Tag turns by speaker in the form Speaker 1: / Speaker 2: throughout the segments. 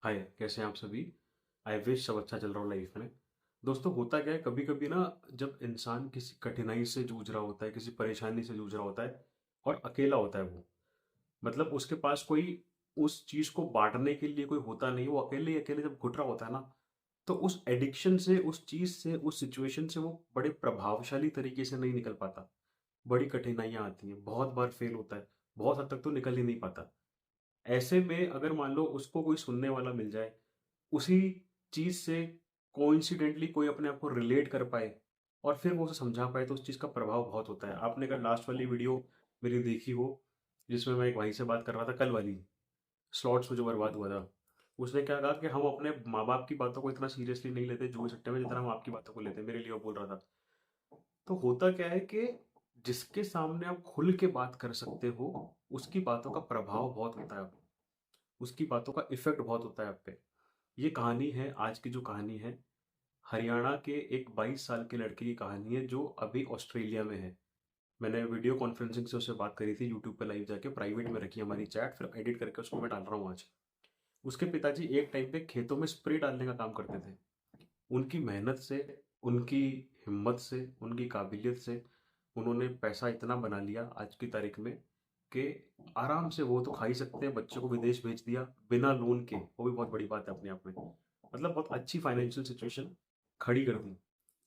Speaker 1: हाय, कैसे हैं आप सभी? आई विश सब अच्छा चल रहा हो लाइफ में। दोस्तों, होता क्या है, कभी-कभी ना जब इंसान किसी कठिनाई से जूझ रहा होता है, किसी परेशानी से जूझ रहा होता है और अकेला होता है वो। मतलब उसके पास कोई उस चीज़ को बाँटने के लिए कोई होता नहीं, वो अकेले ही अकेले जब घुट रहा होता है ना, तो उस एडिक्शन से, उस चीज़ से, उस सिचुएशन से वो बड़े प्रभावशाली तरीके से नहीं निकल पाता। बड़ी कठिनाइयाँ आती हैं, बहुत बार फेल होता है, बहुत हद तक तो निकल ही नहीं पाता। ऐसे में अगर मान लो उसको कोई सुनने वाला मिल जाए, उसी चीज़ से कोइंसिडेंटली कोई अपने आप को रिलेट कर पाए और फिर वो उसे समझा पाए, तो उस चीज़ का प्रभाव बहुत होता है। आपने अगर लास्ट वाली वीडियो मेरी देखी हो, जिसमें मैं एक भाई से बात कर रहा था, कल वाली, स्लॉट्स में जो बर्बाद हुआ था, उसने क्या कहा कि हम अपने माँ बाप की बातों को इतना सीरियसली नहीं लेते जुए सट्टे में, जितना हम आपकी बातों को लेते हैं। मेरे लिए वो बोल रहा था। तो होता क्या है कि जिसके सामने आप खुल के बात कर सकते हो, उसकी बातों का प्रभाव बहुत होता है आप, उसकी बातों का इफेक्ट बहुत होता है आप पे। ये कहानी है, आज की जो कहानी है, हरियाणा के एक 22 साल के लड़के की कहानी है, जो अभी ऑस्ट्रेलिया में है। मैंने वीडियो कॉन्फ्रेंसिंग से उससे बात करी थी, यूट्यूब पे लाइव जाके प्राइवेट में रखी हमारी चैट, फिर एडिट करके उसको मैं डाल रहा हूँ आज। उसके पिताजी एक टाइम पे खेतों में स्प्रे डालने का काम करते थे। उनकी मेहनत से, उनकी हिम्मत से, उनकी काबिलियत से उन्होंने पैसा इतना बना लिया आज की तारीख में कि आराम से वो तो खा ही सकते हैं, बच्चे को विदेश भेज दिया बिना लोन के, वो भी बहुत बड़ी बात है अपने आप में। मतलब बहुत अच्छी फाइनेंशियल सिचुएशन खड़ी कर दी।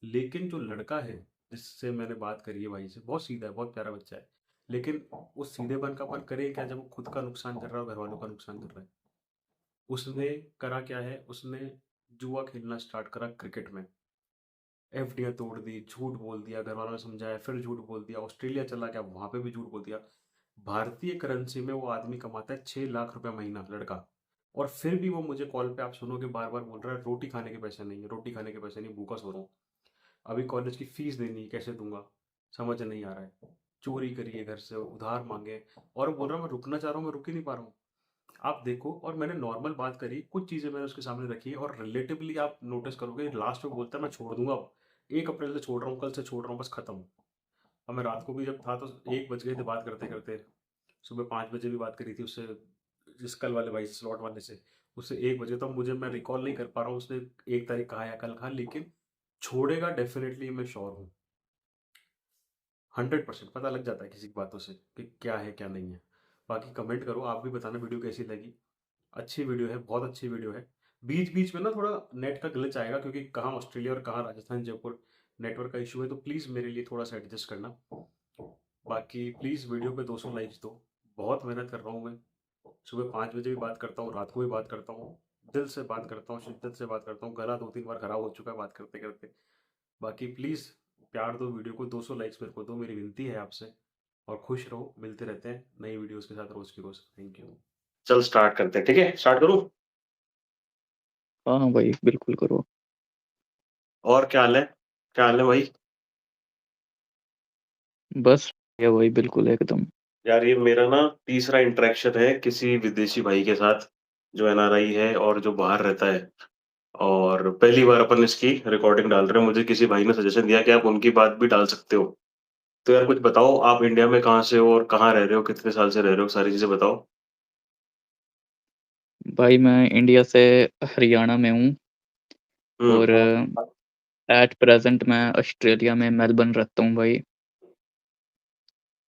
Speaker 1: लेकिन जो लड़का है जिससे मैंने बात करी है भाई से, बहुत सीधा है, बहुत प्यारा बच्चा है, लेकिन उस सीधेपन का अपन करे क्या जब वो खुद का नुकसान कर रहा है और घर वालों का नुकसान कर रहा है। उसने करा क्या है, उसने जुआ खेलना स्टार्ट करा क्रिकेट में। एफडियां तोड़ दी, झूठ बोल दिया, घर वालों ने समझाया, फिर झूठ बोल दिया, ऑस्ट्रेलिया चला गया, वहां पे भी झूठ बोल दिया। भारतीय करेंसी में वो आदमी कमाता है 6 लाख रुपए महीना, लड़का। और फिर भी वो मुझे कॉल पे आप सुनोगे बार बार बोल रहा है, रोटी खाने के पैसे नहीं है, रोटी खाने के पैसे नहीं, भूखा सो रहा हूँ, अभी कॉलेज की फीस देनी है, कैसे दूंगा, समझ नहीं आ रहा है। चोरी करिए घर से, उधार मांगे, और बोल रहा मैं रुकना चाह रहा हूँ, मैं रुक ही नहीं पा रहा हूँ। आप देखो, और मैंने नॉर्मल बात करी, कुछ चीजें मैंने उसके सामने रखी है, और रिलेटिवली आप नोटिस करोगे लास्ट में बोलता है मैं छोड़ दूंगा अब, 1 अप्रैल से छोड़ रहा हूँ, कल से छोड़ रहा हूँ, बस खत्म। और मैं रात को भी जब था तो 1 बज गए थे बात करते करते। सुबह 5 बजे भी बात करी थी उससे, जिस कल वाले भाई स्लॉट वाले से, उससे 1 बजे, तो मुझे, मैं रिकॉल नहीं कर पा रहा हूँ उसने 1 तारीख कहा या कल कहा, लेकिन छोड़ेगा डेफिनेटली, मैं श्योर हूँ। 100% पता लग जाता है किसी की बातों से कि क्या है क्या नहीं है। बाकी कमेंट करो, आप भी बताना वीडियो कैसी लगी। अच्छी वीडियो है, बहुत अच्छी वीडियो है। बीच बीच में ना थोड़ा नेट का ग्लिच आएगा, क्योंकि कहाँ ऑस्ट्रेलिया और कहाँ राजस्थान जयपुर नेटवर्क का इशू है, तो प्लीज़ मेरे लिए थोड़ा सा एडजस्ट करना। बाकी प्लीज़ वीडियो पे 200 लाइक्स दो। बहुत मेहनत कर रहा हूँ मैं, सुबह 5 बजे भी बात करता हूँ, रात को भी बात करता हूँ, दिल से बात करता हूँ, शिद्दत से बात करता हूँ, गला 2-3 बार खराब हो चुका है बात करते करते। बाकी प्लीज़ प्यार दो वीडियो को, 200 लाइक्स मेरे को दो, मेरी विनती है आपसे। और खुश रहो, मिलते रहते हैं नई वीडियोस के साथ रोज की रोज। Thank you. चल स्टार्ट करते हैं, ठीक है, स्टार्ट करूँ?
Speaker 2: हाँ हाँ भाई, बिल्कुल करो।
Speaker 1: और क्या हाल है, क्या हाल है भाई?
Speaker 2: बस ये भाई, बिल्कुल एकदम।
Speaker 1: यार ये मेरा ना तीसरा इंटरेक्शन है किसी विदेशी भाई के साथ, जो एनआरआई है और जो बाहर रहता है। और पहली बार अपन इसकी रिकॉर्डिंग डाल रहे हैं, मुझे किसी भाई ने सजेशन दिया कि आप उनकी बात भी डाल सकते हो। तो यार कुछ बताओ, आप इंडिया में कहाँ से हो और कहाँ रह रहे हो, कितने साल से रह रहे हो, सारी चीजें बताओ।
Speaker 2: भाई मैं इंडिया से हरियाणा में हूँ। और
Speaker 1: हम्म।
Speaker 2: एट प्रेजेंट मैं ऑस्ट्रेलिया में मेलबर्न रहता हूँ भाई।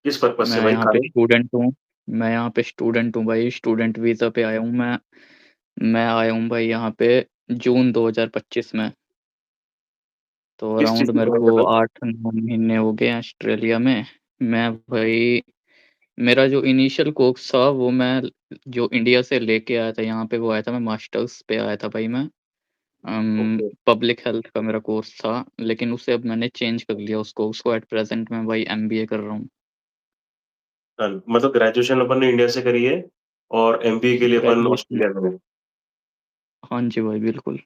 Speaker 1: किस पर्पज से
Speaker 2: मैं
Speaker 1: भाई,
Speaker 2: यहाँ पे
Speaker 1: खाली?
Speaker 2: स्टूडेंट हूँ। मैं यहाँ पे स्टूडेंट हूँ भाई, स्टूडेंट वीज़ा पे आया हूँ मैं आया हूँ भाई यहाँ पे जून 2025 में। तो
Speaker 1: किस चीज
Speaker 2: अराउंड
Speaker 1: की
Speaker 2: मेरे
Speaker 1: पढ़ाई कर
Speaker 2: को
Speaker 1: रहे हो?
Speaker 2: 8-9 महीने हो गए हैं ऑस्ट्रेलिया में। मैं भाई, मेरा जो इनिशियल कोर्स था वो मैं जो इंडिया से लेके आया था यहाँ पे, वो आया था, मैं मास्टर्स पे आया था भाई मैं।
Speaker 1: ओके।
Speaker 2: पब्लिक हेल्थ का मेरा कोर्स था, लेकिन उसे अब मैंने चेंज कर लिया उस कोर्स को। एट प्रेज़ेंट मैं भाई एमबीए कर रहा हूँ।
Speaker 1: डन, मतलब ग्रेजुएशन अपन ने इंडिया से करी है और एमबीए के लिए अपन
Speaker 2: ग्रेजुएशन।
Speaker 1: ऑस्ट्रेलिया में हैं।
Speaker 2: हाँ जी भाई, बिल्कुल।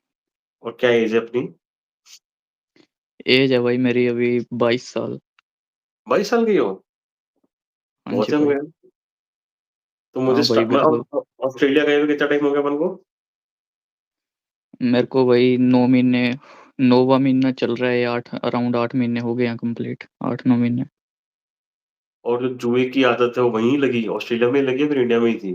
Speaker 1: और क्या एज है अपनी?
Speaker 2: एज है भाई मेरी अभी 22 साल।
Speaker 1: 22 साल की हो?
Speaker 2: हाँ जी
Speaker 1: बहुत यंग
Speaker 2: भाई।
Speaker 1: है। तो मुझे
Speaker 2: हाँ भाई, बिल्कुल।
Speaker 1: ऑस्ट्रेलिया गए हुए कितना टाइम हो गया अपन को?
Speaker 2: मेरे को भाई 9 महीने, 9वाँ महीना चल रहा है, 8 अराउंड 8 महीने हो गए हैं कंप्लीट, 8-9 महीने।
Speaker 1: और जो जुए की आदत है वो वहीं लगी, ऑस्ट्रेलिया में ही लगी है, फिर इंडिया में ही थी?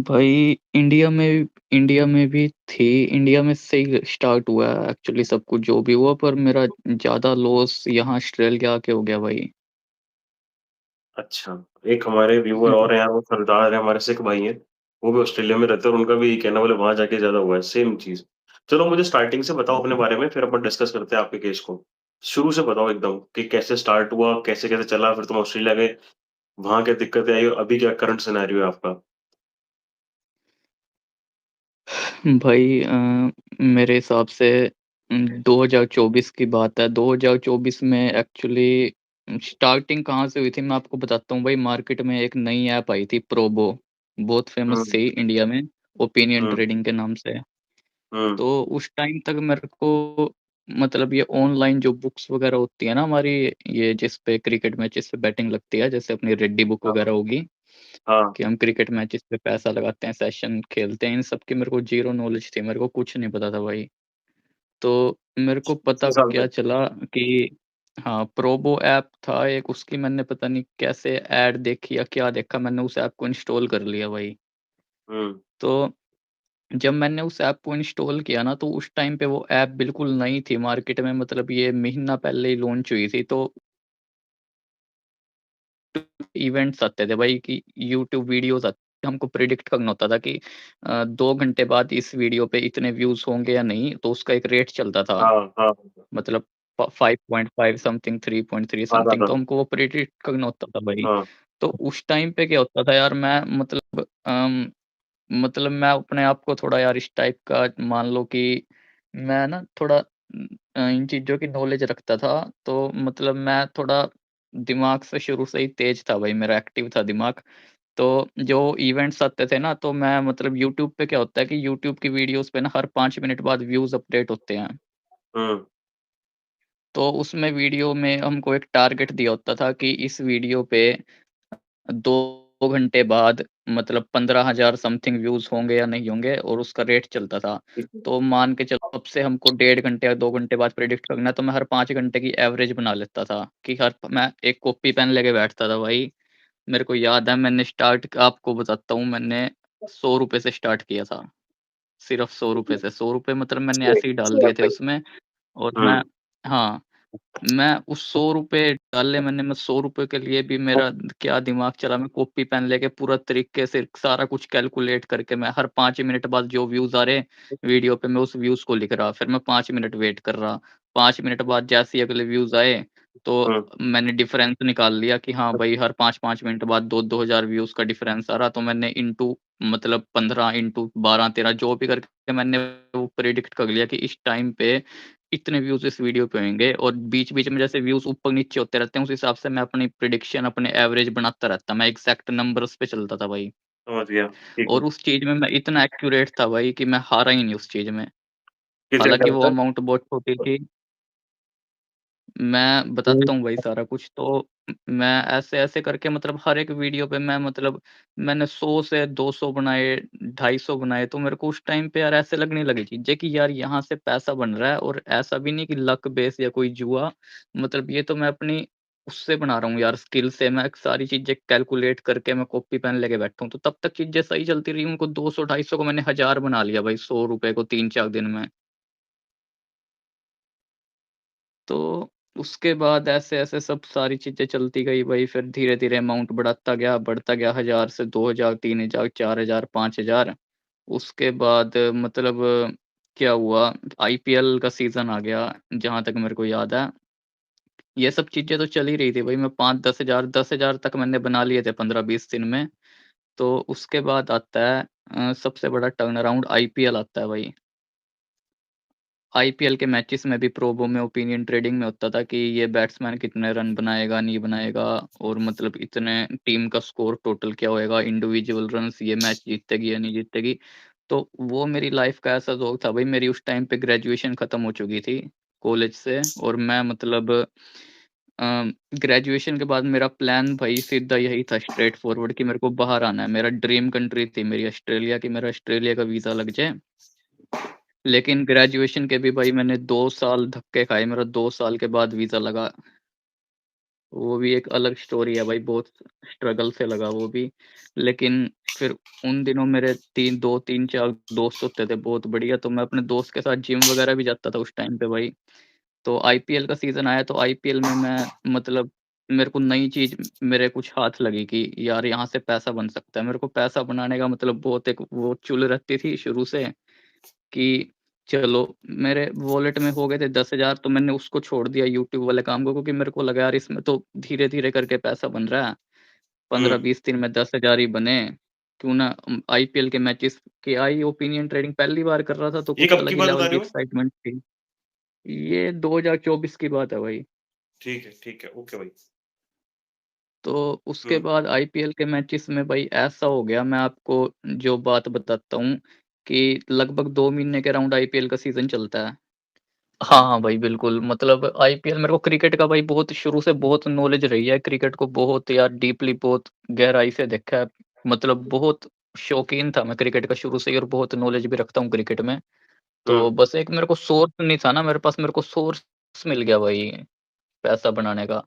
Speaker 2: भाई इंडिया में भी थी, इंडिया में से ही स्टार्ट हुआ है एक्चुअली सब कुछ जो भी हुआ, पर मेरा ज़्यादा लॉस यहाँ ऑस्ट्रेलिया आके हो गया भाई।
Speaker 1: अच्छा, एक हमारे व्यूअर
Speaker 2: हुँ,
Speaker 1: और हैं यार, वो सरदार हैं, हमारे सिख भाई हैं, वो भी ऑस्ट्रेलिया में रहते हैं और उनका भी यही कहना, बोले वहाँ जाके ज़्यादा हुआ है, सेम चीज़। चलो मुझे स्टार्टिंग से बताओ अपने बारे में, फिर अपन डिस्कस करते हैं आपके केस को। शुरू से बताओ एकदम कि कैसे स्टार्ट हुआ, कैसे-कैसे चला, फिर तुम ऑस्ट्रेलिया गए, वहाँ क्या दिक्कतें आई और अभी क्या करंट सिनेरियो है आपका?
Speaker 2: भाई मेरे हिसाब से 2024 की बात है। 2024 में एक्चुअली स्टार्टिंग कहाँ से हुई थी मैं आपको बताता हूँ भाई। मार्केट में एक नई ऐप आई थी प्रोबो, बहुत फेमस
Speaker 1: हुँ,
Speaker 2: थी इंडिया में, ओपिनियन
Speaker 1: हुँ,
Speaker 2: ट्रेडिंग के नाम से।
Speaker 1: हुँ,
Speaker 2: तो उस टाइम तक मेरे को मतलब ये ऑनलाइन जो बुक्स वगैरह होती है ना हमारी, ये जिस पे क्रिकेट मैचेस पे बैटिंग लगती है, जैसे अपनी रेड्डी बुक
Speaker 1: हाँ,
Speaker 2: वगैरह होगी
Speaker 1: हाँ,
Speaker 2: कि हम क्रिकेट मैचेस पे पैसा लगाते हैं, सेशन खेलते हैं, इन सब की मेरे को ज़ीरो नॉलेज थी, मेरे को कुछ नहीं पता था भाई। तो मेरे को पता
Speaker 1: कितने साल
Speaker 2: क्या
Speaker 1: तक?
Speaker 2: चला कि हाँ, प्रोबो ऐप था एक, उसकी मैंने पता नहीं कैसे ऐड देखी या क्या देखा, मैंने उस ऐप को इंस्टॉल कर लिया भाई।
Speaker 1: हुँ,
Speaker 2: तो जब मैंने उस ऐप को इंस्टॉल किया ना, तो उस टाइम पे वो ऐप बिल्कुल नई थी मार्केट में, मतलब ये महीना पहले ही लॉन्च हुई थी। तो इवेंट्स आते थे भाई कि यूट्यूब वीडियोज़ आते थे, हमको प्रेडिक्ट करना होता था कि 2 घंटे बाद इस वीडियो पे इतने व्यूज़ होंगे या नहीं, तो उसका एक रेट चलता था।
Speaker 1: हाँ, हाँ,
Speaker 2: मतलब 5.5 समथिंग, 3.3
Speaker 1: आता
Speaker 2: समथिंग,
Speaker 1: था।
Speaker 2: तो हमको वो प्रेडिक्ट करना होता था भाई।
Speaker 1: हाँ,
Speaker 2: तो उस टाइम पे क्या होता था यार, मैं मतलब मैं अपने आप को थोड़ा यार इस टाइप का मान लो कि मैं ना थोड़ा इन चीज़ों की नॉलेज रखता था, तो मतलब मैं थोड़ा दिमाग से शुरू से ही तेज़ था भाई, मेरा एक्टिव था दिमाग। तो जो इवेंट्स आते थे ना, तो मैं मतलब यूट्यूब पे क्या होता है कि यूट्यूब की वीडियोज़ पे ना हर 5 मिनट बाद व्यूज़ अपडेट होते हैं।
Speaker 1: हुँ,
Speaker 2: तो उसमें वीडियो में हमको एक टारगेट दिया होता था कि इस वीडियो पे 2 घंटे बाद मतलब 15,000 समथिंग व्यूज़ होंगे या नहीं होंगे, और उसका रेट चलता था।
Speaker 1: ठीक है।
Speaker 2: तो मान के चलो अब से हमको 1.5 घंटे या 2 घंटे बाद प्रेडिक्ट करना है, तो मैं हर 5 घंटे की एवरेज बना लेता था कि हर मैं एक कॉपी पेन लेके बैठता था भाई। मेरे को याद है मैंने स्टार्ट आपको बताता हूँ, मैंने ₹100 से स्टार्ट किया था। सिर्फ़ ₹100 से, ₹100 मतलब मैंने
Speaker 1: सेम,
Speaker 2: ऐसे ही डाल दिए
Speaker 1: सेम
Speaker 2: थे
Speaker 1: भाई।
Speaker 2: उसमें। और मैं
Speaker 1: हुँ,
Speaker 2: हाँ। मैं उस ₹100 डाले मैंने, मैं ₹100 के लिए भी मेरा क्या दिमाग चला, मैं कॉपी पेन लेके पूरा तरीके से सारा कुछ कैलकुलेट करके मैं हर 5 मिनट बाद जो व्यूज़ आ रहे वीडियो पे, मैं उस व्यूज़ को लिख रहा। फिर मैं 5 मिनट वेट कर रहा। 5 मिनट बाद जैसे ही अगले व्यूज़ आए, तो
Speaker 1: हुँ,
Speaker 2: मैंने डिफरेंस निकाल लिया कि हाँ भाई, हर 5-5 मिनट बाद 2-2 हज़ार व्यूज़ का डिफरेंस आ रहा, तो मैंने इनटू मतलब 15 इनटू 12-13 जो भी करके मैंने वो प्रेडिक्ट कर लिया कि इस टाइम पे इतने व्यूज़ इस वीडियो पे होंगे, और बीच-बीच में जैसे व्यूज़ ऊपर-नीचे होते रहते हैं, उस हिसाब से मैं अपनी प्रेडिक्शन, अपने एवरेज बनाता रहता। मैं एग्ज़ैक्ट नंबर्स पे चलता था भाई।
Speaker 1: समझ गया, ठीक है।
Speaker 2: और उस चीज़ में मैं इतना एक्यूरेट था भाई कि मैं हारा ही नहीं उस चीज़ में।
Speaker 1: कितने
Speaker 2: हालाँकि
Speaker 1: टाइम
Speaker 2: वो
Speaker 1: तक?
Speaker 2: अमाउंट बहुत छोटी थी। मैं
Speaker 1: हुँ,
Speaker 2: बताता हूँ भाई सारा कुछ। तो मैं ऐसे-ऐसे करके मतलब हर एक वीडियो पे मैं मतलब मैंने 100 से 200 बनाए, 250 बनाए, तो मेरे को उस टाइम पे यार ऐसे लगने लगी चीज़ें कि यार यहाँ से पैसा बन रहा है, और ऐसा भी नहीं कि लक बेस या कोई जुआ, मतलब ये तो मैं अपनी उससे बना रहा हूँ यार, स्किल से। मैं सारी चीज़ें कैलकुलेट करके मैं कॉपी पेन लेके बैठता हूँ, तो तब तक चीज़ें सही चलती रही। उनको 200 250 को मैंने 1000 बना लिया भाई, ₹100 को 3-4 दिन में। तो उसके बाद ऐसे-ऐसे सब सारी चीज़ें चलती गई भाई, फिर धीरे-धीरे अमाउंट बढ़ता गया 1000 से 2000, 3000, 4000, 5000। उसके बाद मतलब क्या हुआ, आईपीएल का सीज़न आ गया, जहाँ तक मेरे को याद है। ये सब चीज़ें तो चल ही रही थी भाई, मैं 5-10 हज़ार तक मैंने बना लिए थे 15-20 दिन में। तो उसके बाद आता है सबसे बड़ा टर्न अराउंड, आईपीएल आता है भाई। आईपीएल के मैचेस में भी प्रोबो में ओपिनियन ट्रेडिंग में होता था कि ये बैट्समैन कितने रन बनाएगा, नहीं बनाएगा, और मतलब इतने टीम का स्कोर टोटल क्या होएगा, इंडिविजुअल रन्स, ये मैच जीतेगी या नहीं जीतेगी। तो वो मेरी लाइफ का ऐसा दौर था भाई, मेरी उस टाइम पे ग्रेजुएशन खत्म हो चुकी थी कॉलेज से, और मैं मतलब ग्रेजुएशन के बाद मेरा प्लान भाई सीधा यही था, स्ट्रेट फॉरवर्ड, कि मेरे को बाहर आना है। मेरा ड्रीम कंट्री थी मेरी ऑस्ट्रेलिया की, मेरा ऑस्ट्रेलिया का वीज़ा लग जाए। लेकिन ग्रेजुएशन के भी भाई मैंने 2 साल धक्के खाए, मेरा 2 साल के बाद वीज़ा लगा। वो भी एक अलग स्टोरी है भाई, बहुत स्ट्रगल से लगा वो भी। लेकिन फिर उन दिनों मेरे 3 दोस्त होते थे बहुत बढ़िया, तो मैं अपने दोस्त के साथ जिम वगैरह भी जाता था उस टाइम पे भाई। तो आईपीएल का सीज़न आया, तो आईपीएल में मैं मतलब मेरे को नई चीज़ मेरे कुछ हाथ लगी कि यार यहाँ से पैसा बन सकता है। मेरे को पैसा बनाने का मतलब बहुत एक वो चुल रहती थी शुरू से कि चलो मेरे वॉलेट में हो गए थे 10,000, तो मैंने उसको छोड़ दिया यूट्यूब वाले काम को, क्योंकि मेरे को लगा यार इसमें तो धीरे-धीरे करके पैसा बन रहा है।
Speaker 1: हुँ।
Speaker 2: 15-20 दिन में 10,000 ही बने। क्यों ना आईपीएल के मैचेस की आई ओपिनियन ट्रेडिंग पहली बार कर रहा था, तो
Speaker 1: ये
Speaker 2: कुछ
Speaker 1: कब
Speaker 2: अलग
Speaker 1: की
Speaker 2: ही
Speaker 1: बात बता
Speaker 2: लेवल की
Speaker 1: रहे हो?
Speaker 2: एक्साइटमेंट थी। ये 2024 की बात है भाई।
Speaker 1: ठीक है, ओके भाई।
Speaker 2: तो उसके
Speaker 1: हुँ,
Speaker 2: बाद आईपीएल के मैचेस में भाई ऐसा हो गया, मैं आपको जो बात बताता हूँ कि लगभग 2 महीने के अराउंड आईपीएल का सीज़न चलता है। हाँ, हाँ भाई, बिल्कुल मतलब आईपीएल मेरे को क्रिकेट का भाई बहुत शुरू से बहुत नॉलेज रही है। क्रिकेट को बहुत यार डीपली बहुत गहराई से देखा है। मतलब बहुत शौकीन था मैं क्रिकेट का शुरू से ही, और बहुत नॉलेज भी रखता हूँ क्रिकेट में।
Speaker 1: हुँ,
Speaker 2: तो बस एक मेरे को सोर्स नहीं था ना मेरे पास, मेरे को सोर्स मिल गया भाई पैसा बनाने का।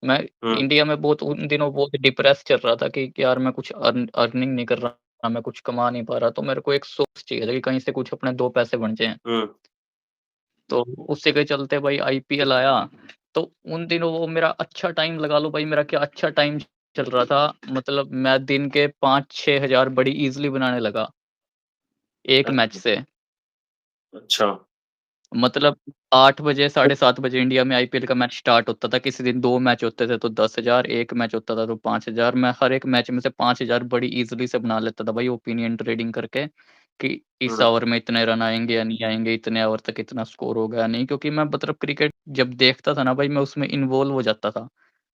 Speaker 2: मैं
Speaker 1: हुँ,
Speaker 2: इंडिया में बहुत उन दिनों बहुत डिप्रेस चल रहा था कि यार मैं कुछ अर्निंग नहीं कर रहा, मैं कुछ कमा नहीं पा रहा, तो मेरे को एक सोर्स चाहिए था कि कहीं से कुछ अपने 2 पैसे बन जाएँ।
Speaker 1: हुँ।
Speaker 2: तो उसी के चलते भाई आईपीएल आया, तो उन दिनों वो मेरा अच्छा टाइम लगा लो भाई, मेरा क्या अच्छा टाइम चल रहा था। मतलब मैं दिन के 5-6 हज़ार बड़ी ईज़िली बनाने लगा, एक मैच
Speaker 1: अच्छा,
Speaker 2: से।
Speaker 1: अच्छा।
Speaker 2: मतलब 8 बजे, साढ़े 7 बजे इंडिया में आईपीएल का मैच स्टार्ट होता था। किसी दिन 2 मैच होते थे तो 10,000, 1 मैच होता था तो 5,000। मैं हर एक मैच में से 5,000 बड़ी ईज़िली से बना लेता था भाई ओपिनियन ट्रेडिंग करके, कि इस
Speaker 1: हुँ,
Speaker 2: ओवर में इतने रन आएँगे या नहीं आएँगे, इतने ओवर तक इतना स्कोर होगा या नहीं। क्योंकि मैं मतलब क्रिकेट जब देखता था ना भाई, मैं उसमें इन्वॉल्व हो जाता था।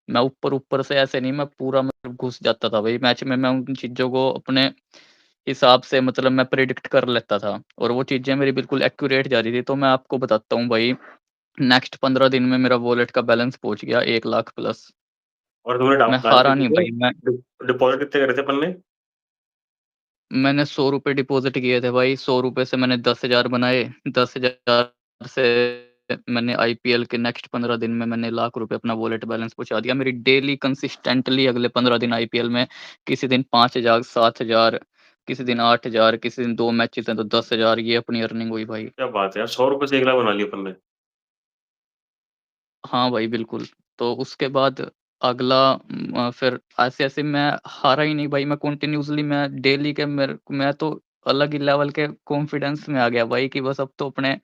Speaker 2: मैं ऊपर-ऊपर से ऐसे नहीं, मैं पूरा मतलब घुस जाता था भाई मैच में। मैं उन चीज़ों को अपने हिसाब से मतलब मैं प्रेडिक्ट कर लेता था, और वो चीज़ें मेरी बिल्कुल एक्यूरेट जा रही थी। तो मैं आपको बताता हूँ भाई, नेक्स्ट 15 दिन में मेरा वॉलेट का बैलेंस पहुँच गया 1 लाख प्लस।
Speaker 1: और तुमने
Speaker 2: मैं
Speaker 1: डाले
Speaker 2: हारा
Speaker 1: कितने
Speaker 2: नहीं
Speaker 1: थे?
Speaker 2: भाई, मैं
Speaker 1: डिपॉज़िट कितने करे थे अपन ने?
Speaker 2: मैंने ₹100 डिपॉज़िट किए थे भाई, ₹100 से मैंने 10,000 बनाए, 10,000 से मैंने आईपीएल के नेक्स्ट 15 दिन में मैंने लाख रुपए अपना वॉलेट बैलेंस पहुँचा दिया। मेरी डेली कंसिस्टेंटली अगले 15 दिन आईपीएल में, किसी दिन 5,000, 7,000, किसी दिन 8,000, किसी दिन 2 मैचेज़ हैं तो 10,000, ये अपनी अर्निंग हुई भाई।
Speaker 1: क्या बात है यार! ₹100 से 1 लाख बना लिए अपन ने।
Speaker 2: हाँ भाई, बिल्कुल। तो उसके बाद अगला फिर ऐसे-ऐसे मैं हारा ही नहीं भाई, मैं कंटिन्यूअसली मैं डेली के मैं तो अलग ही लेवल के कॉन्फिडेंस में आ गया भाई कि बस अब तो अपने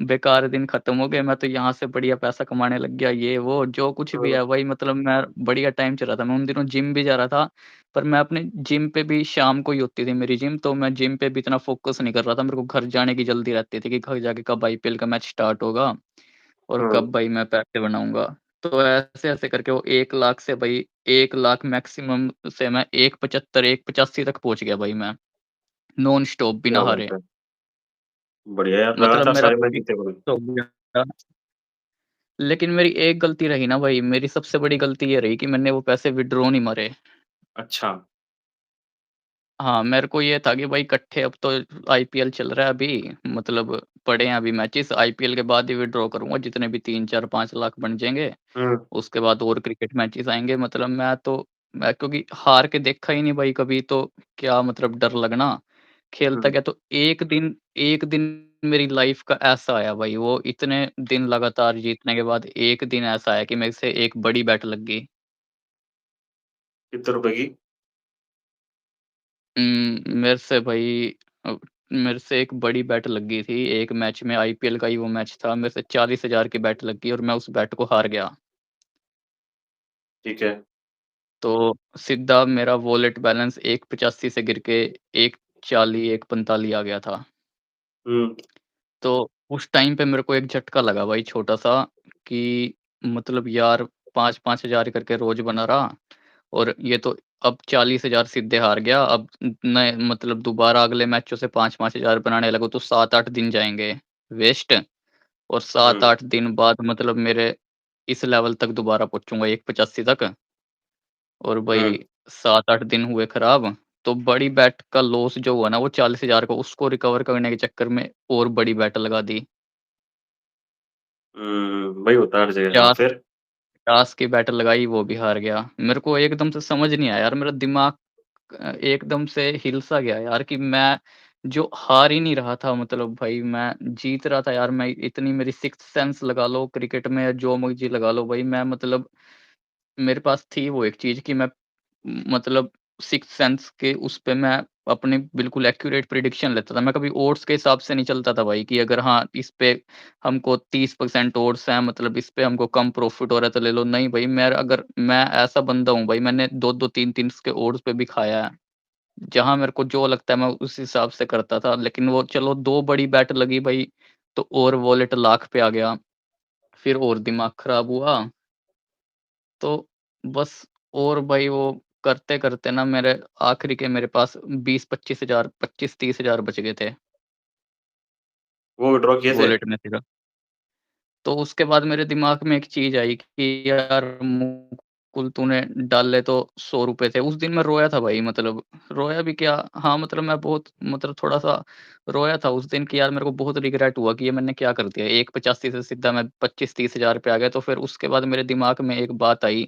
Speaker 2: बेकार दिन खत्म हो गए, मैं तो यहाँ से बढ़िया पैसा कमाने लग गया, ये वो जो कुछ भी
Speaker 1: हुँ,
Speaker 2: है भाई, मतलब मैं बढ़िया टाइम चल रहा था। मैं उन दिनों जिम भी जा रहा था, पर मैं अपने जिम पे भी शाम को ही होती थी मेरी जिम, तो मैं जिम पे भी इतना फ़ोकस नहीं कर रहा था। मेरे को घर जाने की जल्दी रहती थी कि घर जाके कब आईपीएल का मैच स्टार्ट होगा और
Speaker 1: हुँ।
Speaker 2: कब भाई मैं पैसे बनाऊँगा। तो ऐसे-ऐसे करके वो 1 लाख से भाई 1 लाख मैक्सिमम से मैं 175, 185 तक पहुँच गया भाई मैं, नॉन स्टॉप बिना
Speaker 1: क्या
Speaker 2: हारे।
Speaker 1: बात है! बढ़िया यार,
Speaker 2: मतलब
Speaker 1: लगातार
Speaker 2: मेरा
Speaker 1: सारे मैच
Speaker 2: फिक्स
Speaker 1: जीते भाई।
Speaker 2: हो गया। लेकिन मेरी एक गलती रही ना भाई, मेरी सबसे बड़ी गलती ये रही कि मैंने वो पैसे विथड्रॉ नहीं मारे।
Speaker 1: अच्छा।
Speaker 2: हाँ, मेरे को ये था कि भाई इकट्ठे अब तो आईपीएल चल रहा है अभी, मतलब पड़े हैं अभी मैचेस, आईपीएल के बाद ही विथड्रॉ करूँगा जितने भी 3, 4, 5 लाख बन जाएँगे।
Speaker 1: हुँ,
Speaker 2: उसके बाद और क्रिकेट मैचेस आएँगे, मतलब मैं क्योंकि हार के देखा ही नहीं भाई कभी, तो क्या मतलब डर लगना। खेलता
Speaker 1: हुँ।
Speaker 2: गया तो एक दिन मेरी लाइफ़ का ऐसा आया भाई, वो इतने दिन लगातार जीतने के बाद एक दिन ऐसा आया कि मेरे से एक बड़ी बेट लग गई।
Speaker 1: कितने रुपए की?
Speaker 2: मेरे से भाई अ, मेरे से एक बड़ी बेट लग गई थी, एक मैच में आईपीएल का ही वो मैच था, मेरे से 40,000 की बेट लग गई और मैं उस बेट को हार गया।
Speaker 1: ठीक है।
Speaker 2: तो सीधा मेरा वॉलेट बैलेंस 185 से गिर के 140, 145 आ गया था।
Speaker 1: हुँ,
Speaker 2: तो उस टाइम पे मेरे को एक झटका लगा भाई छोटा-सा कि मतलब यार 5-5 हज़ार करके रोज़ बना रहा और ये तो अब 40,000 सीधे हार गया। अब नए मतलब दोबारा अगले मैचों से 5-5 हज़ार बनाने लगो तो 7-8 दिन जाएँगे वेस्ट, और
Speaker 1: हुँ,
Speaker 2: 7-8 दिन बाद मतलब मेरे इस लेवल तक दोबारा पहुँचूँगा 185 तक। और
Speaker 1: हुँ।
Speaker 2: भाई 7-8 दिन हुए खराब, तो बड़ी बेट का लॉस जो हुआ ना वो 40,000 का, उसको रिकवर करने के चक्कर में और बड़ी बेट लगा दी।
Speaker 1: वही होता है हर जगह। हाँ, फिर?
Speaker 2: 50 की बेट लगाई वो भी हार गया। मेरे को एकदम से समझ नहीं आया यार, मेरा दिमाग एकदम से हिल सा गया यार कि मैं जो हार ही नहीं रहा था, मतलब भाई मैं जीत रहा था यार। मैं इतनी मेरी सिक्स्थ सेंस लगा लो क्रिकेट में, या जो मर्ज़ी लगा लो भाई, मैं मतलब मेरे पास थी वो एक चीज़ कि मैं मतलब सिक्स्थ सेंस के उस पे मैं अपनी बिल्कुल एक्यूरेट प्रेडिक्शन लेता था। मैं कभी ओड्स के हिसाब से नहीं चलता था भाई कि अगर हाँ, इस पे हमको 30% ओड्स हैं, मतलब इस पे हमको कम प्रॉफ़िट हो रहा है तो ले लो। नहीं भाई, मैं ऐसा बंदा हूँ भाई, मैंने 2-2 3-3 इसके ओड्स पे भी खाया है। जहाँ मेरे को जो लगता है मैं उस हिसाब से करता था। लेकिन वो चलो 2 बड़ी बेट लगी भाई, तो और वॉलेट लाख पे आ गया। फिर और दिमाग खराब हुआ। तो बस और भाई वो करते-करते ना मेरे आखिरी के मेरे पास 20-25 हज़ार 25-30 हज़ार बच गए थे
Speaker 1: वो विथड्रॉ किए थे?
Speaker 2: वॉलेट में सिर्फ। तो उसके बाद मेरे दिमाग में एक चीज़ आई कि यार मुकुल तूने डाले तो ₹100 थे। उस दिन मैं रोया था भाई, मतलब रोया भी क्या, हाँ, मतलब मैं बहुत मतलब थोड़ा-सा रोया था उस दिन कि यार मेरे को बहुत रिग्रेट हुआ कि ये मैंने क्या कर दिया। 185 से सीधा मैं 25-30 हज़ार पे आ गया। तो फिर उसके बाद मेरे दिमाग में एक बात आई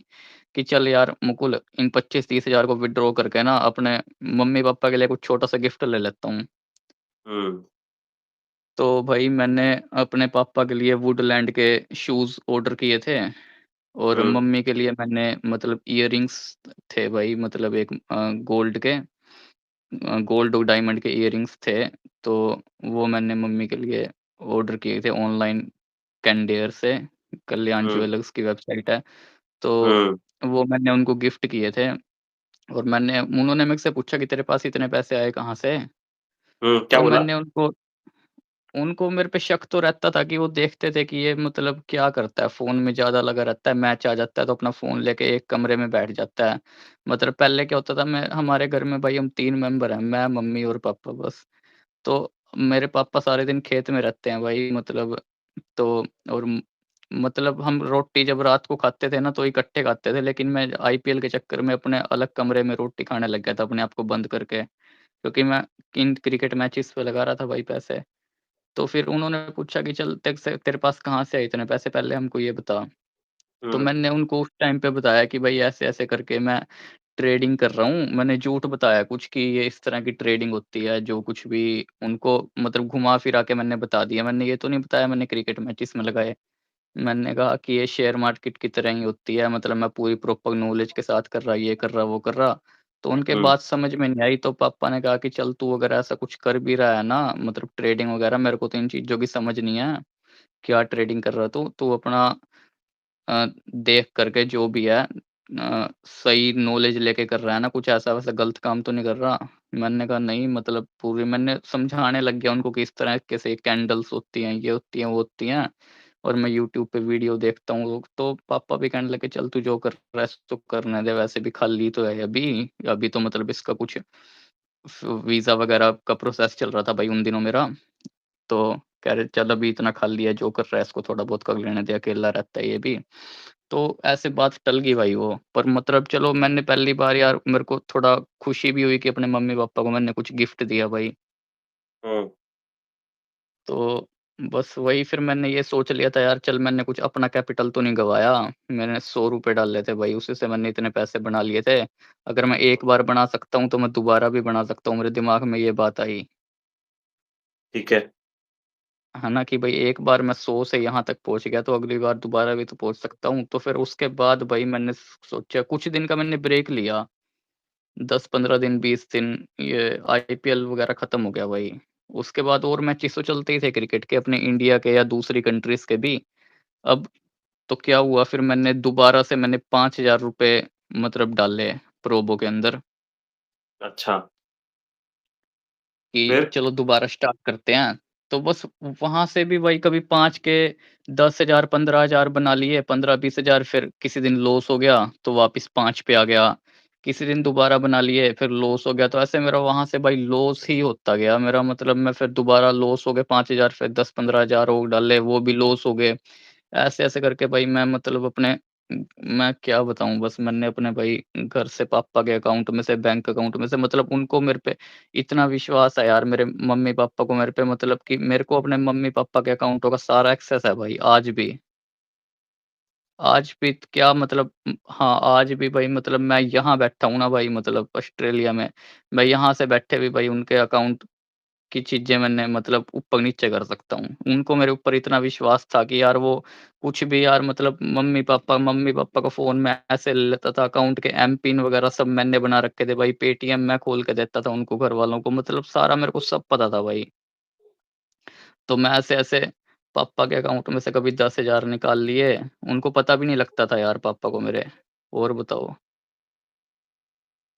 Speaker 2: कि चल यार मुकुल, इन 25-30 हज़ार को विथड्रॉ करके ना अपने मम्मी-पापा के लिए कुछ छोटा-सा गिफ्ट ले लेता हूँ।
Speaker 1: हुँ,
Speaker 2: तो भाई मैंने अपने पापा के लिए वुडलैंड के शूज़ ऑर्डर किए थे। और
Speaker 1: हुँ,
Speaker 2: मम्मी के लिए मैंने मतलब इयररिंग्स थे भाई, मतलब एक गोल्ड के गोल्ड और डायमंड के इयररिंग्स थे। तो वो मैंने मम्मी के लिए ऑर्डर किए थे ऑनलाइन कैंडेयर से, कल्याण
Speaker 1: हुँ,
Speaker 2: ज्वेलर्स की वेबसाइट है। तो
Speaker 1: हुँ,
Speaker 2: वो मैंने उनको गिफ्ट किए थे। और उन्होंने मेरे से पूछा कि तेरे पास इतने पैसे आए कहाँ से?
Speaker 1: हुँ, क्या
Speaker 2: तो
Speaker 1: बोला?
Speaker 2: मैंने उनको उनको मेरे पे शक तो रहता था कि वो देखते थे कि ये मतलब क्या करता है, फ़ोन में ज़्यादा लगा रहता है, मैच आ जाता है तो अपना फ़ोन लेके एक कमरे में बैठ जाता है। मतलब पहले क्या होता था, मैं हमारे घर में भाई हम 3 मेंबर हैं, मैं, मम्मी और पापा बस। तो मेरे पापा सारे दिन खेत में रहते हैं भाई, मतलब तो और मतलब हम रोटी जब रात को खाते थे ना तो इकट्ठे खाते थे, लेकिन मैं आईपीएल के चक्कर में अपने अलग कमरे में रोटी खाने लग गया था अपने आप को बंद करके, क्योंकि मैं इन क्रिकेट मैचेस पे लगा रहा था भाई पैसे। तो फिर उन्होंने पूछा कि चल तेरे पास कहाँ से आए इतने पैसे, पहले हमको ये बता। तो
Speaker 1: हुँ,
Speaker 2: मैंने उनको उस टाइम पे बताया कि भाई ऐसे-ऐसे करके मैं ट्रेडिंग कर रहा हूँ। मैंने झूठ बताया कुछ कि ये इस तरह की ट्रेडिंग होती है, जो कुछ भी उनको मतलब घुमा-फिरा के मैंने बता दिया। मैंने ये तो नहीं बताया मैंने क्रिकेट मैचेस में लगाए। मैंने कहा कि ये शेयर मार्केट की तरह ही होती है, मतलब मैं पूरी प्रॉपर नॉलेज के साथ कर रहा, ये कर रहा, वो कर रहा। तो उनके
Speaker 1: हुँ,
Speaker 2: बात समझ में नहीं आई, तो पापा ने कहा कि चल तू अगर ऐसा कुछ कर भी रहा है ना, मतलब ट्रेडिंग वगैरह, मेरे को तो इन चीज़ों की समझ नहीं है, क्या ट्रेडिंग कर रहा है तू? तू अपना देख करके जो भी है सही नॉलेज लेके कर रहा है ना, कुछ ऐसा-वैसा गलत काम तो नहीं कर रहा? मैंने कहा नहीं, मतलब पूरी मैंने समझाने लग गया उनको कि इस तरह कैसे कैंडल्स होती हैं, ये होती हैं, वो होती हैं। और मैं यूट्यूब पे वीडियो देखता हूँ, तो पापा भी कहने लगे चल तू जो कर रहा है सो करने दे, वैसे भी खाली तो है अभी। अभी तो मतलब इसका कुछ वीज़ा वगैरह का प्रोसेस चल रहा था भाई उन दिनों मेरा। तो कह रहे चल अभी इतना खाली है, जो कर रहा है इसको थोड़ा बहुत कर लेने दे, अकेला रहता है ये भी। तो ऐसे बात टल गई भाई वो। पर मतलब चलो मैंने पहली बार यार मेरे को थोड़ा खुशी भी हुई कि अपने मम्मी-पापा को मैंने कुछ गिफ्ट दिया भाई।
Speaker 1: हुँ,
Speaker 2: तो बस वही फिर मैंने ये सोच लिया था यार, चल मैंने कुछ अपना कैपिटल तो नहीं गँवाया। मैंने ₹100 डाले थे भाई, उसी से मैंने इतने पैसे बना लिए थे। अगर मैं एक बार बना सकता हूँ तो मैं दोबारा भी बना सकता हूँ, मेरे दिमाग में ये बात आई।
Speaker 1: ठीक है।
Speaker 2: है ना? कि भई एक बार मैं 100 से यहाँ तक पहुँच गया तो अगली बार दोबारा भी तो पहुँच सकता हूँ। तो फिर उसके बाद भाई मैंने सोचा, कुछ दिन का मैंने ब्रेक लिया। 10-15 दिन, 20 दिन, ये आईपीएल वगैरह खत्म हो गया भाई। उसके बाद और मैचेस तो चलते ही थे क्रिकेट के, अपने इंडिया के या दूसरी कंट्रीज़ के भी। अब तो क्या हुआ, फिर मैंने दोबारा से मैंने ₹5000 मतलब डाले प्रोबो के अंदर।
Speaker 1: अच्छा,
Speaker 2: कि
Speaker 1: फिर?
Speaker 2: चलो दोबारा स्टार्ट करते हैं। तो बस वहाँ से भी वही कभी 5 के 10,000 15,000 बना लिए, 15-20 हज़ार, फिर किसी दिन लॉस हो गया तो वापस 5 पे आ गया। किसी दिन दोबारा बना लिए, फिर लॉस हो गया, तो ऐसे मेरा वहाँ से भाई लॉस ही होता गया। मेरा मतलब मैं फिर दोबारा लॉस हो गए 5,000, फिर 10-15 हज़ार और डाले, वो भी लॉस हो गए। ऐसे-ऐसे करके भाई मैं मतलब अपने मैं क्या बताऊँ, बस मैंने अपने भाई घर से पापा के अकाउंट में से, बैंक अकाउंट में से, मतलब उनको मेरे पे इतना विश्वास है यार, मेरे मम्मी-पापा को मेरे पे, मतलब कि मेरे को अपने मम्मी-पापा के अकाउंटों का सारा एक्सेस है भाई आज भी। आज भी क्या मतलब हाँ, आज भी भाई मतलब मैं यहाँ बैठा हूँ ना भाई मतलब ऑस्ट्रेलिया में, मैं यहाँ से बैठे भी भाई उनके अकाउंट की चीज़ें मैंने मतलब ऊपर-नीचे कर सकता हूँ। उनको मेरे ऊपर इतना विश्वास था कि यार वो कुछ भी यार मतलब मम्मी-पापा का फ़ोन मैं ऐसे ले लेता था, अकाउंट के एम-पिन वगैरह सब मैंने बना रखे थे भाई, पेटीएम मैं खोल के देता था उनको घरवालों को, मतलब सारा मेरे को सब पता था भाई। तो मैं ऐसे-ऐसे पापा के अकाउंट में से कभी 10,000 निकाल लिए, उनको पता भी नहीं लगता था यार पापा को मेरे। और बताओ?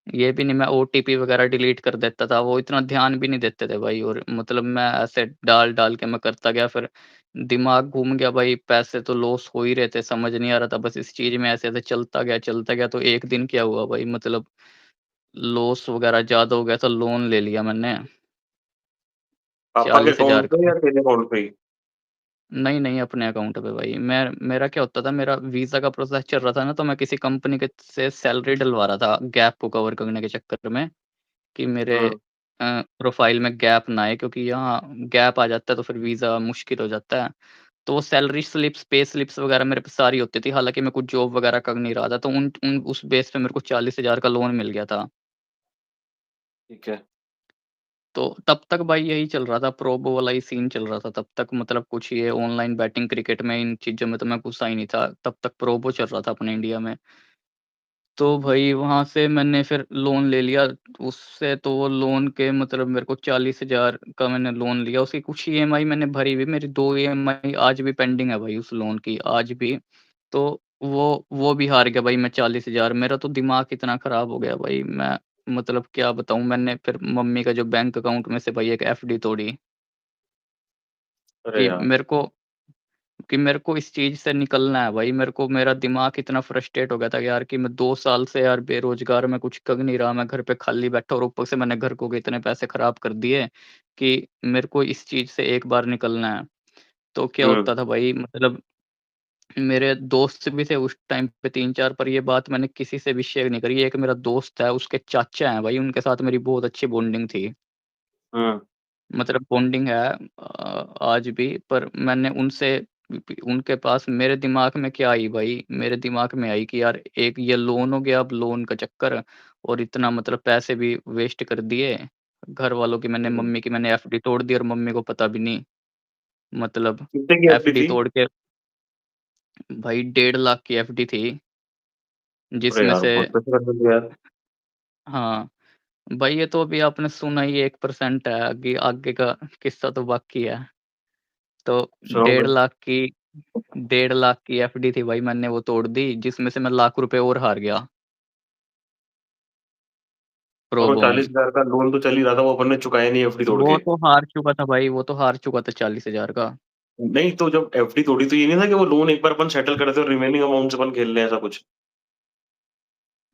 Speaker 2: ये भी नहीं मैं ओटीपी वगैरह डिलीट कर देता था, वो इतना ध्यान भी नहीं देते थे भाई और मतलब मैं ऐसे डाल-डाल के मैं करता गया फिर दिमाग घूम गया भाई, पैसे तो लॉस हो ही रहे थे, समझ नहीं आ रहा था बस इस चीज़ में ऐसे-ऐसे चलता गया तो एक दिन क्या हुआ भाई मतलब लॉस वगैरह ज़्यादा हो गया था, लोन ले लिया मैंने
Speaker 1: पापा के अकाउंट
Speaker 2: 40,000
Speaker 1: पे
Speaker 2: का।
Speaker 1: या तेरे अकाउंट पे ही?
Speaker 2: नहीं, नहीं, अपने अकाउंट पे भाई। मेरा क्या होता था, मेरा वीज़ा का प्रोसेस चल रहा था ना, तो मैं किसी कंपनी के से सैलरी डलवा रहा था, गैप को कवर करने के चक्कर में, कि मेरे
Speaker 1: हुँ,
Speaker 2: प्रोफ़ाइल में गैप ना आए, क्योंकि यहाँ गैप आ जाता है, तो फिर वीज़ा मुश्किल हो जाता है। तो वो सैलरी स्लिप्स, पे स्लिप्स वगैरह मेरे पे सारी होती थी, हालाँकि मैं कुछ जॉब वगैरह कर नहीं रहा था, तो उन उन उस बेस पे मेरे को 40,000 का लोन मिल गया था।
Speaker 1: ठीक है।
Speaker 2: तो तब तक भाई यही चल रहा था, प्रोबो वाला ही सीन चल रहा था तब तक, मतलब कुछ ये ऑनलाइन बैटिंग क्रिकेट में इन चीज़ों में तो मैं घुसा ही नहीं था, तब तक प्रोबो चल रहा था अपने इंडिया में। तो भाई वहाँ से मैंने फिर लोन ले लिया, उससे तो वो लोन के मतलब मेरे को 40,000 का मैंने लोन लिया, उसकी कुछ ईएमआई मैंने भरी भी, मेरी 2 ईएमआई आज भी पेंडिंग है भाई उस लोन की, आज भी। तो वो भी हार गया भाई मैं 40,000, मेरा तो दिमाग इतना खराब हो गया भाई, मैं मतलब क्या बताऊँ, मैंने फिर मम्मी का जो बैंक अकाउंट में से भाई एक एफडी तोड़ी
Speaker 1: अरे
Speaker 2: कि
Speaker 1: यार!
Speaker 2: मेरे को इस चीज़ से निकलना है भाई, मेरे को मेरा दिमाग इतना फ्रस्ट्रेट हो गया था कि यार कि मैं 2 साल से यार बेरोज़गार, मैं कुछ कर नहीं रहा, मैं घर पे खाली बैठा और ऊपर से मैंने घर को के इतने पैसे खराब कर दिए कि मेरे को इस चीज़ से एक बार निकलना है। तो क्या
Speaker 1: हुँ,
Speaker 2: होता था भाई मतलब मेरे दोस्त भी थे उस टाइम पे 3-4, पर ये बात मैंने किसी से भी शेयर नहीं करी। एक मेरा दोस्त है, उसके चाचा हैं भाई, उनके साथ मेरी बहुत अच्छी बॉन्डिंग थी।
Speaker 1: हुँ,
Speaker 2: मतलब बॉन्डिंग है आज भी, पर मैंने उनसे उनके पास मेरे दिमाग में क्या आई भाई, मेरे दिमाग में आई कि यार एक ये लोन हो गया, अब लोन का चक्कर और इतना मतलब पैसे भी वेस्ट कर दिए। घर वालों की मैंने,
Speaker 1: हुँ।
Speaker 2: मम्मी की मैंने एफडी तोड़ दी और मम्मी को पता भी नहीं। मतलब
Speaker 1: कितने की एफडी
Speaker 2: एफडी
Speaker 1: थी?
Speaker 2: तोड़ के भाई 1.5 लाख की एफडी थी,
Speaker 1: अरे
Speaker 2: जिसमें
Speaker 1: यार!
Speaker 2: से
Speaker 1: बहुत पैसे कर दिए यार।
Speaker 2: हाँ, भाई ये तो अभी आपने सुना ही 1% है, आगे आगे का किस्सा तो बाकी है। तो
Speaker 1: सुनाओ
Speaker 2: डेढ़
Speaker 1: फिर।
Speaker 2: लाख की 1.5 लाख की एफडी थी भाई, मैंने वो तोड़ दी, जिसमें से मैं लाख रुपए और हार गया,
Speaker 1: और वो
Speaker 2: प्रोबो में।
Speaker 1: 40,000 का लोन तो चल ही रहा था, वो अपन ने चुकाया नहीं एफडी तोड़
Speaker 2: वो
Speaker 1: के।
Speaker 2: तो हार चुका था भाई, वो तो हार चुका था 40,000 का।
Speaker 1: नहीं, तो जब एफडी तोड़ी तो ये नहीं था कि वो लोन एक बार अपन सेटल कर देते और रिमेनिंग अमाउंट से अपन खेल लें, ऐसा कुछ?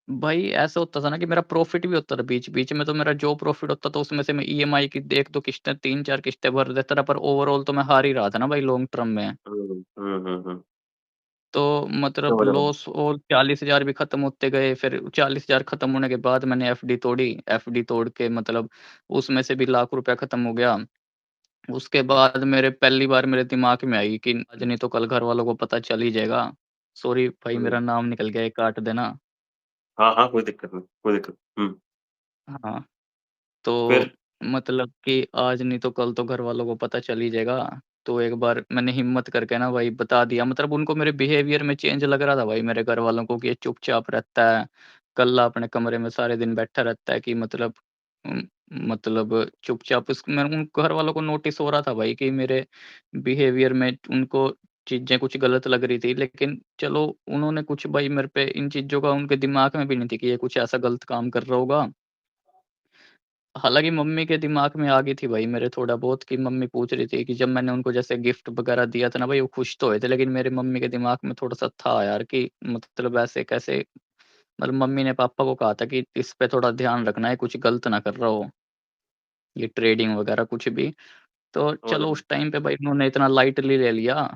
Speaker 2: भाई ऐसा होता था ना कि मेरा प्रॉफ़िट भी होता था बीच-बीच में, तो मेरा जो प्रॉफ़िट होता था उसमें से मैं ईएमआई की 1-2 किश्तें, 3-4 किश्तें भर देता था, पर ओवरऑल तो मैं हार ही रहा था ना भाई लॉन्ग टर्म में।
Speaker 1: हुँ, हुँ, हुँ, हुँ।
Speaker 2: तो मतलब
Speaker 1: समझ रहा हूँ।
Speaker 2: लॉस और 40,000 भी खत्म होते गए, फिर 40,000 खत्म होने के बाद मैंने एफडी तोड़ी, एफडी तोड़ के मतलब उसमें से भी लाख रुपया खत्म हो गया। उसके बाद मेरे पहली बार मेरे दिमाग में आई कि आज नहीं तो कल घर वालों को पता चल ही जाएगा। सॉरी भाई
Speaker 1: हुँ।
Speaker 2: मेरा नाम निकल गया, ये काट देना।
Speaker 1: हाँ, हाँ, कोई दिक्कत नहीं, कोई दिक्कत हुँ,
Speaker 2: हाँ, तो
Speaker 1: फिर?
Speaker 2: मतलब कि आज नहीं तो कल तो घर वालों को पता चल ही जाएगा। तो एक बार मैंने हिम्मत करके ना भाई बता दिया, मतलब उनको मेरे बिहेवियर में चेंज लग रहा था भाई, मेरे घर वालों को कि ये चुपचाप रहता है, कल्ला अपने कमरे में सारे दिन बैठा रहता है कि मतलब उम, मतलब चुपचाप उस मैं उन घर वालों को नोटिस हो रहा था भाई कि मेरे बिहेवियर में उनको चीज़ें कुछ गलत लग रही थी। लेकिन चलो उन्होंने कुछ भाई मेरे पे इन चीज़ों का उनके दिमाग में भी नहीं थी कि ये कुछ ऐसा गलत काम कर रहा होगा। हालाँकि मम्मी के दिमाग में आ गई थी भाई मेरे थोड़ा बहुत, कि मम्मी पूछ रही थी कि जब मैंने उनको जैसे गिफ्ट वगैरह दिया था ना भाई, वो खुश तो हुए थे, लेकिन मेरी मम्मी के दिमाग में थोड़ा-सा था यार कि मतलब ऐसे कैसे, मतलब मम्मी ने पापा को कहा था कि इस पे थोड़ा ध्यान रखना है, कुछ गलत ना कर रहा हो, ये ट्रेडिंग वगैरह कुछ भी। तो
Speaker 1: समझ रहा
Speaker 2: चलो
Speaker 1: हूँ।
Speaker 2: उस टाइम पे भाई उन्होंने इतना लाइटली ले लिया।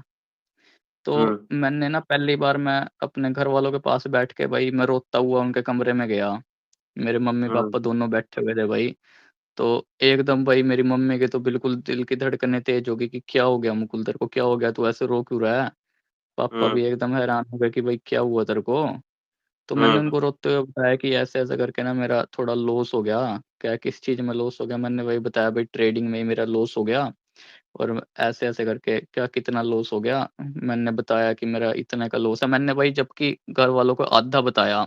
Speaker 2: तो
Speaker 1: हुँ,
Speaker 2: मैंने ना पहली बार मैं अपने घर वालों के पास बैठ के भाई मैं रोता हुआ उनके कमरे में गया। मेरे
Speaker 1: हुँ,
Speaker 2: मम्मी-पापा दोनों बैठे हुए थे भाई। तो एकदम भाई मेरी मम्मी के तो बिल्कुल दिल की धड़कनें तेज़ हो गई कि क्या हो गया मुकुल तेरे को क्या हो गया? तू ऐसे रो क्यों रहा है? पापा
Speaker 1: हुँ,
Speaker 2: भी एकदम हैरान हो गए कि भाई क्या हुआ तेरे को? तो मैंने
Speaker 1: हुँ,
Speaker 2: उनको रोते हुए बताया कि ऐसे-ऐसे करके ना मेरा थोड़ा लॉस हो गया। क्या किस चीज़ में लॉस हो गया? मैंने वही बताया भाई ट्रेडिंग में ही मेरा लॉस हो गया और ऐसे-ऐसे करके क्या कितना लॉस हो गया? मैंने बताया कि मेरा इतने का लॉस है। मैंने वही जबकि घर वालों को आधा बताया।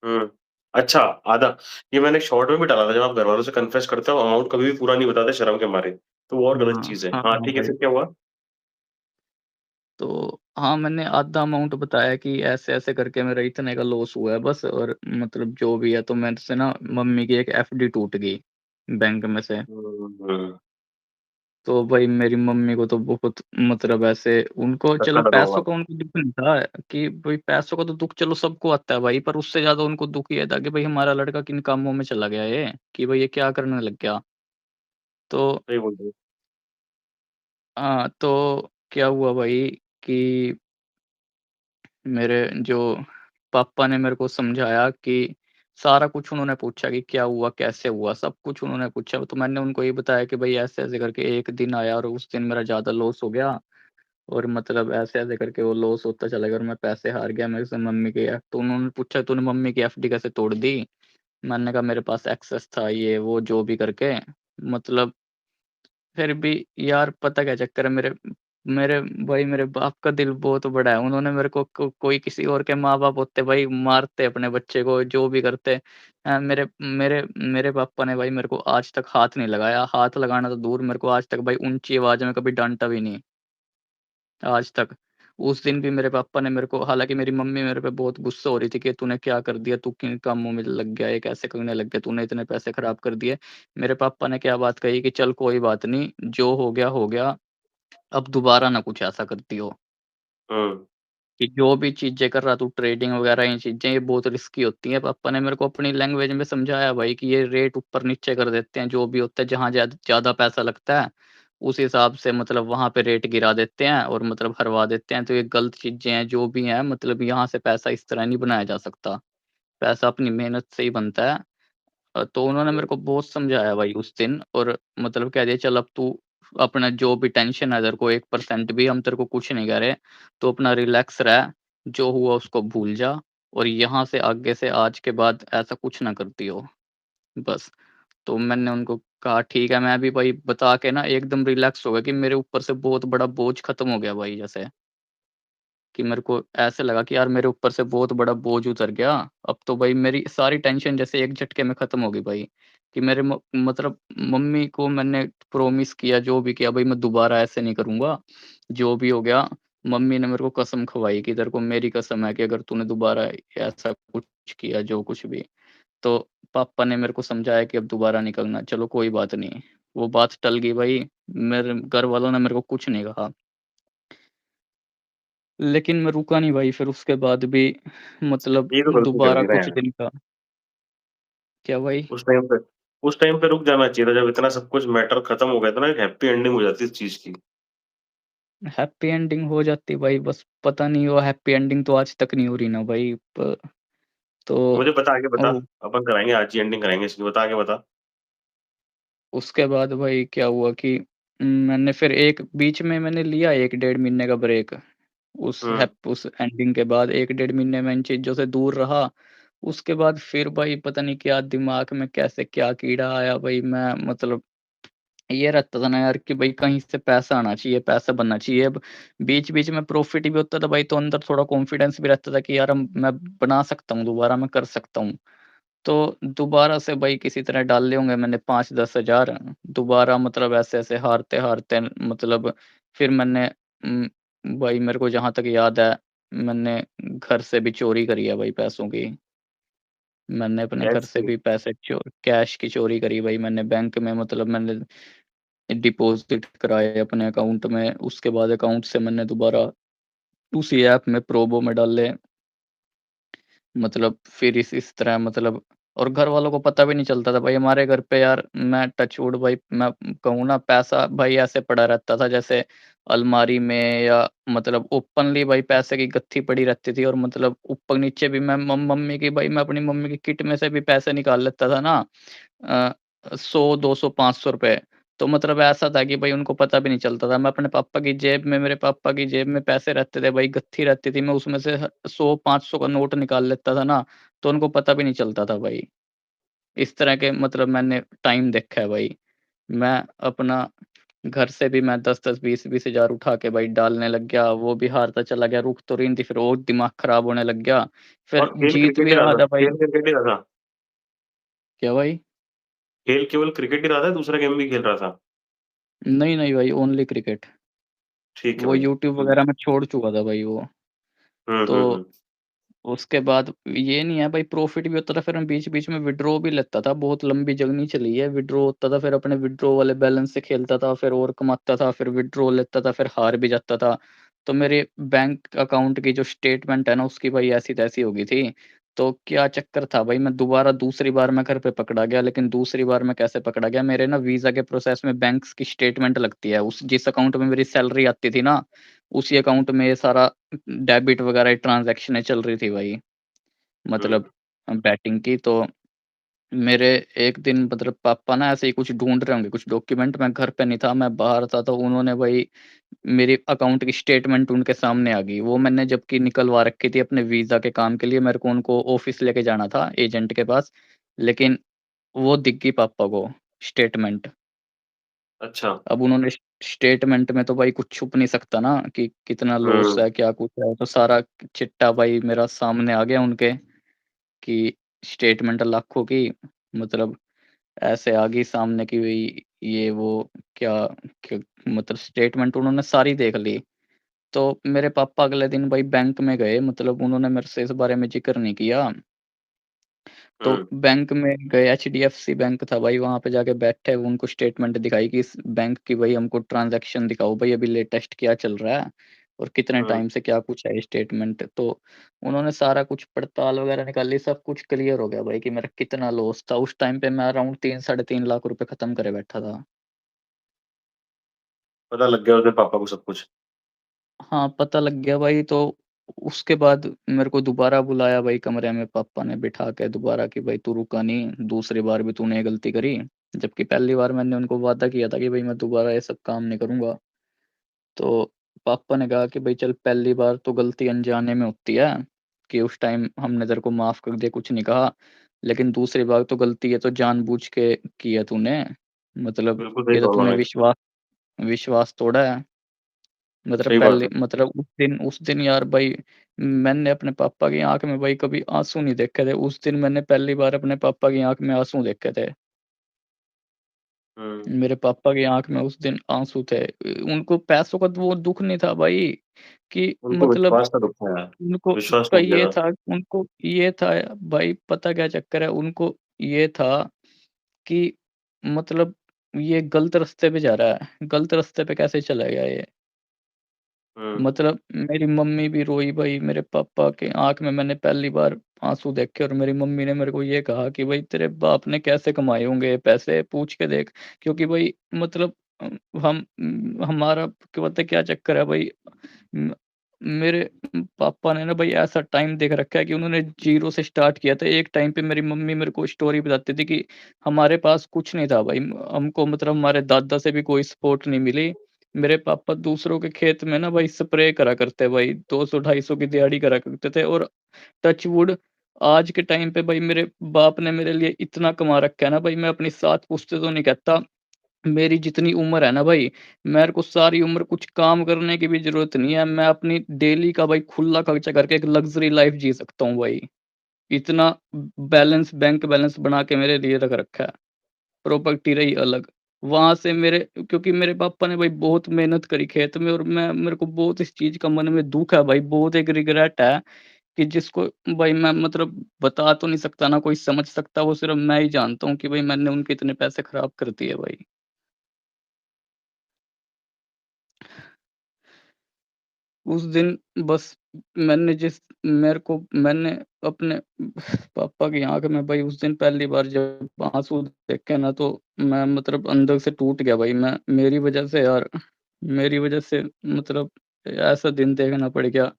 Speaker 1: हुँ। अच्छा, आधा। ये मैंने शॉर्ट में भी डाला था, जब आप घरवालों से कन्फेस करते हो, अमाउंट कभी भी पूरा नहीं बताते शर्म के मारे, तो वो और गलत
Speaker 2: हाँ,
Speaker 1: चीज़ है।
Speaker 2: हाँ,
Speaker 1: हाँ,
Speaker 2: हाँ
Speaker 1: ठीक है,
Speaker 2: भाई।
Speaker 1: फिर क्या हुआ?
Speaker 2: तो हाँ, मैंने आधा अमाउंट बताया कि ऐसे-ऐसे करके मेरा इतने का लॉस हुआ है बस और मतलब जो भी है तो मेरे से ना मम्मी की एक एफडी टूट गई बैंक में से।
Speaker 1: हुँ, हुँ।
Speaker 2: तो भाई मेरी मम्मी को तो बहुत मतलब ऐसे उनको
Speaker 1: धक्का
Speaker 2: चलो
Speaker 1: लगा
Speaker 2: पैसों
Speaker 1: होगा।
Speaker 2: का उनको दुःख नहीं था कि भाई पैसों का तो दुःख चलो सबको आता है भाई, पर उससे ज़्यादा उनको दुःख ये था कि भाई हमारा लड़का किन कामों में चला गया ये, कि भाई ये क्या करने लग गया। तो
Speaker 1: सही बोल रहे हो।
Speaker 2: हाँ, तो क्या हुआ भाई कि मेरे जो पापा ने मेरे को समझाया कि सारा कुछ उन्होंने पूछा कि क्या हुआ, कैसे हुआ, सब कुछ उन्होंने पूछा। तो मैंने उनको ये बताया कि भई ऐसे-ऐसे करके एक दिन आया और उस दिन मेरा ज़्यादा लॉस हो गया और मतलब ऐसे-ऐसे करके वो लॉस होता चला गया और मैं पैसे हार गया मेरे से मम्मी की तो उन्होंने पूछा तूने मम्मी की एफडी कैसे तोड़ दी? मैंने कहा मेरे पास एक्सेस था ये वो जो भी करके मतलब फिर भी यार पता क्या चक्कर है मेरे मेरे भाई मेरे बाप का दिल बहुत बड़ा है। उन्होंने मेरे कोई किसी और के माँ-बाप होते भाई मारते अपने बच्चे को जो भी करते। मेरे मेरे मेरे पापा ने भाई मेरे को आज तक हाथ नहीं लगाया। हाथ लगाना तो दूर मेरे को आज तक भाई ऊँची आवाज़ में कभी डाँटा भी नहीं, आज तक। उस दिन भी मेरे पापा ने मेरे को हालाँकि मेरी मम्मी मेरे पे बहुत गुस्सा हो रही थी कि तूने क्या कर दिया? तू किन कामों में लग गया? ये कैसे करने लग गया? तूने इतने पैसे खराब कर दिए। मेरे पापा ने क्या बात कही कि चल कोई बात नहीं, जो हो गया, अब दोबारा ना कुछ ऐसा करती हो।
Speaker 1: हुँ,
Speaker 2: कि जो भी चीज़ें कर रहा तू ट्रेडिंग वगैरह ये चीज़ें ये बहुत रिस्की होती हैं। पापा ने मेरे को अपनी लैंग्वेज में समझाया भाई कि ये रेट ऊपर-नीचे कर देते हैं, जो भी होता है जहाँ ज़्यादा पैसा लगता है, उस हिसाब से मतलब वहाँ पे रेट गिरा देते हैं और मतलब हरवा देते हैं। तो ये गलत चीज़ें हैं, जो भी हैं मतलब यहाँ से पैसा इस तरह नहीं बनाया जा सकता। पैसा अपनी मेहनत से ही बनता है। तो उन्होंने मेरे
Speaker 1: हुँ,
Speaker 2: को बहुत समझाया भाई उस दिन और मतलब कह दिया चल अब तू अपना जो भी टेंशन है तेरे को 1% भी हम तेरे को कुछ नहीं कह रहे, तो अपना रिलैक्स रह, जो हुआ उसको भूल जा और यहाँ से आगे से आज के बाद ऐसा कुछ ना करती हो, बस। तो मैंने उनको कहा ठीक है, मैं भी भाई बता के ना एकदम रिलैक्स हो गया कि मेरे ऊपर से बहुत बड़ा बोझ खत्म हो गया भाई जैसे। कि मेरे को ऐसे लगा कि यार मेरे ऊपर से बहुत बड़ा बोझ उतर गया। अब तो भाई मेरी सारी टेंशन जैसे एक झटके में खत्म हो गई भाई। कि मेरे मतलब मम्मी को मैंने प्रॉमिस किया जो भी किया भाई मैं दोबारा ऐसे नहीं करूँगा। जो भी हो गया मम्मी ने मेरे को कसम खवाई कि तेरे को मेरी कसम है कि अगर तूने दोबारा ऐसा कुछ किया जो कुछ भी, तो पापा ने मेरे को समझाया कि अब दोबारा नहीं करना। चलो कोई बात नहीं। वो बात टल गई भाई। मेरे घर वालों ने मेरे को कुछ नहीं कहा। लेकिन मैं रुका नहीं भाई फिर उसके बाद भी मतलब
Speaker 1: ये तो गलती कर
Speaker 2: दोबारा
Speaker 1: दी ना
Speaker 2: कुछ
Speaker 1: यार।
Speaker 2: दिन का क्या भाई?
Speaker 1: उस टाइम पे रुक जाना चाहिए था, जब इतना सब कुछ मैटर खत्म हो गया था ना, एक हैप्पी एंडिंग हो जाती इस चीज़ की।
Speaker 2: हैप्पी एंडिंग हो जाती भाई बस पता नहीं वो हैप्पी एंडिंग तो आज तक नहीं हो रही ना भाई तो
Speaker 1: मुझे बता, आगे बता।
Speaker 2: अब
Speaker 1: अपन कराएँगे, आज ही एंडिंग कराएँगे इसकी, बता, आगे बता।
Speaker 2: उसके बाद भाई क्या हुआ कि मैंने फिर एक बीच में मैंने लिया 1 डेढ़ महीने का ब्रेक।
Speaker 1: हुँ,
Speaker 2: उस एंडिंग के बाद 1 डेढ़ महीने मैं इन चीज़ों से दूर रहा। उसके बाद फिर भाई पता नहीं क्या दिमाग में कैसे क्या कीड़ा आया भाई मैं मतलब ये रहता था ना यार कि भाई कहीं से पैसा आना चाहिए, पैसा बनना चाहिए। अब बीच-बीच में प्रॉफ़िट भी होता था भाई तो अंदर थोड़ा कॉन्फिडेंस भी रहता था कि यार मैं बना सकता हूँ, दोबारा मैं कर सकता हूँ। तो दोबारा से भाई किसी तरह डाल लिए होंगे मैंने 5-10 हज़ार दोबारा मतलब ऐसे-ऐसे हारते-हारते मतलब फिर मैंने भाई मेरे को जहाँ तक याद है, मैंने घर से भी चोरी करी है भाई पैसों की। मैंने अपने घर से
Speaker 1: कैसे?
Speaker 2: भी पैसे कैश की चोरी करी भाई मैंने बैंक में मतलब मैंने डिपॉज़िट कराए अपने अकाउंट में, उसके बाद अकाउंट से मैंने दोबारा उसी ऐप में प्रोबो में डाले। मतलब फिर इस तरह मतलब और घर वालों को पता भी नहीं चलता था भाई हमारे घर पे यार मैं टचवुड भाई मैं कहूँ ना पैसा भाई ऐसे पड़ा रहता था जैसे अलमारी में या मतलब ओपनली भाई पैसे की गत्थी पड़ी रहती थी और मतलब ऊपर नीचे भी मैं मम्मी की भाई मैं अपनी मम्मी की किट में से भी पैसे निकाल लेता था ना 100 200 500 रुपए तो मतलब ऐसा था कि भाई उनको पता भी नहीं चलता था। मैं अपने पापा की जेब में मेरे पापा की जेब में पैसे रहते थे भाई, गत्थी रहती थी, मैं उसमें से 100 500 का नोट निकाल लेता था ना, तो उनको पता भी नहीं चलता था भाई। इस तरह के मतलब मैंने टाइम देखा है भाई। मैं अपना घर से भी मैं 10-10 20-20 हज़ार उठा के भाई डालने लग गया, वो भी हारता चला गया, रुक तो रही थी, फिर और दिमाग खराब होने लग गया। फिर
Speaker 1: और खेल
Speaker 2: जीत
Speaker 1: क्रिकेट
Speaker 2: भी
Speaker 1: ही रहा
Speaker 2: रहा
Speaker 1: था,
Speaker 2: था भाई।
Speaker 1: खेल क्रिकेट ही रहा था।
Speaker 2: क्या भाई?
Speaker 1: खेल केवल क्रिकेट ही रहा था, दूसरा गेम भी खेल रहा था?
Speaker 2: नहीं, नहीं भाई, ओनली क्रिकेट।
Speaker 1: ठीक है
Speaker 2: वो
Speaker 1: भाई।
Speaker 2: यूट्यूब
Speaker 1: हुँ।
Speaker 2: वगैरह में छोड़ चुका था भाई वो।
Speaker 1: हुँ,
Speaker 2: तो
Speaker 1: हुँ, हुँ।
Speaker 2: उसके बाद ये नहीं है भाई, प्रॉफ़िट भी होता था, फिर मैं बीच-बीच में विथड्रॉ भी लेता था, बहुत लंबी जर्नी चली है। विथड्रॉ होता था, फिर अपने विथड्रॉ वाले बैलेंस से खेलता था, फिर और कमाता था, फिर विथड्रॉ लेता था, फिर हार भी जाता था। तो मेरे बैंक अकाउंट की जो स्टेटमेंट है ना, उसकी भाई ऐसी-तैसी हो गई थी। तो क्या चक्कर था भाई, मैं दोबारा दूसरी बार मैं घर पे पकड़ा गया, लेकिन दूसरी बार मैं कैसे पकड़ा गया, मेरे ना वीज़ा के प्रोसेस में बैंक्स की स्टेटमेंट लगती है। उस जिस अकाउंट में मेरी सैलरी आती थी ना, उसी अकाउंट में ये सारा डेबिट वगैरह ट्रांज़ैक्शनें चल रही थी भाई।
Speaker 1: हुँ।
Speaker 2: मतलब बैटिंग की। तो मेरे एक दिन मतलब पापा ना ऐसे ही कुछ ढूँढ रहे होंगे, कुछ डॉक्यूमेंट, मैं घर पे नहीं था, मैं बाहर था, तो उन्होंने भाई मेरी अकाउंट की स्टेटमेंट उनके सामने आ गई। वो मैंने जबकि निकलवा रखी थी अपने वीज़ा के काम के लिए, मेरे को उनको ऑफ़िस लेके जाना था एजेंट के पास, लेकिन वो दिख गई पापा को स्टेटमेंट।
Speaker 1: अच्छा।
Speaker 2: अब उन्होंने स्टेटमेंट में तो भाई कुछ छुप नहीं सकता ना कि कितना लॉस
Speaker 1: हुँ।
Speaker 2: है, क्या कुछ है, तो सारा चिट्ठा भाई मेरा सामने आ गया उनके। कि स्टेटमेंट लाखों की, मतलब ऐसे आ गई सामने कि भई ये वो क्या क मतलब स्टेटमेंट उन्होंने सारी देख ली। तो मेरे पापा अगले दिन भाई बैंक में गए, मतलब उन्होंने मेरे से इस बारे में ज़िक्र नहीं किया। तो
Speaker 1: हुँ।
Speaker 2: बैंक में गए, एचडीएफसी बैंक था भाई, वहाँ पे जाके बैठे, उनको स्टेटमेंट दिखाई कि इस बैंक की भाई हमको ट्रांज़ैक्शन दिखाओ भई, अभी लेटेस्ट क्या चल रहा है और कितने
Speaker 1: हुँ।
Speaker 2: टाइम से क्या कुछ है स्टेटमेंट। तो उन्होंने सारा कुछ पड़ताल वगैरह निकाली, सब कुछ क्लियर हो गया भाई कि मेरा कितना लॉस था। उस टाइम पे मैं अराउंड 3 साढ़े 3 लाख रुपए खत्म करे बैठा था।
Speaker 1: पता लग गया उसके पापा को सब कुछ।
Speaker 2: हाँ, पता लग गया भाई। तो उसके बाद मेरे को दोबारा बुलाया भाई कमरे में, पापा ने बिठा के दोबारा कि भाई तू रुका नहीं, दूसरी बार भी तूने ये गलती करी। जबकि पहली बार मैंने उनको वादा किया था कि भाई मैं दोबारा ये सब काम नहीं करूँगा। तो पापा ने कहा कि भाई चल, पहली बार तो गलती अनजाने में होती है, कि उस टाइम हमने तेरे को माफ़ कर दिया, कुछ नहीं कहा। लेकिन दूसरी बार तो गलती है तो जानबूझ के की है तूने। मतलब
Speaker 1: बिल्कुल सही
Speaker 2: ये तो
Speaker 1: कहा
Speaker 2: तूने
Speaker 1: उन्होंने।
Speaker 2: विश्वास विश्वास तोड़ा है। मतलब
Speaker 1: सही बात
Speaker 2: पहले
Speaker 1: है।
Speaker 2: मतलब उस दिन यार भाई, मैंने अपने पापा की आँख में भाई कभी आँसू नहीं देखे थे। उस दिन मैंने पहली बार अपने पापा की आँख में आँसू देखे थे।
Speaker 1: हुँ।
Speaker 2: मेरे पापा की आँख में उस दिन आँसू थे। उनको पैसों का तो वो दुःख नहीं था भाई, कि
Speaker 1: उनको
Speaker 2: मतलब
Speaker 1: विश्वास का दुःख था यार।
Speaker 2: उनको
Speaker 1: विश्वास
Speaker 2: का
Speaker 1: टूट गया
Speaker 2: ये
Speaker 1: था।
Speaker 2: था, उनको ये था भाई, पता क्या चक्कर है, उनको ये था कि मतलब ये गलत रास्ते पे जा रहा है, गलत रास्ते पे कैसे चलेगा ये?
Speaker 1: हुँ।
Speaker 2: मतलब मेरी मम्मी भी रोई भाई, मेरे पापा की आँख में मैंने पहली बार आँसू देखे, और मेरी मम्मी ने मेरे को ये कहा कि भाई तेरे बाप ने कैसे कमाए होंगे ये पैसे, पूछ के देख। क्योंकि भाई मतलब हमारा क्या पता क्या चक्कर है भाई। म मेरे पापा ने ना भाई ऐसा टाइम देख रखा है कि उन्होंने ज़ीरो से स्टार्ट किया था। एक टाइम पे मेरी मम्मी मेरे को स्टोरी बताती थी कि हमारे पास कुछ नहीं था भाई, हमको मतलब हमारे दादा से भी कोई सपोर्ट नहीं मिली। मेरे पापा दूसरों के खेत में ना भाई स्प्रे करा करते भाई, 200-250 की दिहाड़ी करा करते थे। और टच वुड आज के टाइम पे भाई मेरे बाप ने मेरे लिए इतना कमा रखा है ना भाई, मैं अपनी 7 पुश्ते तो नहीं कहता, मेरी जितनी उम्र है ना भाई, मेरे को सारी उम्र कुछ काम करने की भी ज़रूरत नहीं है। मैं अपनी डेली का भाई खुला खर्चा करके एक लग्ज़री लाइफ़ जी सकता हूँ भाई। इतना बैलेंस, बैंक बैलेंस बना के मेरे लिए रख रखा है। प्रॉपर्टी रही अलग। वहाँ से मेरे, क्योंकि मेरे पापा ने भाई बहुत मेहनत करी खेत में, और मैं मेरे को बहुत इस चीज़ का मन में दुःख है भाई, बहुत एक रिग्रेट है कि जिसको भाई मैं मतलब बता तो नहीं सकता, ना कोई समझ सकता, वो सिर्फ़ मैं ही जानता हूँ कि भाई मैंने उनके इतने पैसे खराब कर दिए भाई। उस दिन बस मैंने अपने पापा की आँख में भाई उस दिन पहली बार जब आँसू देखे ना, तो मैं मतलब अंदर से टूट गया भाई। मैं मेरी वज़ह से यार, मेरी वज़ह से मतलब ऐसा दिन देखना पड़ गया।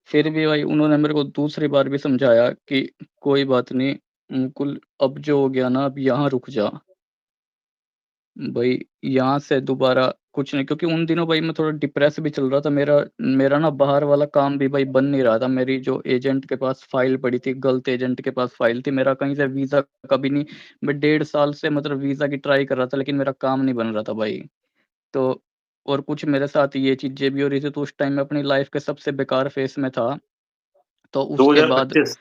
Speaker 2: फिर भी भाई उन्होंने मेरे को दूसरी बार भी समझाया कि कोई बात नहीं, मुकुल, अब जो हो गया ना, अब यहाँ रुक जा। भाई यहाँ से दोबारा कुछ नहीं, क्योंकि उन दिनों भाई मैं थोड़ा डिप्रेस भी चल रहा था। मेरा मेरा ना बाहर वाला काम भी भाई बन नहीं रहा था। मेरी जो एजेंट के पास फाइल पड़ी थी, गलत एजेंट के पास फाइल थी। मेरा कहीं से वीज़ा कभी नहीं, मैं 1.5 साल से मतलब वीज़ा की ट्राई कर रहा था, लेकिन मेरा काम नहीं बन रहा था भाई। तो और कुछ मेरे साथ ये चीज़ें भी हो रही थी, तो उस टाइम मैं अपनी लाइफ़ के सबसे बेकार फ़ेज़ में था। तो उसके बाद
Speaker 1: 2025।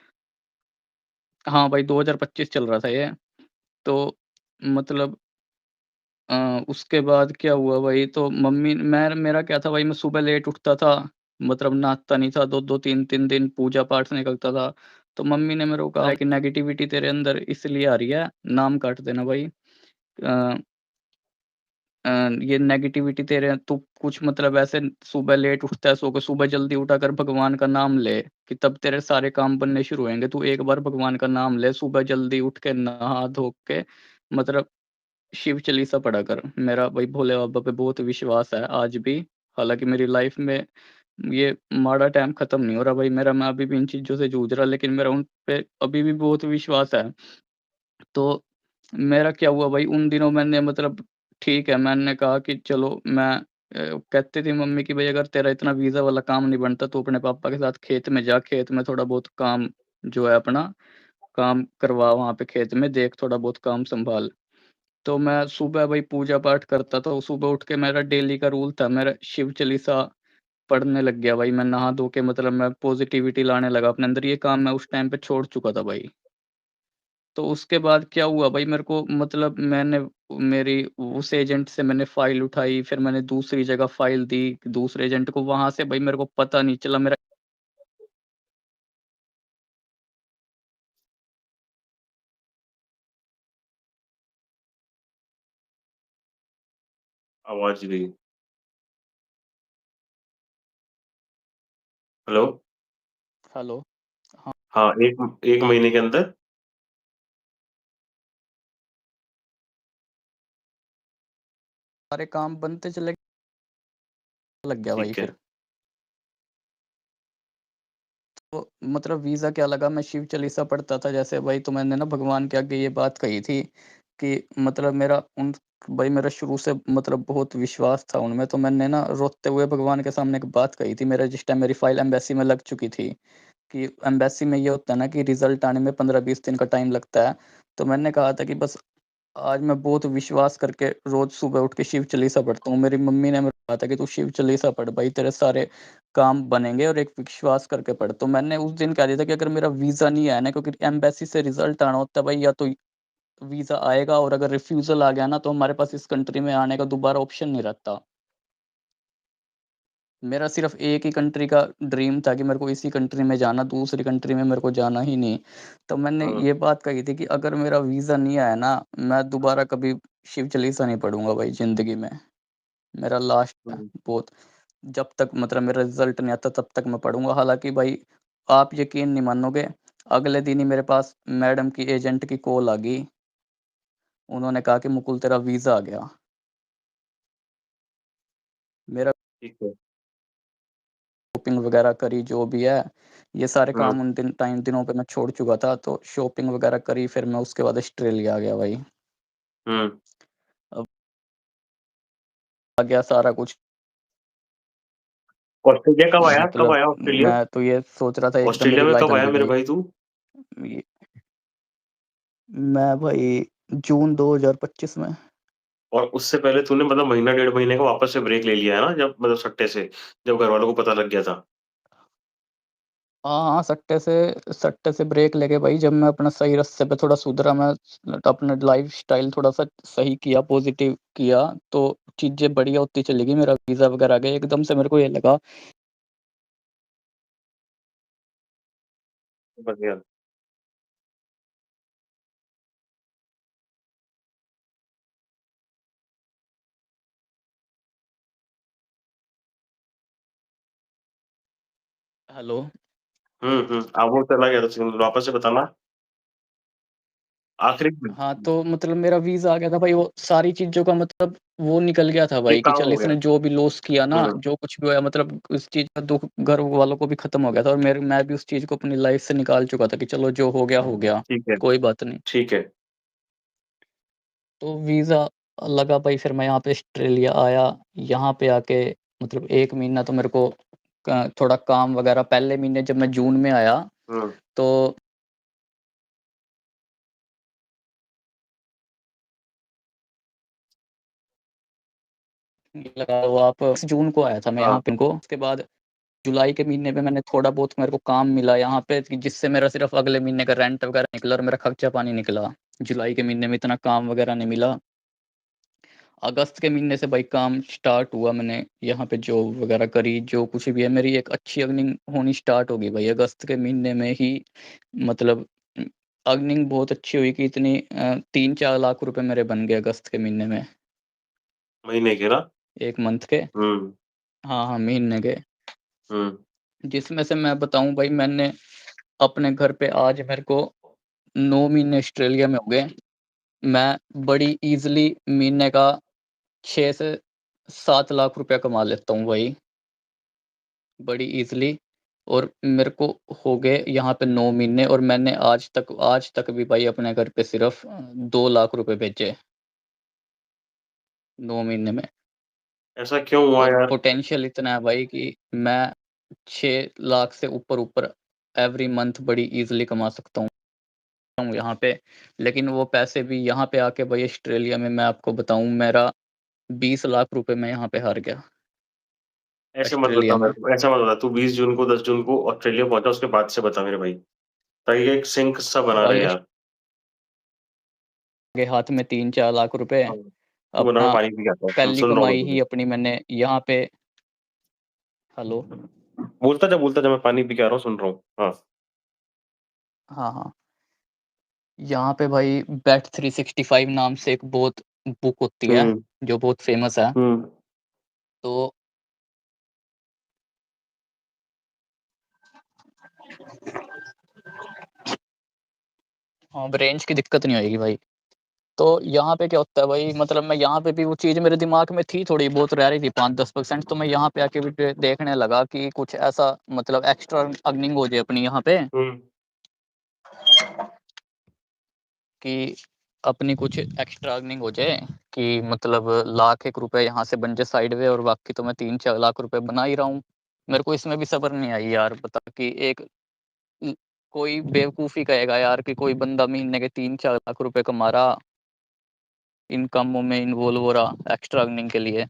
Speaker 2: हाँ भाई, 2025 चल रहा था ये। तो मतलब उसके बाद क्या हुआ भाई, तो मम्मी मैं मेरा क्या था भाई, मैं सुबह लेट उठता था, मतलब नहाता नहीं था, 2-2 3-3 दिन पूजा-पाठ से निकलता था। तो मम्मी ने मेरे को कहा है कि नेगेटिविटी तेरे अंदर इसलिए आ रही है, नाम काट देना भाई। अ अ, ये नेगेटिविटी तेरे तू कुछ मतलब ऐसे सुबह लेट उठता है, सो के सुबह जल्दी उठा कर भगवान का नाम ले, कि तब तेरे सारे काम बनने शुरू होंगे। तू एक बार भगवान का नाम ले, सुबह जल्दी उठ के नहा धो के, मतलब शिव चालीसा पढ़ा कर। मेरा भाई भोले बाबा पे बहुत विश्वास है आज भी। हालाँकि मेरी लाइफ़ में ये माड़ा टाइम खत्म नहीं हो रहा भाई मेरा, मैं अभी भी इन चीज़ों से जूझ रहा, लेकिन मेरा उन पे अभी भी बहुत विश्वास है। तो मेरा क्या हुआ भाई, उन दिनों मैंने मतलब ठीक है, मैंने कहा कि चलो मैं कहती थी मम्मी कि भई अगर तेरा इतना वीज़ा वाला काम नहीं बनता, तू अपने पापा के साथ खेत में जा, खेत में थोड़ा बहुत काम जो है अपना काम करवा, वहाँ पे खेत में देख, थोड़ा बहुत काम सँभाल। तो मैं सुबह भाई पूजा-पाठ करता था, सुबह उठ के मेरा डेली का रूल था, मेरा शिव चालीसा पढ़ने लग गया भाई, मैं नहा धो के मतलब मैं पॉज़िटिविटी लाने लगा अपने अंदर, ये काम मैं उस टाइम पे छोड़ चुका था भाई। तो उसके बाद क्या हुआ भाई, मेरे को मतलब मैंने मेरी उस एजेंट से मैंने फ़ाइल उठाई, फिर मैंने दूसरी जगह फ़ाइल दी, दूसरे एजेंट को, वहाँ से भाई मेरे को पता नहीं चला मेरा
Speaker 1: आवाज़ गई। हेलो?
Speaker 2: हेलो? हाँ,
Speaker 1: हाँ, 1 महीने के अंदर?
Speaker 2: सारे काम बनते चले लग गया भाई
Speaker 1: ठीक है।
Speaker 2: फिर। तो मतलब वीज़ा क्या लगा, मैं शिव चालीसा पढ़ता था जैसे भाई, तो मैंने ना भगवान के आगे ये बात कही थी कि मतलब मेरा उन भाई मेरा शुरू से मतलब बहुत विश्वास था उनमें, तो मैंने ना रोते हुए भगवान के सामने एक बात कही थी। मेरा जिस टाइम मेरी फ़ाइल एम्बेसी में लग चुकी थी, कि एम्बेसी में ये होता है ना कि रिज़ल्ट आने में 15-20 दिन का टाइम लगता है। तो मैंने कहा था कि बस आज मैं बहुत विश्वास करके रोज़ सुबह उठ के शिव चालीसा पढ़ता हूँ। मेरी मम्मी ने मेरे को कहा था कि तू शिव चालीसा पढ़ भाई, तेरे सारे काम बनेंगे, और एक विश्वास करके पढ़। तो मैंने उस दिन कह दिया था कि अगर मेरा वीज़ा नहीं आया ना, क्योंकि एम्बेसी से रिज़ल्ट आना होता है भाई, या तो वीज़ा आएगा, और अगर रिफ्यूज़ल आ गया ना, तो हमारे पास इस कंट्री में आने का दोबारा ऑप्शन नहीं रहता। मेरा सिर्फ़ एक ही कंट्री का ड्रीम था कि मेरे को इसी कंट्री में जाना, दूसरी कंट्री में मेरे को जाना ही नहीं। तो मैंने
Speaker 1: हुँ,
Speaker 2: ये बात कही थी कि अगर मेरा वीज़ा नहीं आया ना, मैं दोबारा कभी शिव चालीसा नहीं पढ़ूँगा भाई ज़िंदगी में। मेरा लास्ट है
Speaker 1: हुँ।
Speaker 2: बहुत, जब तक मतलब मेरा रिज़ल्ट नहीं आता तब तक मैं पढ़ूँगा। हालाँकि भाई आप यकीन नहीं मानोगे, अगले दिन ही मेरे पास मैडम की एजेंट की कॉल आ गई। उन्होंने कहा कि मुकुल तेरा वीज़ा आ गया। मेरा
Speaker 1: ठीक है।
Speaker 2: शॉपिंग वगैरह करी जो भी है, ये सारे
Speaker 1: हुँ,
Speaker 2: काम उन दिनों पे मैं छोड़ चुका था, तो शॉपिंग वगैरह करी, फिर मैं उसके बाद ऑस्ट्रेलिया आ गया भाई।
Speaker 1: हुँ।
Speaker 2: अब आ गया सारा कुछ,
Speaker 1: ऑस्ट्रेलिया कब आया? कब
Speaker 2: मतलब
Speaker 1: आया ऑस्ट्रेलिया?
Speaker 2: मैं तो ये सोच रहा था एकदम
Speaker 1: ऑस्ट्रेलिया
Speaker 2: मेरी
Speaker 1: में
Speaker 2: लाइफ
Speaker 1: कब
Speaker 2: बदल
Speaker 1: आया
Speaker 2: गई
Speaker 1: मेरे
Speaker 2: भाई।
Speaker 1: भाई तू?
Speaker 2: ये मैं भाई जून 2025 में।
Speaker 1: और उससे पहले तूने मतलब महीना, 1.5 महीने का वापस से ब्रेक ले लिया है ना? जब मतलब सट्टे से, जब घरवालों को पता लग गया था।
Speaker 2: हाँ, हाँ, सट्टे से ब्रेक लेके भाई, जब मैं अपना सही रास्ते पे थोड़ा सुधरा, मैं अपना लाइफ़स्टाइल थोड़ा-सा सही किया, पॉज़िटिव किया, तो चीज़ें बढ़िया होती चली गई। मेरा वीज़ा वगैरह आ गया, एकदम से मेरे को ये लगा।
Speaker 1: समझ गया।
Speaker 2: हेलो?
Speaker 1: अब वो चला गया था सिग्नल, वापस से बताना। आखिरी में
Speaker 2: हाँ, तो मतलब मेरा वीज़ा आ गया था भाई, वो सारी चीज़ों का मतलब वो निकल गया था
Speaker 1: ये
Speaker 2: भाई, कि
Speaker 1: काम
Speaker 2: चल
Speaker 1: हो गया।
Speaker 2: इसने जो भी लॉस किया ना,
Speaker 1: हुँ,
Speaker 2: जो कुछ भी होया, मतलब उस चीज़ का दुःख घर वालों को भी खत्म हो गया था, और मैं भी उस चीज़ को अपनी लाइफ़ से निकाल चुका था कि चलो जो हो गया,
Speaker 1: ठीक है,
Speaker 2: कोई बात नहीं।
Speaker 1: ठीक है।
Speaker 2: तो वीज़ा लगा भाई, फिर मैं यहाँ पे ऑस्ट्रेलिया आया। यहाँ पे आके मतलब 1 महीना तो मेरे को क थोड़ा काम वगैरह, पहले महीने जब मैं जून में आया,
Speaker 1: हुँ।
Speaker 2: तो लगा लो आप, जून को आया था मैं
Speaker 1: हाँ।
Speaker 2: यहाँ पे को। उसके बाद जुलाई के महीने में मैंने थोड़ा बहुत मेरे को काम मिला यहाँ पे, कि जिससे मेरा सिर्फ़ अगले महीने का रेंट वगैरह निकला और मेरा खर्चा पानी निकला। जुलाई के महीने में इतना काम वगैरह नहीं मिला। अगस्त के महीने से भाई काम स्टार्ट हुआ, मैंने यहाँ पे जॉब वगैरह करी, जो कुछ भी है मेरी एक अच्छी अर्निंग होनी स्टार्ट हो गई भाई अगस्त के महीने में ही। मतलब अर्निंग बहुत अच्छी हुई कि इतनी 3-4 लाख रुपए मेरे बन गए अगस्त के महीने में,
Speaker 1: महीने के ना?
Speaker 2: 1 मंथ के।
Speaker 1: हुँ,
Speaker 2: हाँ, हाँ, महीने के।
Speaker 1: हुँ।
Speaker 2: जिसमें से मैं बताऊँ भाई, मैंने अपने घर पे आज मेरे को 9 महीने ऑस्ट्रेलिया में हो गए। मैं बड़ी ईज़िली महीने का 6 से 7 लाख रुपया कमा लेता हूँ भाई, बड़ी ईज़िली। और मेरे को हो गए यहाँ पे 9 महीने, और मैंने आज तक भी भाई अपने घर पे सिर्फ़ 2 लाख रुपए भेजे, 9 महीने में।
Speaker 1: ऐसा क्यों हुआ
Speaker 2: और
Speaker 1: यार?
Speaker 2: पोटेंशियल इतना है भाई कि मैं 6 लाख से ऊपर-ऊपर एवरी मंथ बड़ी ईज़िली कमा सकता हूँ यहाँ पे। लेकिन वो पैसे भी यहाँ पे आके भाई ऑस्ट्रेलिया में, मैं आपको बताऊँ, मेरा 20 लाख रुपए मैं यहाँ पे हार गया,
Speaker 1: ऐसे मत
Speaker 2: ऑस्ट्रेलिया
Speaker 1: बता
Speaker 2: में।
Speaker 1: मेरे को, ऐसा मत बता। तू 20 जून को 10 जून को ऑस्ट्रेलिया पहुँचा, उसके बाद से बता मेरे भाई। ताकि ये एक सिंक सा बना रहे
Speaker 2: भाई
Speaker 1: यार।
Speaker 2: के हाथ में 3-4 लाख रुपए,
Speaker 1: हाँ। तू बना, मैं
Speaker 2: अपना
Speaker 1: पानी पी के आता हूँ।
Speaker 2: पहली
Speaker 1: सुन रहा हूँ मैं
Speaker 2: कमाई
Speaker 1: तुझे।
Speaker 2: ही अपनी मैंने यहाँ पे। हेलो?
Speaker 1: बोलता जा, मैं पानी पी के आ रहा हूँ, सुन रहा हूँ। हाँ।
Speaker 2: हाँ, हाँ। यहाँ पे भाई बैट 365 नाम से एक बहुत बुक होती है,
Speaker 1: हुँ,
Speaker 2: जो बहुत फ़ेमस है।
Speaker 1: हुँ।
Speaker 2: तो हाँ, रेंज की दिक्कत नहीं होएगी भाई। तो यहाँ पे क्या होता है भाई, मतलब मैं यहाँ पे भी, वो चीज़ मेरे दिमाग में थी, थोड़ी बहुत रह रही थी 5-10%, तो मैं यहाँ पे आके भी देखने लगा कि कुछ ऐसा मतलब एक्स्ट्रा अर्निंग हो जाए अपनी यहाँ पे,
Speaker 1: हुँ।
Speaker 2: कि अपनी कुछ एक्स्ट्रा अर्निंग हो जाए, कि मतलब लाख 1 रुपए यहाँ से बन जाए साइड में, और बाकी तो मैं 3-4 लाख रुपए बना ही रहा हूँ। मेरे को इसमें भी सब्र नहीं आई यार, बता कि एक ल कोई बेवकूफ़ ही कहेगा यार कि कोई बंदा महीने के 3-4 लाख रुपए कमा रहा, इन कामों में इन्वॉल्व हो रहा एक्स्ट्रा अर्निंग के लिए।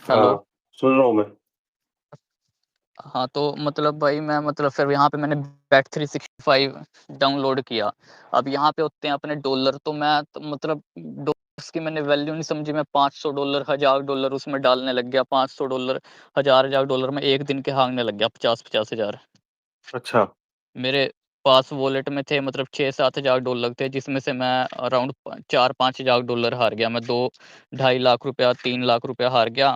Speaker 2: हेलो?
Speaker 1: हाँ, सुन रहा हूँ मैं।
Speaker 2: हाँ, तो मतलब भाई मैं, मतलब फिर यहाँ पे मैंने बैट 365 डाउनलोड किया। अब यहाँ पे होते हैं अपने डॉलर, तो मैं तो मतलब डॉलर्स की मैंने वैल्यू नहीं समझी, मैं $500, $1000 उसमें डालने लग गया, $500, $1000 में 1 दिन के हाँकने लग गया, 50-50 हज़ार।
Speaker 1: अच्छा।
Speaker 2: मेरे पास वॉलेट में थे मतलब 6-7 हज़ार डॉलर थे, जिसमें से मैं अराउंड 4-5 हज़ार डॉलर हार गया। मैं 2 ढाई लाख रुपया, 3 लाख रुपया हार गया।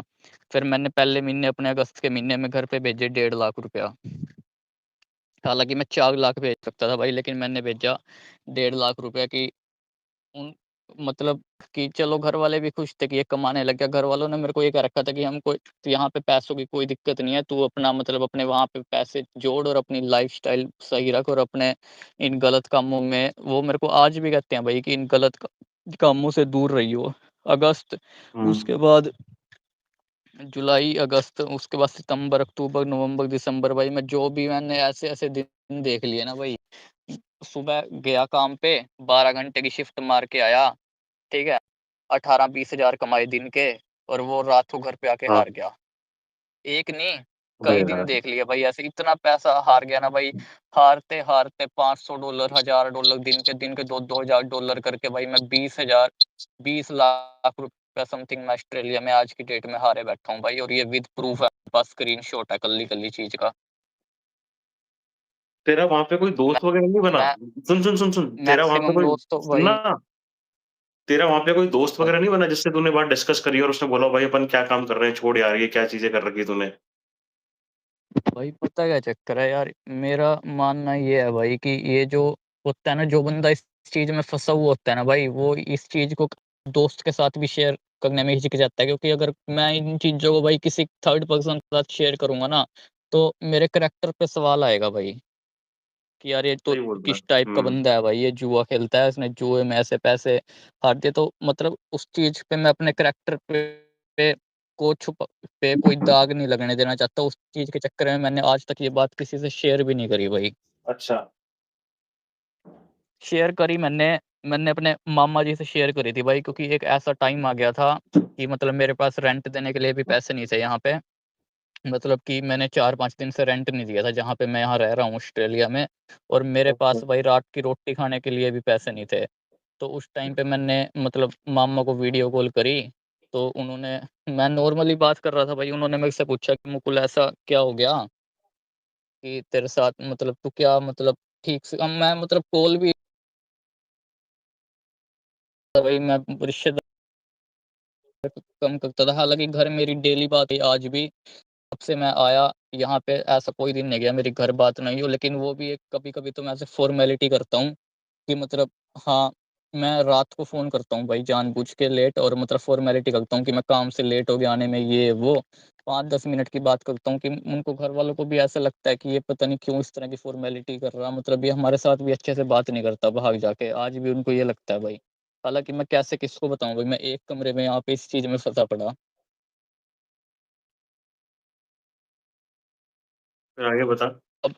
Speaker 2: फिर मैंने पहले महीने, अपने अगस्त के महीने में घर पे भेजे 1.5 लाख रुपया। हालाँकि मैं 4 लाख भेज सकता था भाई, लेकिन मैंने भेजा 1.5 लाख रुपया, कि उन मतलब कि चलो घर वाले भी खुश थे कि ये कमाने लग गया। घर वालों ने मेरे को ये कह रखा था कि हम कोई, यहाँ पे पैसों की कोई दिक्कत नहीं है, तू अपना मतलब अपने वहाँ पे पैसे जोड़ और अपनी लाइफ़स्टाइल सही रख, और अपने इन गलत कामों में, वो मेरे को आज भी कहते हैं भाई कि इन गलत कामों से दूर रहियो। अगस्त,
Speaker 1: हुँ।
Speaker 2: उसके बाद जुलाई, अगस्त, उसके बाद सितंबर, अक्टूबर, नवंबर, दिसंबर, भाई मैं जो भी, मैंने ऐसे-ऐसे दिन देख लिए ना भाई। सुबह गया काम पे, 12 घंटे की शिफ्ट मार के आया, ठीक है? 18-20 हज़ार कमाए दिन के, और वो रात को घर पे आके
Speaker 1: हाँ।
Speaker 2: हार गया। एक नहीं,
Speaker 1: अबे
Speaker 2: कई दिन
Speaker 1: यार!
Speaker 2: देख लिए भाई ऐसे, इतना पैसा हार गया ना भाई। हारते-हारते $500, $1000 दिन के $2-2000 करके भाई मैं 20,000, 20 लाख रुपया समथिंग मैं ऑस्ट्रेलिया में आज की डेट में हारे बैठा हूँ भाई, और ये विद प्रूफ है, मेरे पास स्क्रीनशॉट है कल्ली-कल्ली चीज़ का।
Speaker 1: तेरा वहाँ पे कोई
Speaker 2: मैं
Speaker 1: दोस्त वगैरह नहीं बना?
Speaker 2: मैं
Speaker 1: सुन। तेरा वहाँ पे
Speaker 2: मैक्सिमम
Speaker 1: कोई,
Speaker 2: लोग तो
Speaker 1: सुनना,
Speaker 2: भाई,
Speaker 1: तेरा वहाँ पे कोई दोस्त
Speaker 2: हाँ,
Speaker 1: वगैरह नहीं बना जिससे तूने बात डिस्कस करी और उसने बोला भाई अपन क्या काम कर रहे हैं, छोड़ यार ये क्या चीज़ें कर रखी है तूने?
Speaker 2: भाई पता क्या चक्कर है यार, मेरा मानना ये है भाई कि ये जो होता है ना, जो बंदा इस चीज़ में फँसा हुआ होता है ना भाई, वो इस चीज़ को दोस्त के साथ भी शेयर करने में हिचकिचाता है, क्योंकि अगर मैं इन चीज़ों को भाई किसी थर्ड पर्सन के साथ शेयर करूँगा ना, तो मेरे करैक्टर पे सवाल आएगा भाई। कि यार ये तो
Speaker 1: सही बोल रहा
Speaker 2: किस
Speaker 1: है।
Speaker 2: टाइप का बंदा है भाई, ये जुआ खेलता है, इसने जुए में ऐसे पैसे हार दिए। तो मतलब उस चीज़ पे मैं अपने करैक्टर पे को छुपा पे कोई दाग नहीं लगने देना चाहता। उस चीज़ के चक्कर में मैंने आज तक ये बात किसी से शेयर भी नहीं करी भाई।
Speaker 1: अच्छा।
Speaker 2: शेयर करी मैंने अपने मामा जी से शेयर करी थी भाई, क्योंकि एक ऐसा टाइम आ गया था कि मतलब मेरे पास रेंट देने के लिए भी पैसे नहीं थे यहाँ पे। मतलब कि मैंने 4-5 दिन से रेंट नहीं दिया था जहाँ पे मैं यहाँ रह रहा हूँ ऑस्ट्रेलिया में, और मेरे
Speaker 1: ओके।
Speaker 2: पास भाई रात की रोटी खाने के लिए भी पैसे नहीं थे। तो उस टाइम पे मैंने मतलब मामा को वीडियो कॉल करी, तो उन्होंने मैं नॉर्मली बात कर रहा था भाई, उन्होंने मेरे से पूछा कि मुकुल ऐसा क्या हो गया कि तेरे साथ, मतलब तू क्या मतलब ठीक से मैं मतलब कॉल भी भाई मैं रिश्तेदार कम करता था। हालाँकि घर मेरी डेली बात है आज भी, जब से मैं आया यहाँ पे ऐसा कोई दिन नहीं गया मेरी घर बात नहीं हो, लेकिन वो भी एक कभी-कभी तो मैं ऐसे फ़ॉर्मेलिटी करता हूँ कि मतलब हाँ, मैं रात को फ़ोन करता हूँ भाई जानबूझ के लेट, और मतलब फ़ॉर्मेलिटी करता हूँ कि मैं काम से लेट हो गया आने में ये वो, 5-10 मिनट की बात करता हूँ कि उनको घरवालों को भी ऐसा लगता है कि ये पता नहीं क्यों इस तरह की फ़ॉर्मेलिटी कर रहा, मतलब ये हमारे साथ भी अच्छे से बात नहीं करता भाग जाके, आज भी उनको ये लगता है भाई। हालाँकि मैं कैसे किसको बताऊँ भाई, मैं एक कमरे में यहाँ पे इस चीज़ में फँसा पड़ा।
Speaker 1: फिर आगे बता।
Speaker 2: अब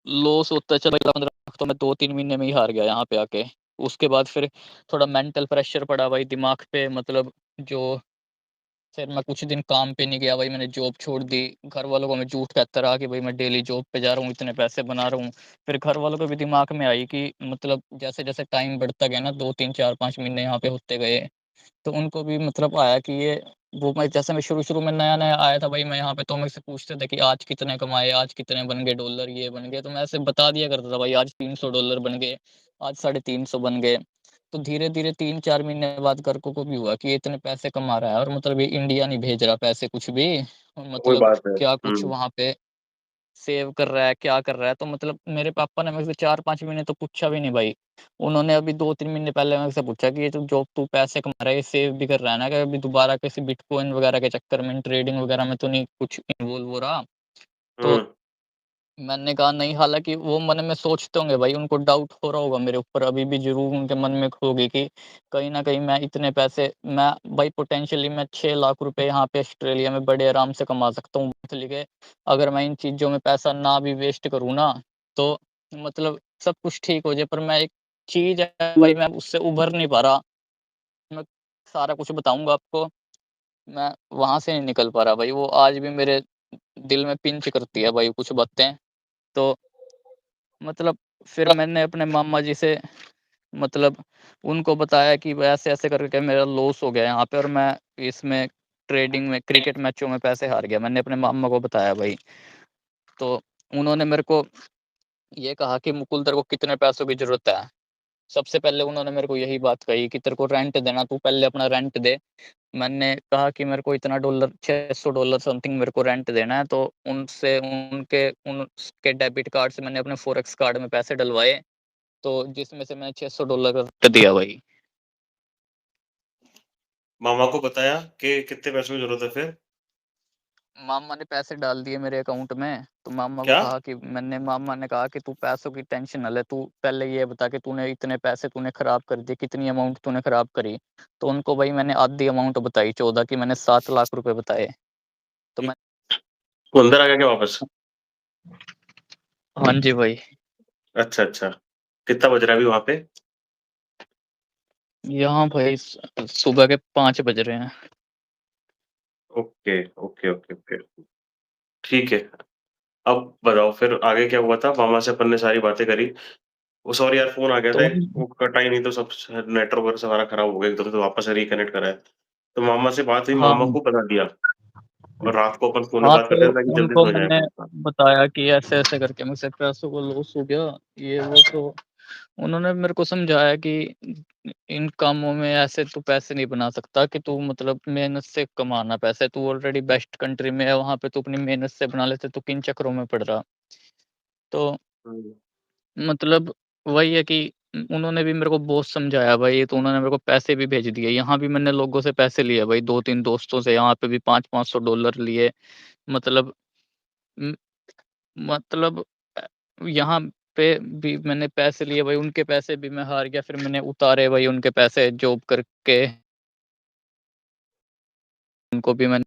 Speaker 2: लॉस होता चला गया 15 लाख, तो मैं 2-3 महीने में ही हार गया यहाँ पे आके। उसके बाद फिर थोड़ा मेंटल प्रेशर पड़ा भाई दिमाग पे, मतलब जो फिर मैं कुछ दिन काम पे नहीं गया भाई, मैंने जॉब छोड़ दी। घर वालों को मैं झूठ कहता रहा कि भाई मैं डेली जॉब पे जा रहा हूँ, इतने पैसे बना रहा हूँ। फिर घर वालों को भी दिमाग में आई कि मतलब जैसे-जैसे टाइम बढ़ता गया ना, 2, 3, 4, 5 महीने यहाँ पे होते गए, तो उनको भी मतलब आया कि ये वो मैं जैसे मैं शुरू-शुरू में नया-नया आया था भाई मैं यहाँ पे, तो मेरे से पूछते थे कि आज कितने कमाए, आज कितने बन गए डॉलर, ये बन गए, तो मैं ऐसे बता दिया करता था भाई आज $300 बन गए, आज 350 बन गए। तो धीरे-धीरे 3-4 महीने बाद घर को भी हुआ कि ये इतने पैसे कमा रहा है और मतलब ये इंडिया नहीं भेज रहा पैसे कुछ भी, और
Speaker 1: वही
Speaker 2: मतलब
Speaker 1: बात है।
Speaker 2: क्या कुछ वहाँ पे सेव कर रहा है, क्या कर रहा है? तो मतलब मेरे पापा ने मेरे से 4-5 महीने तो पूछा भी नहीं भाई। उन्होंने अभी 2-3 महीने पहले मेरे से पूछा कि ये जो तू पैसे कमा रहा है, ये सेव भी कर रहा है ना? कि अभी दोबारा किसी बिटकॉइन वगैरह के चक्कर में, ट्रेडिंग वगैरह में तो नहीं कुछ इन्वॉल्व हो रहा? तो
Speaker 1: हुँ।
Speaker 2: मैंने कहा नहीं, हालाँकि वो मन में सोचते होंगे भाई, उनको डाउट हो रहा होगा मेरे ऊपर, अभी भी ज़रूर उनके मन में होगी कि कहीं न कहीं मैं इतने पैसे मैं भाई पोटेंशियली मैं 6 लाख रुपए यहाँ पे ऑस्ट्रेलिया में बड़े आराम से कमा सकता हूँ मंथली के। अगर मैं इन चीज़ों में पैसा ना भी वेस्ट करूँ ना, तो मतलब सब कुछ ठीक हो जाए, पर मैं एक चीज़ है भाई, मैं उससे उभर नहीं पा रहा। मैं सारा कुछ बताऊँगा आपको, मैं वहाँ से नहीं निकल पा रहा भाई, वो आज भी मेरे दिल में पिंच करती है भाई कुछ बातें। तो मतलब फिर मैंने अपने मामा जी से मतलब उनको बताया कि ऐसे-ऐसे करके मेरा लॉस हो गया यहाँ पे, और मैं इसमें ट्रेडिंग में, क्रिकेट मैचों में पैसे हार गया। मैंने अपने मामा को बताया भाई। तो उन्होंने मेरे को ये कहा कि मुकुल तेरे को कितने पैसों की ज़रूरत है? सबसे पहले उन्होंने मेरे को यही बात कही कि तेरे को रेंट देना, तू पहले अपना रेंट दे। मैंने कहा कि मेरे को इतना डॉलर $600 समथिंग मेरे को रेंट देना है, तो उनसे उनके डेबिट कार्ड से मैंने अपने फॉरेक्स कार्ड में पैसे डलवाए। तो जिसमें से मैंने $600 का दिया भाई।
Speaker 1: मामा को बताया कि कितने पैसों की ज़रूरत है फिर?
Speaker 2: मामा ने पैसे डाल दिए मेरे अकाउंट में, तो
Speaker 1: क्या?
Speaker 2: मामा ने कहा कि तू पैसों की टेंशन ना ले, तू पहले ये बता कि तूने इतने पैसे तूने खराब कर दिए, कितनी अमाउंट तूने खराब करी? तो उनको भाई मैंने आधी अमाउंट बताई, 14 की मैंने 7 लाख रुपए बताए। तो मैं
Speaker 1: वो अंदर आ गया क्या वापस?
Speaker 2: हाँ जी भाई।
Speaker 1: अच्छा, अच्छा। कितना बज रहा है अभी वहाँ पे?
Speaker 2: यहाँ भाई सुबह के 5 बज रहे हैं।
Speaker 1: Okay, okay, okay, okay. ठीक है। अब बताओ फिर आगे क्या हुआ था? मामा से अपन ने सारी बातें करी। वो सॉरी यार फ़ोन आ गया
Speaker 2: तो
Speaker 1: था एक, वो कटा ही नहीं तो सब शायद नेटवर्क सारा खराब हो गया एकदम से वापस से रिकनेक्ट करा है। तो मामा से बात हुई,
Speaker 2: हाँ,
Speaker 1: मामा को बता दिया और रात को अपन फ़ोन पे
Speaker 2: हाँ,
Speaker 1: बात करते
Speaker 2: तो
Speaker 1: हैं ताकि जल्दी
Speaker 2: उनको
Speaker 1: से हो जाए
Speaker 2: मैंने
Speaker 1: अपन का।
Speaker 2: बताया कि ऐसे-ऐसे करके मुझसे पैसों का लॉस हो गया, ये वो। तो उन्होंने मेरे को समझाया कि इन कामों में ऐसे तू पैसे नहीं बना सकता, कि तू मतलब मेहनत से कमाना पैसे, तू ऑलरेडी बेस्ट कंट्री में है, वहाँ पे तू अपनी मेहनत से बना लेते, तू किन चक्करों में पड़ रहा। तो
Speaker 1: हुँ।
Speaker 2: मतलब वही है कि उन्होंने भी मेरे को बहुत समझाया भाई, तो उन्होंने मेरे को पैसे भी भेज दिए। यहाँ भी मैंने लोगों से पैसे लिए भाई, 2-3 दोस्तों से, यहाँ पे भी $500-500 लिए। मतलब उम, मतलब यहाँ पे भी मैंने पैसे लिए भाई, उनके पैसे भी मैं हार गया, फिर मैंने उतारे भाई उनके पैसे जॉब करके, उनको भी मैंने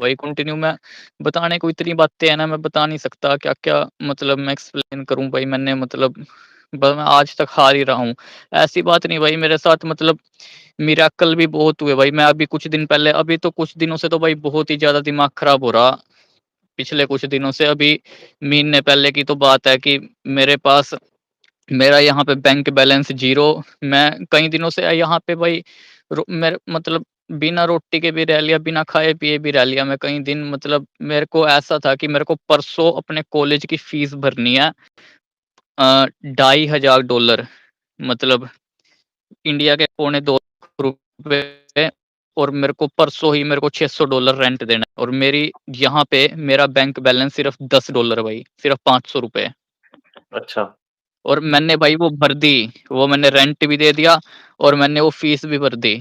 Speaker 2: वही कंटिन्यू मैं बताने को इतनी बातें हैं ना, मैं बता नहीं सकता क्या-क्या, मतलब मैं एक्सप्लेन करूँ भाई, मैंने मतलब मैं आज तक हार ही रहा हूँ। ऐसी बात नहीं भाई मेरे साथ, मतलब मिरेकल भी बहुत हुए भाई। मैं अभी कुछ दिन पहले, अभी तो कुछ दिनों से तो भाई बहुत ही ज़्यादा दिमाग खराब हो रहा, पिछले कुछ दिनों से। अभी महीने पहले की तो बात है कि मेरे पास, मेरा यहाँ पे बैंक बैलेंस ज़ीरो, मैं कई दिनों से यहाँ पे भाई मेरे मतलब बिना रोटी के भी रह लिया, बिना खाए-पिए भी रह लिया मैं कई दिन। मतलब मेरे को ऐसा था कि मेरे को परसों अपने कॉलेज की फ़ीस भरनी है, $2500, मतलब इंडिया के पौने 2 लाख रुपए, और मेरे को परसों ही मेरे को $600 रेंट देना है, और मेरी यहाँ पे मेरा बैंक बैलेंस सिर्फ़ $10 भाई, सिर्फ़ ₹500।
Speaker 1: अच्छा।
Speaker 2: और मैंने भाई वो भर दी, वो मैंने रेंट भी दे दिया और मैंने वो फ़ीस भी भर दी।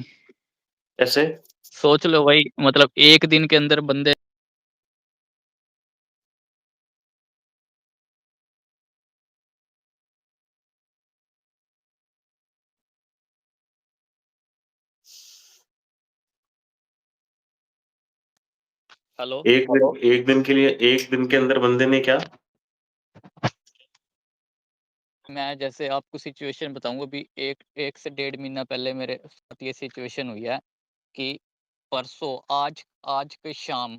Speaker 1: ऐसे?
Speaker 2: सोच लो भाई, मतलब 1 दिन के अंदर बंदे, हेलो?
Speaker 1: एक दिन के अंदर बंदे ने क्या?
Speaker 2: मैं जैसे आपको सिचुएशन बताऊँ, अभी 1 से डेढ़ महीना पहले मेरे साथ ये सिचुएशन हुई है कि परसों, आज की शाम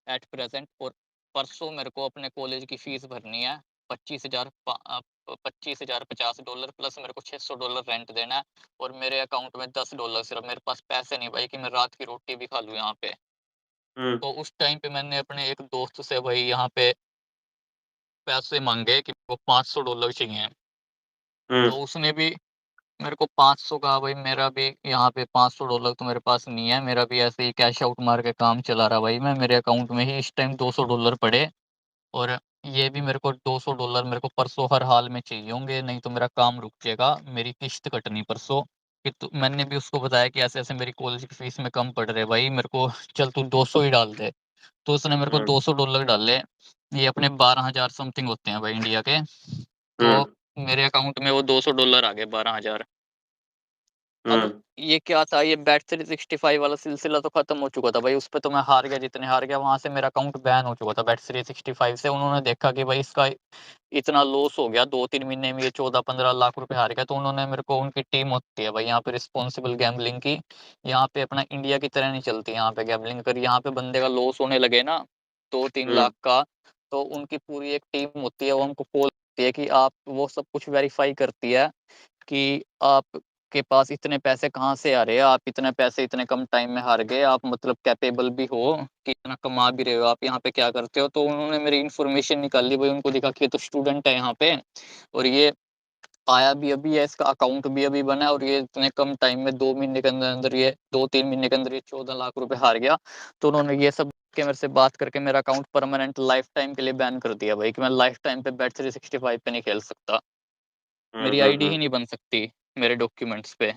Speaker 2: एट प्रेज़ेंट, और परसों मेरे को अपने कॉलेज की फ़ीस भरनी है, 25,000 $50 प्लस मेरे को $600 रेंट देना है, और मेरे अकाउंट में $10 सिर्फ़, मेरे पास पैसे नहीं भाई कि मैं रात की रोटी भी खा लूँ यहाँ पे।
Speaker 1: हुँ,
Speaker 2: तो उस टाइम पे मैंने अपने एक दोस्त से भाई यहाँ पे पैसे माँगे कि वो $500 चाहिए।
Speaker 1: हुँ,
Speaker 2: तो उसने भी मेरे को 500 कहा, भाई मेरा भी यहाँ पे $500 तो मेरे पास नहीं है, मेरा भी ऐसे ही कैश आउट मार के काम चला रहा भाई मैं, मेरे अकाउंट में ही इस टाइम $200 पड़े, और ये भी मेरे को $200 मेरे को परसों हर हाल में चाहिए होंगे, नहीं तो मेरा काम रुक जाएगा, मेरी किश्त कटनी परसों। कि तो मैंने भी उसको बताया कि ऐसे-ऐसे मेरी कॉलेज की फीस में कम पड़ रहे भाई, मेरे को चल तू 200 ही डाल दे। तो उसने मेरे को
Speaker 1: हुँ,
Speaker 2: $200 डाले, ये अपने 12,000 समथिंग होते हैं भाई इंडिया के। तो
Speaker 1: हुँ,
Speaker 2: मेरे अकाउंट में वो $200 आ गए, 12,000। अब
Speaker 1: हुँ,
Speaker 2: ये क्या था, ये बैट 365 वाला सिलसिला तो खत्म हो चुका था भाई, उसपे तो मैं हार गया, जितने हार गया, वहाँ से मेरा अकाउंट बैन हो चुका था बैट 365 से। उन्होंने देखा कि भाई इसका इतना लॉस हो गया, 2-3 महीने में ये 14-15 लाख रुपए हार गया, तो उन्होंने मेरे को, उनकी टीम होती है भाई यहाँ पे रिस्पॉन्सिबल गैम्बलिंग की, यहाँ पे अपना इंडिया की तरह नहीं चलती यहाँ पे गैम्बलिंग। अगर यहाँ पे बंदे का लॉस होने लगे ना 2-3
Speaker 1: हुँ,
Speaker 2: लाख का, तो उनकी पूरी एक टीम होती है, वो हमको कॉल करती है कि आप, वो सब कुछ वेरीफाई करती है कि आपके पास इतने पैसे कहाँ से आ रहे हैं, आप इतने पैसे इतने कम टाइम में हार गए, आप मतलब कैपेबल भी हो कि इतना कमा भी रहे हो, आप यहाँ पे क्या करते हो? तो उन्होंने मेरी इन्फॉर्मेशन निकाली भाई, उनको दिखा कि ये तो स्टूडेंट है यहाँ पे, और ये आया भी अभी है, इसका अकाउंट भी अभी बना है, और ये इतने कम टाइम में 2 महीने के अंदर-अंदर, ये 2-3 महीने के अंदर ये 14 लाख रुपए हार गया। तो उन्होंने ये सब के मेरे से बात करके मेरा अकाउंट परमानेंट लाइफ टाइम के लिए बैन कर दिया भाई, कि मैं लाइफ टाइम पे बेट 365 पे नहीं खेल सकता।
Speaker 1: हुँ,
Speaker 2: मेरी
Speaker 1: हुँ,
Speaker 2: आईडी ही
Speaker 1: हुँ,
Speaker 2: नहीं बन सकती मेरे डॉक्यूमेंट्स पे।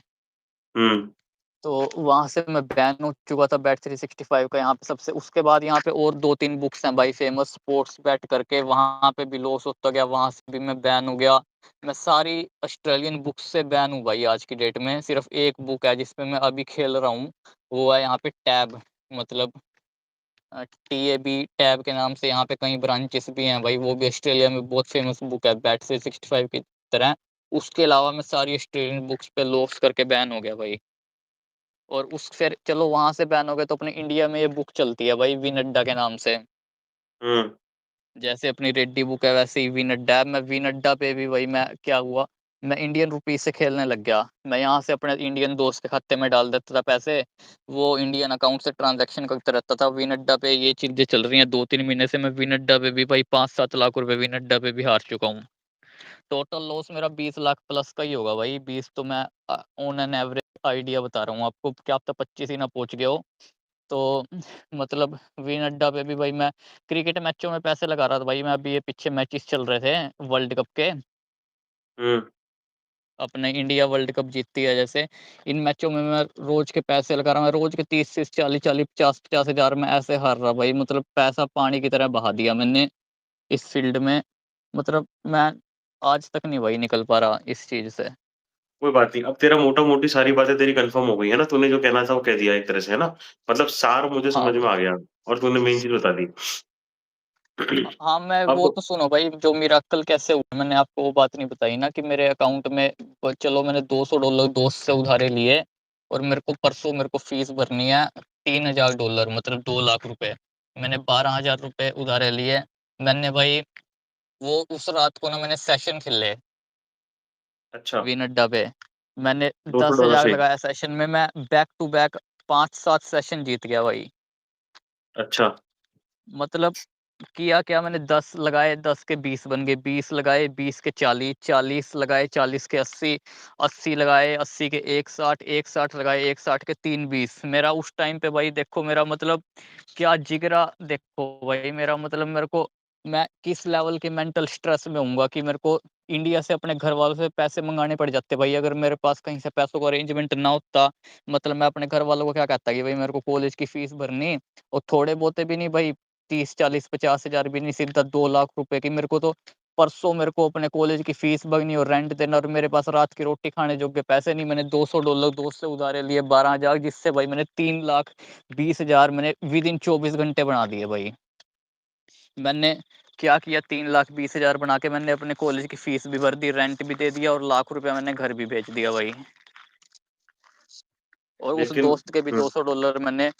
Speaker 1: हुँ,
Speaker 2: तो वहाँ से मैं बैन हो चुका था बैट 365 का यहाँ पे सबसे। उसके बाद यहाँ पे और 2-3 बुक्स हैं भाई फेमस स्पोर्ट्स बेट करके, वहाँ पे भी लॉस होता गया, वहाँ से भी मैं बैन हो गया। मैं सारी ऑस्ट्रेलियन बुक्स से बैन हूँ भाई आज की डेट में। सिर्फ़ एक बुक है जिसपे मैं अभी खेल रहा हूँ, वो है यहाँ पे टैब, मतलब टीएबी टैब के नाम से यहाँ पे कई ब्रांचेस भी हैं भाई, वो भी ऑस्ट्रेलिया में बहुत फेमस बुक है बैट 365 की तरह। उसके अलावा मैं सारी ऑस्ट्रेलियन बुक्स पे लॉस करके बैन हो गया भाई। और उस फिर चलो वहाँ से बैन हो गए, तो अपने इंडिया में ये बुक चलती है भाई वी नड्डा के नाम से।
Speaker 1: हुँ,
Speaker 2: जैसे अपनी रेड्डी बुक है वैसे ही वी नड्डा है। मैं वी नड्डा पे भी वही, मैं क्या हुआ, मैं इंडियन रुपीज़ से खेलने लग गया। मैं यहाँ से अपने इंडियन दोस्त के खाते में डाल देता था पैसे, वो इंडियन अकाउंट से ट्रांज़ैक्शन करता रहता था। वी नड्डा पे ये चीज़ें चल रही हैं 2-3 महीने से, मैं वी नड्डा पे भी भाई 5-7 लाख रुपए वी नड्डा पे भी हार चुका हूँ। टोटल लॉस मेरा 20 लाख प्लस का ही होगा भाई, 20 तो मैं ऑन एन एवरेज आइडिया बता रहा हूँ आपको, क्या पता 25 ही ना पहुँच गया हो। तो मतलब वी नड्डा पे भी भाई मैं क्रिकेट मैचों में पैसे लगा रहा था भाई मैं। अभी ये पीछे मैचेस चल रहे थे वर्ल्ड कप के,
Speaker 1: हुँ,
Speaker 2: अपने इंडिया वर्ल्ड कप जीतती है जैसे, इन मैचों में मैं रोज़ के पैसे लगा रहा हूँ, रोज़ के 30 से 40-40, 50-50 हज़ार मैं ऐसे हार रहा भाई, मतलब पैसा पानी की तरह बहा दिया मैंने। इस फ़ील्ड में, मतलब मैं आज तक नहीं भाई निकल पा रहा इस चीज़ से।
Speaker 1: कोई बात नहीं, अब तेरा मोटा-मोटी सारी बातें तेरी कन्फर्म हो गई है ना? तूने जो कहना था वो कह दिया एक तरह से, है ना? मतलब सार मुझे
Speaker 2: हाँ,
Speaker 1: समझ में आ गया और तूने मेन चीज़ बता दी।
Speaker 2: हाँ, मैं वो
Speaker 1: अब
Speaker 2: तो सुनो भाई, जो मिरेकल कैसे हुआ, मैंने आपको वो बात नहीं बताई ना कि मेरे अकाउंट में चलो मैंने $200 दोस्त से उधारे लिए और मेरे को परसों मेरे को फ़ीस भरनी है $3000, मतलब 2 लाख रुपए। मैंने ₹12,000 उधारे लिए। मैंने भाई वो उस रात को ना मैंने सेशन खेले
Speaker 1: अच्छा,
Speaker 2: विन अड्डा पे। मैंने
Speaker 1: $200
Speaker 2: 10,000
Speaker 1: से।
Speaker 2: लगाया सेशन में, मैं बैक टू बैक 5-7 सेशन जीत गया भाई।
Speaker 1: अच्छा,
Speaker 2: मतलब किया क्या, मैंने 10 लगाए, 10 के 20 बन गए, 20 लगाए, 20 के 40, 40 लगाए, 40 के 80, 80 लगाए, 80 के 160, 160 लगाए, 160 के 3 20। मेरा उस टाइम पे भाई देखो मेरा मतलब क्या जिगरा देखो भाई मेरा मतलब मेरे को मैं किस लेवल के मेंटल स्ट्रेस में हूँगा कि मेरे को इंडिया से अपने घर वालों से पैसे मँगाने पड़ जाते भाई। अगर मेरे पास कहीं से पैसों का अरेंजमेंट ना होता, मतलब मैं अपने घर वालों को क्या कहता कि भाई मेरे को कॉलेज की फीस भरनी और थोड़े बहुते भी नहीं भाई 30, 40, 50 हज़ार भी नहीं, सीधा 2 लाख रुपए की मेरे को तो परसों मेरे को अपने कॉलेज की फीस भरनी और रेंट देना और मेरे पास रात की रोटी खाने जोगे पैसे नहीं। मैंने $200 दोस्त से उधारे लिए 12,000, जिससे भाई मैंने 3,20,000 मैंने विदिन 24 घंटे बना दिए भाई। मैंने क्या किया, 3,20,000 बना के मैंने अपने कॉलेज की फीस भी भर दी, रेंट भी दे दिया और लाख रुपया मैंने घर भी भेज दिया भाई। और उस
Speaker 1: लेकिन
Speaker 2: दोस्त के भी $200 मैंने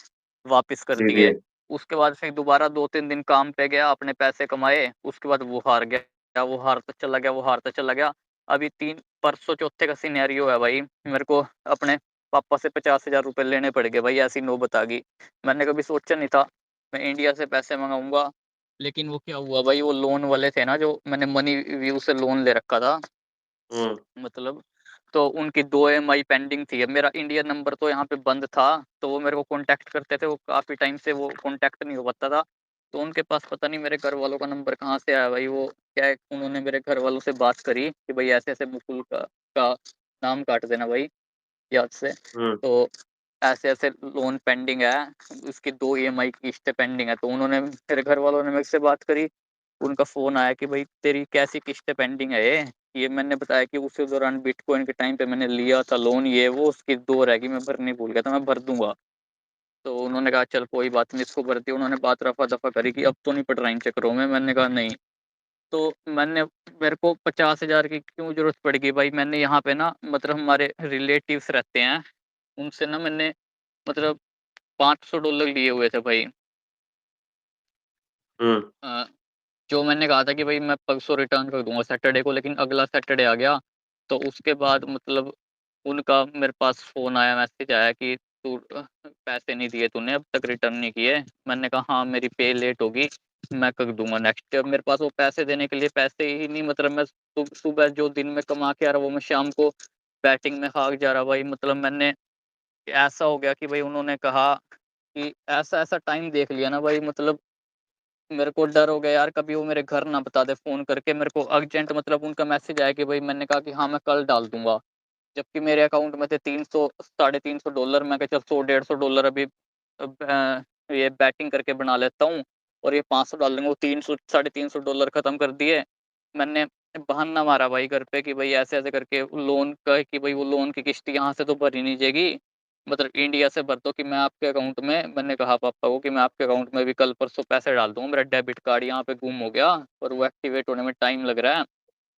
Speaker 2: वापस कर
Speaker 1: दे
Speaker 2: दिए।
Speaker 1: दिए।
Speaker 2: उसके बाद फिर दोबारा 2-3 दिन काम पे गया, अपने पैसे कमाए, उसके बाद वो हार गया, वो हारता चला गया, वो हारता चला गया। अभी 3 परसों चौथे का सिनेरियो है भाई, मेरे को अपने पापा से ₹50,000 लेने पड़ गए भाई, ऐसी नौबत आ गई। मैंने कभी सोचा नहीं था, मैं इंडिया से पैसे मँगाऊँगा, लेकिन वो क्या हुआ भाई, वो लोन वाले थे ना, जो मैंने मनी व्यू से लोन ले रखा था।
Speaker 1: हुँ,
Speaker 2: मतलब तो उनकी 2 ईएमआई पेंडिंग थी। अब मेरा इंडियन नंबर तो यहाँ पे बंद था, तो वो मेरे को कॉन्टैक्ट करते थे, वो काफ़ी टाइम से वो कॉन्टैक्ट नहीं हो पाता था। तो उनके पास पता नहीं मेरे घर वालों का नंबर कहाँ से आया भाई, वो क्या है, उन्होंने मेरे घर वालों से बात करी कि भई ऐसे-ऐसे मुकुल का नाम काट देना भाई याद से।
Speaker 1: हुँ,
Speaker 2: तो ऐसे-ऐसे लोन पेंडिंग है, उसकी 2 ईएमआई की किश्तें पेंडिंग है। तो उन्होंने मेरे घर वालों ने मेरे से बात करी, उनका फ़ोन आया कि भई तेरी कैसी किश्तें पेंडिंग है ये? ये मैंने बताया कि उसी दौरान बिटकॉइन के टाइम पे मैंने लिया था लोन ये वो, उसकी 2 रह गई, मैं भरनी भूल गया था, मैं भर दूँगा। तो उन्होंने कहा चल कोई बात नहीं, इसको भर दिया। उन्होंने बात रफ़ा-दफ़ा करी कि अब तो नहीं पड़ रहा इन चक्करों में। मैंने कहा नहीं। तो मैंने मेरे को 50,000 की क्यों ज़रूरत पड़ गई भाई, मैंने यहाँ पे ना मतलब हमारे रिलेटिव्स रहते हैं, उनसे ना मैंने मतलब $500 लिए हुए थे भाई।
Speaker 1: हुँ,
Speaker 2: अ, जो मैंने कहा था कि भई मैं परसों रिटर्न कर दूँगा सैटरडे को, लेकिन अगला सैटरडे आ गया। तो उसके बाद मतलब उनका मेरे पास फ़ोन आया, मैसेज आया कि तू पैसे नहीं दिए तूने, अब तक रिटर्न नहीं किए। मैंने कहा हाँ, मेरी पे लेट होगी, मैं कर दूँगा नेक्स्ट। अब मेरे पास वो पैसे देने के लिए पैसे ही नहीं, मतलब मैं सुबह जो दिन में कमा के आ रहा, वो मैं शाम को बैटिंग में हार जा रहा भाई। मतलब मैंने ऐसा हो गया कि भई उन्होंने कहा कि ऐसा-ऐसा टाइम देख लिया ना भाई, मतलब मेरे को डर हो गया यार, कभी वो मेरे घर ना बता दे फ़ोन करके मेरे को अर्जेंट, मतलब उनका मैसेज आया कि भई, मैंने कहा कि हाँ, मैं कल डाल दूँगा। जबकि मेरे अकाउंट में थे 300 साढ़े $300, मैं कहा चल 100 $150 अभी ये बैटिंग करके बना लेता हूँ और ये 500 डाल दूँगा, वो 300 साढ़े $300 खत्म कर दिए। मैंने बहाना मारा भाई घर पे कि भई ऐसे-ऐसे करके लोन का, कि भई वो लोन की किश्त यहाँ से तो भरी नहीं जाएगी, मतलब इंडिया से भर दो कि मैं आपके अकाउंट में, मैंने कहा पापा को कि मैं आपके अकाउंट में भी कल परसों पैसे डाल दूँगा, मेरा डेबिट कार्ड यहाँ पे गुम हो गया और वो एक्टिवेट होने में टाइम लग रहा है।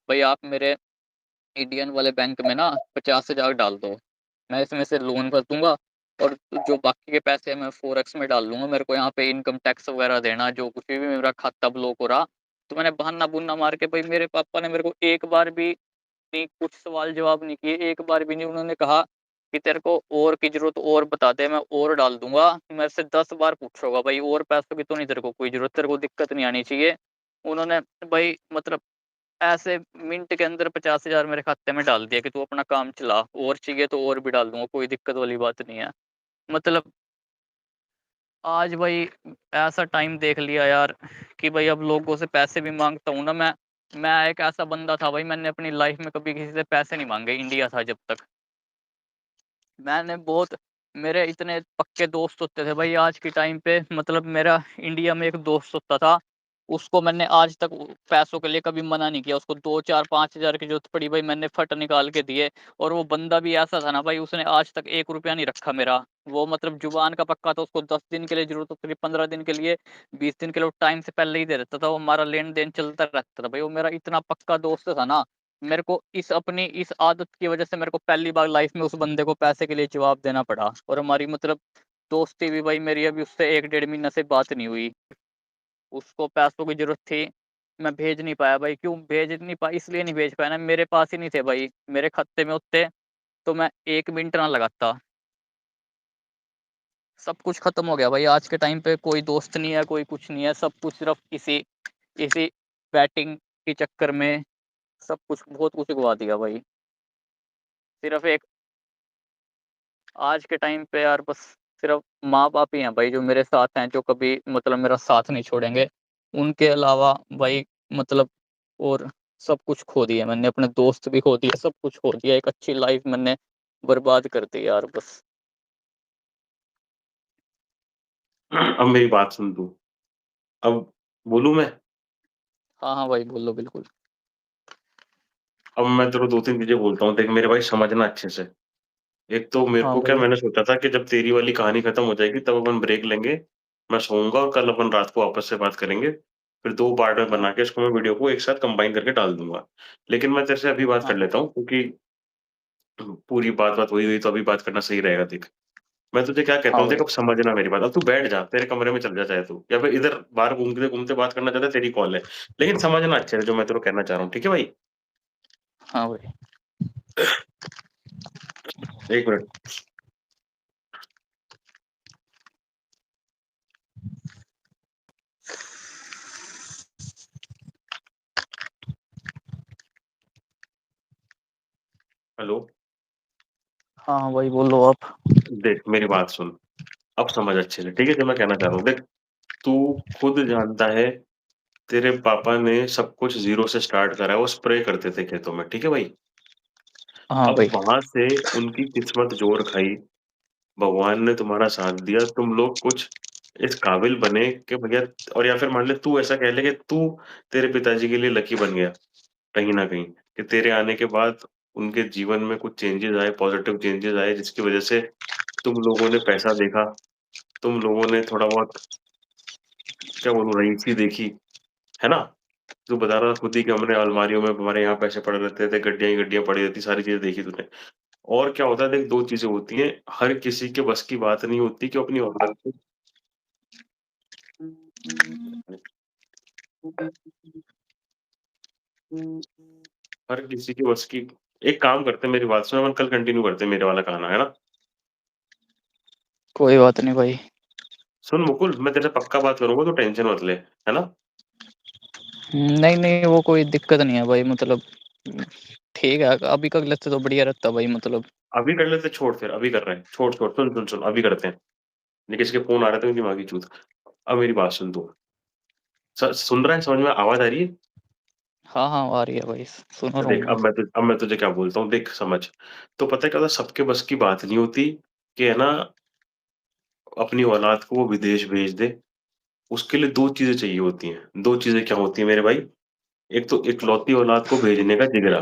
Speaker 2: भई आप मेरे इंडियन वाले बैंक में ना 50,000 डाल दो। मैं इसमें से लोन भर दूँगा और जो बाकी के पैसे हैं मैं फ़ॉरेक्स में डाल दूँगा। मेरे को यहाँ पे इनकम टैक्स वग़ैरह देना, जो कुछ भी मेरा खाता ब्लॉक हो रहा। तो मैंने बहाना-वुहना मार के, भाई मेरे पापा ने मेरे को एक बार भी नहीं कुछ सवाल-जवाब नहीं किए, एक बार भी नहीं। उन्होंने कहा कि तेरे को और की ज़रूरत और बता दे, मैं और डाल दूँगा। मेरे से 10 बार पूछोगा भाई, और पैसों की तो नहीं तेरे को कोई ज़रूरत, तेरे को दिक्कत नहीं आनी चाहिए। उन्होंने भाई मतलब ऐसे मिनट के अंदर 50,000 मेरे खाते में डाल दिया कि तू अपना काम चला, और चाहिए तो और भी डाल दूँगा, कोई दिक्कत वाली बात नहीं है। मतलब आज भाई ऐसा टाइम देख लिया यार कि भाई अब लोगों से पैसे भी माँगता हूँ ना मैं एक ऐसा बंदा था भाई, मैंने अपनी लाइफ़ में कभी किसी से पैसे नहीं माँगे इंडिया था जब तक। मैंने बहुत मेरे इतने पक्के दोस्त होते थे भाई आज के टाइम पे, मतलब मेरा इंडिया में एक दोस्त होता था, उसको मैंने आज तक पैसों के लिए कभी मना नहीं किया। उसको 2, 4, 5 हज़ार की जरूरत पड़ी भाई, मैंने फट निकाल के दिए। और वो बंदा भी ऐसा था ना भाई, उसने आज तक 1 रुपया नहीं रखा मेरा। वो मतलब जुबान का पक्का था, उसको 10 दिन के लिए जरूरत होती थी, 15 दिन के लिए, 20 दिन के लिए, वो टाइम से पहले ही दे देता था। वो हमारा लेन देन चलता रहता था भाई, वो मेरा इतना पक्का दोस्त था ना। मेरे को इस आदत की वजह से मेरे को पहली बार लाइफ में उस बंदे को पैसे के लिए जवाब देना पड़ा। और हमारी मतलब दोस्ती भी भाई, मेरी अभी उससे 1, 1.5 महीना से बात नहीं हुई। उसको पैसों की ज़रूरत थी, मैं भेज नहीं पाया भाई। क्यों भेज नहीं पाया? इसलिए नहीं भेज पाया ना, मेरे पास ही नहीं थे भाई। मेरे खाते में होते तो मैं 1 मिनट ना लगाता। सब कुछ खत्म हो गया भाई, आज के टाइम पे कोई दोस्त नहीं है, कोई कुछ नहीं है। सब कुछ सिर्फ इसी इसी बैटिंग के चक्कर में सब कुछ, बहुत कुछ गवा दिया भाई। सिर्फ एक आज के टाइम पे यार, बस सिर्फ माँ-बाप ही हैं भाई जो मेरे साथ हैं, जो कभी मतलब मेरा साथ नहीं छोड़ेंगे। उनके अलावा भाई मतलब और सब कुछ खो दिया मैंने, अपने दोस्त भी खो दिए, सब कुछ खो दिया। एक अच्छी लाइफ़ मैंने बर्बाद कर दी यार बस।
Speaker 1: अब मेरी बात सुन तू। अब बोलूँ मैं?
Speaker 2: हाँ, हाँ भाई बोलो बिल्कुल।
Speaker 1: अब मैं तेरे को 2-3 चीज़ें बोलता हूँ, देख मेरे भाई समझना अच्छे से। एक तो मेरे
Speaker 2: हाँ
Speaker 1: को क्या
Speaker 2: भाई।
Speaker 1: मैंने सोचा था कि जब तेरी वाली कहानी खत्म हो जाएगी तब अपन ब्रेक लेंगे, मैं सोऊँगा और कल अपन रात को वापस से बात करेंगे। फिर 2 पार्ट में
Speaker 2: हाँ,
Speaker 1: बना के इसको मैं वीडियो को एक साथ कंबाइन करके डाल दूँगा। लेकिन मैं तेरे से अभी बात
Speaker 2: हाँ,
Speaker 1: कर
Speaker 2: हाँ,
Speaker 1: लेता हूँ क्योंकि पूरी बात-वात हुई हुई तो अभी बात करना सही रहेगा देख। मैं तुझे क्या कहता
Speaker 2: हाँ
Speaker 1: हूँ देख
Speaker 2: भाई।
Speaker 1: अब समझना मेरी बात। अब तू बैठ जा, तेरे कमरे में चल जा चाहे तू या फिर इधर बाहर घूमते-घूमते बात करना चाहता है तेरी कॉल है। लेकिन समझना अच्छे से जो मैं तेरे को कहना चाह रहा हूँ, ठीक है भाई?
Speaker 2: हाँ भाई।
Speaker 1: 1 मिनट। हेलो?
Speaker 2: हाँ, हाँ भाई बोलो आप।
Speaker 1: देख मेरी बात सुन, अब समझ अच्छे से, ठीक है? जो मैं कहना चाह रहा हूँ देख, तू खुद जानता है तेरे पापा ने सब कुछ ज़ीरो से स्टार्ट करा है, वो स्प्रे करते थे खेतों में, ठीक है भाई?
Speaker 2: हाँ
Speaker 1: अब
Speaker 2: भाई।
Speaker 1: वहाँ से उनकी किस्मत जोर खाई, भगवान ने तुम्हारा साथ दिया, तुम लोग कुछ इस काबिल बने कि भैया और या फिर मान ले तू ऐसा कह ले कि तू तेरे पिताजी के लिए लकी बन गया, कहीं न कहीं, कि तेरे आने के बाद उनके जीवन में कुछ चेंजेज़ आए, पॉज़िटिव चेंजेज़ आए, जिसकी वज़ह से तुम लोगों ने पैसा देखा, तुम लोगों ने थोड़ा बहुत क्या बोलूँ रईसी देखी, है ना? तू बता रहा था खुद ही कि हमने अलमारियों में हमारे यहाँ पैसे पड़े रहते थे, गड्डियाँ ही गड्डियाँ पड़ी रहती, सारी चीज़ें देखी तूने। और क्या होता है देख 2 चीज़ें होती हैं, हर किसी के बस की बात नहीं होती कि अपनी औलाद को हर किसी के बस की एक काम करते हैं मेरी बात सुन अपन कल कंटिन्यू करते हैं मेरे वाला गाना, है ना?
Speaker 2: कोई बात नहीं भाई।
Speaker 1: सुन मुकुल मैं तेरे से पक्का बात करूँगा तू टेंशन मत ले, है ना?
Speaker 2: नहीं, नहीं वो कोई दिक्कत नहीं है भाई, मतलब ठीक है, अभी कर लेते तो बढ़िया रहता भाई मतलब।
Speaker 1: अभी कर लेते छोड़ फिर, अभी कर रहे हैं। छोड़, छोड़, सुन, अभी करते हैं। ये किसी के फ़ोन आ रहे थे दिमागी चूत। अब मेरी बात सुन तू। सुन रहा है? समझ में आवाज़ आ रही है?
Speaker 2: हाँ, हाँ आ रही है भाई, सुन रहा
Speaker 1: देख
Speaker 2: हूँ मैं।
Speaker 1: अब मैं तुझे क्या बोलता हूँ देख समझ। तो पता है क्या होता है सबके बस की बात नहीं होती कि है ना अपनी औलाद को वो विदेश भेज दे। उसके लिए 2 चीज़ें चाहिए होती हैं। 2 चीज़ें क्या होती हैं मेरे भाई? एक तो इकलौती औलाद को भेजने का जिगरा,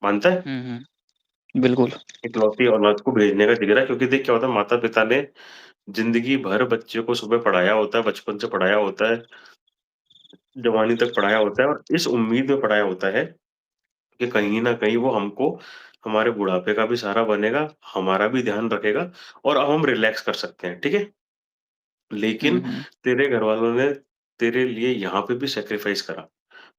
Speaker 1: मानता है?
Speaker 2: हुँ, हुँ। बिल्कुल।
Speaker 1: इकलौती औलाद को भेजने का जिगरा क्योंकि देख क्या होता है माता-पिता ने ज़िंदगी भर बच्चे को सुबह पढ़ाया होता है, बचपन से पढ़ाया होता है, जवानी तक पढ़ाया होता है और इस उम्मीद में पढ़ाया होता है कि कहीं न कहीं वो हमको हमारे बुढ़ापे का भी सहारा बनेगा, हमारा भी ध्यान रखेगा और अब हम रिलैक्स कर सकते हैं, ठीक है? लेकिन
Speaker 2: हुँ, हुँ।
Speaker 1: तेरे घरवालों ने तेरे लिए यहाँ पे भी सैक्रिफाइस करा।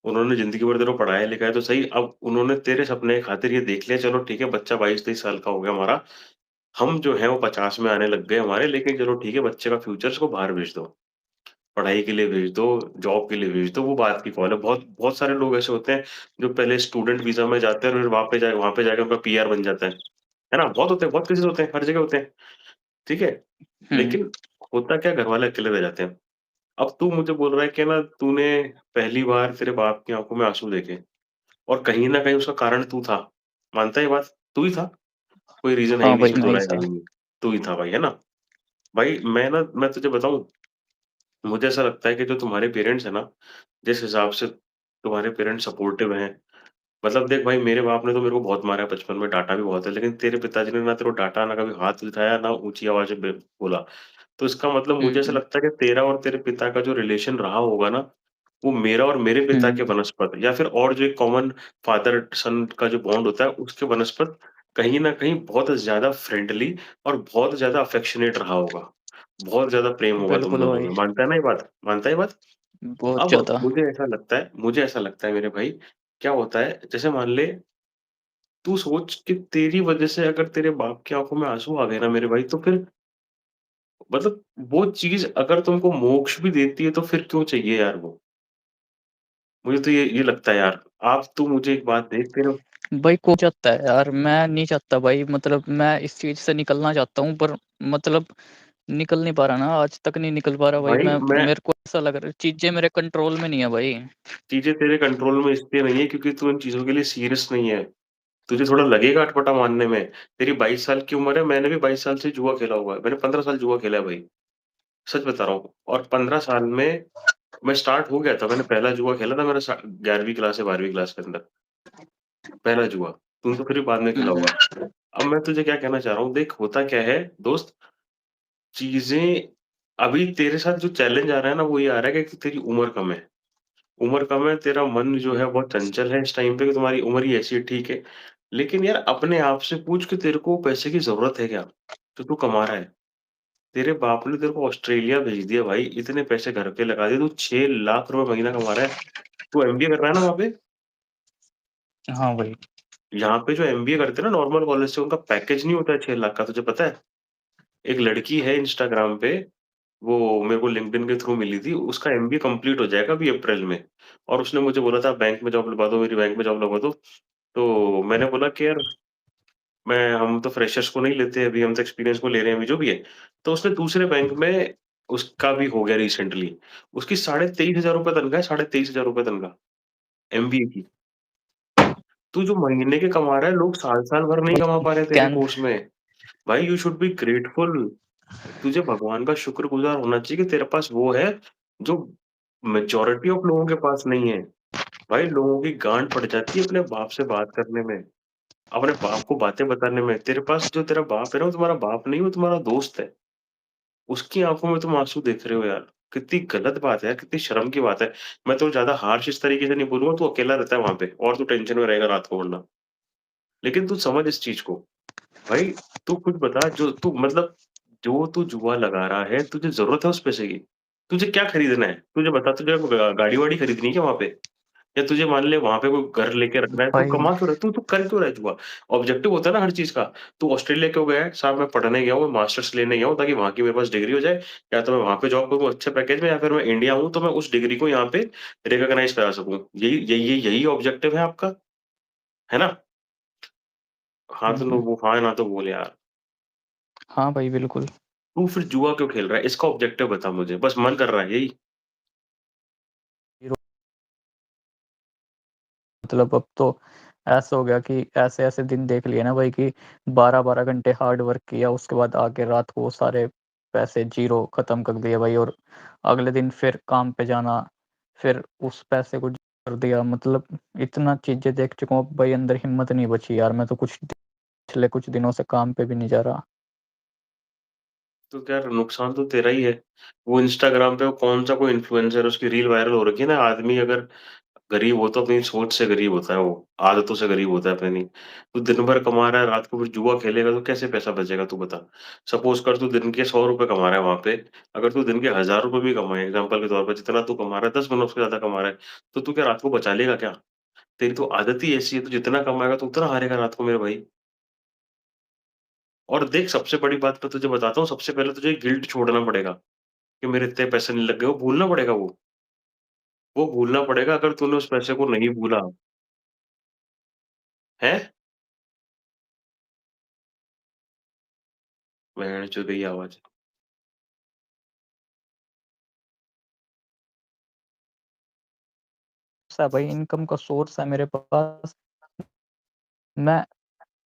Speaker 1: उन्होंने ज़िंदगी भर तेरे को पढ़ाया-लिखाया तो सही, अब उन्होंने तेरे सपने की खातिर ये देख लिया चलो ठीक है बच्चा 22-23 साल का हो गया हमारा, हम जो हैं वो 50 में आने लग गए हमारे लेकिन चलो ठीक है बच्चे का फ्यूचर इसको बाहर भेज दो। पढ़ाई के लिए भेज दो, जॉब के लिए भेज दो, वो बात की कॉल है। बहुत बहुत सारे लोग ऐसे होते हैं जो पहले स्टूडेंट वीज़ा में जाते हैं और फिर वहाँ पे जाके उनका पीआर बन जाता है ना? बहुत होते हैं, बहुत केसेज़ होते हैं, हर जगह होते हैं, ठीक है?
Speaker 2: हुँ।
Speaker 1: लेकिन होता क्या घरवाले अकेले रह जाते हैं। अब तू मुझे बोल रहा है कि ना तूने पहली बार तेरे बाप की आँखों में आँसू देखे और कहीं न कहीं उसका कारण तू था। मानता है ये बात? तू ही था? कोई रीज़न है ही
Speaker 2: हाँ
Speaker 1: नहीं
Speaker 2: भाई,
Speaker 1: इसमें दो
Speaker 2: मैं ही
Speaker 1: राय
Speaker 2: था।
Speaker 1: डालने की। तू ही था भाई, है ना? भाई मैं तुझे बताऊँ मुझे ऐसा लगता है कि जो तुम्हारे पेरेंट्स हैं ना, जिस हिसाब से तुम्हारे पेरेंट्स सपोर्टिव हैं, मतलब देख भाई मेरे बाप ने तो मेरे को बहुत मारा है बचपन में, डाँटा भी बहुत है, लेकिन तेरे पिताजी ने ना तेरे को डाँटा, ना कभी हाथ उठाया, ना ऊँची आवाज़ में बोला। तो इसका मतलब मुझे ऐसा
Speaker 2: हुँ,
Speaker 1: लगता है कि तेरा और तेरे पिता का जो रिलेशन रहा होगा ना, वो मेरा और मेरे पिता
Speaker 2: हुँ,
Speaker 1: के वनस्पत या फिर और जो एक कॉमन फादर सन का जो बॉन्ड होता है, उसके वनस्पत कहीं न कहीं बहुत ज़्यादा फ्रेंडली और बहुत ज़्यादा अफेक्शनेट रहा होगा। बहुत ज़्यादा प्रेम होगा तुम
Speaker 2: बिल्कुल
Speaker 1: दोनों
Speaker 2: भाई,
Speaker 1: में, मानता है ना ये बात? मानता है ये बात?
Speaker 2: बहुत
Speaker 1: अब
Speaker 2: ज़्यादा।
Speaker 1: मुझे ऐसा लगता है मेरे भाई, क्या होता है जैसे मान ले तू सोच कि तेरी वज़ह से अगर तेरे बाप की आँखों में आँसू आ गए ना मेरे भाई, तो फिर मतलब वो चीज़ अगर तुमको मोक्ष भी देती है, तो फिर क्यों चाहिए यार वो? मुझे तो ये लगता है यार। आप तू मुझे एक बात देख तेरे
Speaker 2: भाई को चाहता है यार, मैं नहीं चाहता भाई, मतलब मैं इस चीज़ से निकलना चाहता हूँ, पर मतलब निकल नहीं पा रहा ना, आज तक नहीं निकल पा रहा भाई
Speaker 1: भाई
Speaker 2: मैं,
Speaker 1: मैं
Speaker 2: मेरे को ऐसा लग रहा है चीज़ें मेरे कंट्रोल में नहीं है भाई।
Speaker 1: चीज़ें तेरे कंट्रोल में इसलिए नहीं है क्योंकि तू इन चीज़ों के लिए सीरियस नहीं है। तुझे थोड़ा लगेगा अटपटा मानने में। तेरी 22 साल की उम्र है, मैंने भी 22 साल से जुआ खेला हुआ है। मैंने 15 साल जुआ खेला है भाई, सच बता रहा हूँ। और 15 साल में मैं स्टार्ट हो गया था, मैंने पहला जुआ खेला था मेरा 11वीं क्लास या 12वीं क्लास के अंदर, पहला जुआ। तूने तो फिर भी बाद में खेला
Speaker 2: हुँ,
Speaker 1: होगा। अब मैं तुझे क्या कहना चाह रहा हूँ, देख होता क्या है दोस्त, चीज़ें अभी तेरे साथ जो चैलेंज आ रहा है ना, वो ये आ रहा है कि तेरी उम्र कम है। उम्र कम है, तेरा मन जो है बहुत चंचल है इस टाइम पे कि तुम्हारी उम्र ही ऐसी है, ठीक है। लेकिन यार अपने आप से पूछ कि तेरे को पैसे की ज़रूरत है क्या? जो तू कमा रहा है? तेरे बाप ने तेरे को ऑस्ट्रेलिया भेज दिया भाई, इतने पैसे घर पे लगा दिए, तू 6 लाख रुपए महीना कमा रहा है। तू एमबीए कर रहा है ना वहाँ पे?
Speaker 2: हाँ भाई।
Speaker 1: यहाँ पे जो एमबीए करते हैं ना नॉर्मल कॉलेज से, उनका पैकेज नहीं होता है 6 लाख का, तुझे पता है? एक लड़की है इंस्टाग्राम पे, वो मेरे को लिंक्डइन के थ्रू मिली थी, उसका एमबीए कंप्लीट हो जाएगा अभी अप्रैल में और उसने मुझे बोला था बैंक में जॉब लगवा दो, मेरी बैंक में जॉब लगवा दो। तो मैंने बोला कि यार मैं हम तो फ्रेशर्स को नहीं लेते अभी, हम तो एक्सपीरियंस को ले रहे हैं अभी जो भी है। तो उसने दूसरे बैंक में उसका भी हो गया रिसेंटली। उसकी ₹23,500 तनख्वाह है, ₹23,500 तनख्वाह एमबीए की। तू जो महीने के कमा रहा है, लोग साल-साल भर नहीं कमा
Speaker 2: भाई
Speaker 1: पा रहे तेरे
Speaker 2: कैन
Speaker 1: कोर्स में। भाई यू शुड बी ग्रेटफुल। तुझे भगवान का शुक्रगुज़ार होना चाहिए कि तेरे पास वो है, जो मेजॉरिटी ऑफ लोगों के पास नहीं है। भाई लोगों की गाँड फट जाती है अपने बाप से बात करने में, अपने बाप को बातें बताने में। तेरे पास जो तेरा बाप है ना, वो तुम्हारा बाप नहीं, वो तुम्हारा दोस्त है। उसकी आँखों में तुम आँसू देख रहे हो यार। कितनी गलत बात है यार, कितनी शर्म की बात है। मैं तो ज़्यादा हार्श इस तरीके से नहीं बोलूँगा, तू अकेला रहता है वहाँ पे और तू टेंशन में रहेगा रात को वरना। लेकिन तू समझ इस चीज़ को। भाई तू खुद बता, जो तू जुआ लगा रहा है, तुझे ज़रूरत है उस पैसे की? तुझे क्या खरीदना है? तुझे बता, तुझे गाड़ी-वाड़ी खरीदनी है क्या वहाँ पे? या तुझे मान ले वहाँ पे कोई घर लेके रखना है, तू
Speaker 2: भाई
Speaker 1: कमा क्यों रहा है? तू तू कर क्यों रहा है जुआ? ऑब्जेक्टिव होता है ना हर चीज़ का। तू ऑस्ट्रेलिया क्यों गया है? साहब मैं पढ़ने गया हूँ, मैं मास्टर्स लेने गया हूँ ताकि वहाँ की मेरे पास डिग्री हो जाए, या तो मैं वहाँ पे जॉब करूँ अच्छे पैकेज में, या फिर मैं इंडिया हूँ तो मैं उस डिग्री को यहाँ पे रिकॉग्नाइज़ करा सकूँ। यही ऑब्जेक्टिव है आपका, है ना? हाँ,
Speaker 2: हुँ,
Speaker 1: तो नो
Speaker 2: हुँ।
Speaker 1: वो हाँ, ना तो बोल यार।
Speaker 2: हाँ भाई, बिल्कुल।
Speaker 1: तू फिर जुआ क्यों खेल रहा है? इसका ऑब्जेक्टिव बता मुझे, बस मन कर रहा है यही?
Speaker 2: मतलब अब तो ऐसा हो गया कि ऐसे-ऐसे दिन देख लिए ना भाई कि 12-12 घंटे हार्ड वर्क किया, उसके बाद आके रात को वो सारे पैसे ज़ीरो खत्म कर दिए भाई, और अगले दिन फिर काम पे जाना, फिर उस पैसे को कर दिया, मतलब इतना चीज़ें देख चुका हूँ, अब भाई अंदर हिम्मत नहीं बची यार, मैं तो पिछले कुछ दिनों से काम पे भी नहीं जा रहा।
Speaker 1: तो यार नुकसान तो तेरा ही है। वो इंस्टाग्राम पे वो कौन-सा कोई इन्फ्लुएंसर उसकी रील वायरल हो रखी है ना, आदमी अगर गरीब हो तो अपनी सोच से गरीब होता है वो, आदतों से गरीब होता है अपनी। तू दिन भर कमा रहा है, रात को फिर जुआ खेलेगा तो कैसे पैसा बचेगा तू बता? सपोज़ कर तू दिन के ₹100 कमा रहा है वहाँ पे, अगर तू दिन के ₹1000 भी कमाए एग्ज़ाम्पल के तौर पे, जितना तू कमा रहा है 10 गुना उससे ज़्यादा कमा रहा है, तो तू क्या रात को बचा लेगा क्या? तेरी तो आदत ही ऐसी है, तू जितना कमाएगा तू उतना हारेगा रात को मेरे भाई। और देख सबसे बड़ी बात मैं तुझे बताता हूँ, सबसे पहले तुझे गिल्ट छोड़ना पड़ेगा, कि मेरे इतने पैसे नहीं लग गए, वो भूलना पड़ेगा वो। वो भूलना पड़ेगा, अगर तूने उस पैसे को नहीं भूला, हैं? भेड़चोद गई आवाज़।
Speaker 2: ऐसा भाई इनकम का सोर्स है मेरे पास, मैं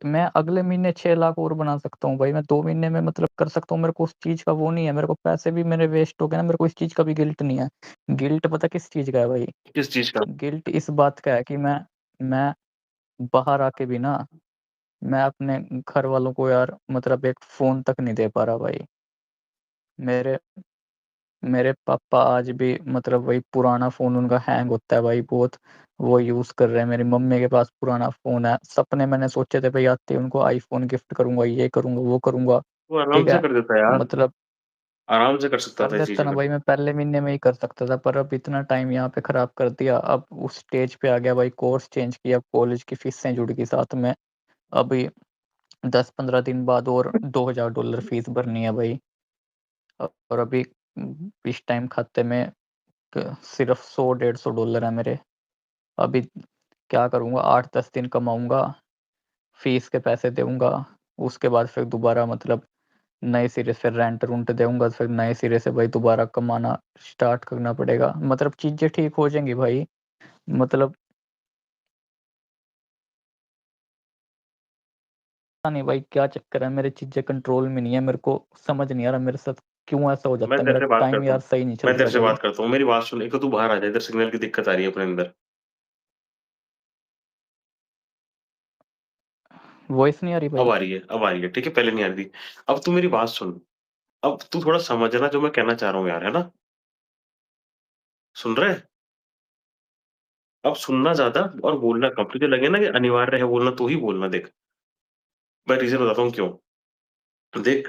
Speaker 2: मैं अगले महीने 6 लाख और बना सकता हूँ भाई, मैं 2 महीने में मतलब कर सकता हूँ, मेरे को उस चीज़ का वो नहीं है, मेरे को पैसे भी मेरे वेस्ट हो गए ना, मेरे को इस चीज़ का भी गिल्ट नहीं है। गिल्ट पता किस चीज़ का है भाई?
Speaker 1: किस चीज़ का?
Speaker 2: गिल्ट इस बात का है कि मैं बाहर आके भी ना, मैं अपने घर वालों को यार मतलब एक फ़ोन तक नहीं दे पा रहा भाई। मेरे मेरे पापा आज भी मतलब वही पुराना फ़ोन उनका हैंग होता है भाई बहुत, वो यूज़ कर रहे हैं। मेरी मम्मी के पास पुराना फ़ोन है। सपने मैंने सोचे थे भाई आते ही उनको आईफ़ोन गिफ्ट करूँगा, ये करूँगा, वो करूँगा,
Speaker 1: वो आराम
Speaker 2: ठीक
Speaker 1: से
Speaker 2: है?
Speaker 1: कर देता यार,
Speaker 2: मतलब
Speaker 1: आराम से कर सकता
Speaker 2: कर
Speaker 1: था ये
Speaker 2: देता
Speaker 1: चीज़
Speaker 2: ना
Speaker 1: अगर।
Speaker 2: भाई, मैं पहले महीने में ही कर सकता था, पर अब इतना टाइम यहाँ पे ख़राब कर दिया। अब उस स्टेज पे आ गया भाई, कोर्स चेंज किया, कॉलेज की फ़ीसें जुड़ गई साथ में। अभी 10-15 दिन बाद और $2000 फ़ीस भरनी है भाई। और अभी इस टाइम खाते में सिर्फ 100 $150 है मेरे। अभी क्या करूँगा, 8-10 दिन कमाऊँगा, फ़ीस के पैसे दूँगा, उसके बाद फिर दोबारा मतलब नए सिरे से रेंट-रूंट दूँगा, फिर नए सिरे से भाई दोबारा कमाना स्टार्ट करना पड़ेगा। मतलब चीज़ें ठीक हो जाएँगी भाई, मतलब पता नहीं भाई क्या चक्कर है, मेरी चीज़ें कंट्रोल में नहीं है, मेरे को समझ नहीं आ रहा मेरे साथ क्यों ऐसा हो
Speaker 1: मैं
Speaker 2: जाता है,
Speaker 1: तेरे
Speaker 2: मेरा
Speaker 1: से बात
Speaker 2: टाइम
Speaker 1: करता
Speaker 2: यार
Speaker 1: हूँ,
Speaker 2: सही नहीं चल
Speaker 1: मैं तेरे
Speaker 2: रहा
Speaker 1: से
Speaker 2: भाई।
Speaker 1: बात करता हूँ, मेरी बात सुन, एक तो तू बाहर आ जा, इधर सिग्नल की दिक्कत आ रही है अपने अंदर।
Speaker 2: वॉइस नहीं आ रही
Speaker 1: अब
Speaker 2: भाई?
Speaker 1: आ रही है, अब आ रही है, ठीक है, पहले नहीं आ रही थी। अब तू मेरी बात सुन, अब तू थोड़ा समझना जो मैं कहना चाह रहा हूँ यार, है ना? सुन रहा है? अब सुनना ज़्यादा और बोलना कम। तुझे लगे ना कि अनिवार्य है बोलना, तो ही बोलना देख। मैं रीज़न बताता हूँ क्यों। देख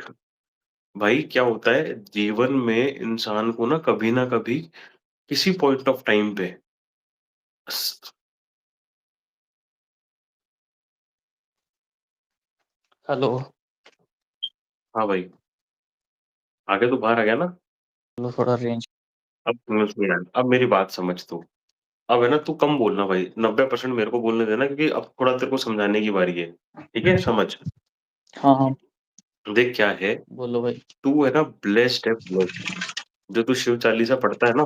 Speaker 1: भाई क्या होता है जीवन में इंसान को ना कभी किसी पॉइंट ऑफ टाइम पे स
Speaker 2: हेलो,
Speaker 1: हाँ भाई, आ गया तू बाहर आ गया ना?
Speaker 2: हेलो थोड़ा रेंज।
Speaker 1: अब समझ में आया। अब मेरी बात समझ तू। अब है ना तू कम बोलना भाई, 90% मेरे को बोलने देना क्योंकि अब थोड़ा तेरे को समझाने की बारी है। ठीक है? समझ।
Speaker 2: हाँ, हाँ,
Speaker 1: देख क्या है,
Speaker 2: बोलो भाई।
Speaker 1: तू है ना ब्लेस्ड है ब्लेस्ड। जो तू शिव चालीसा पढ़ता है ना,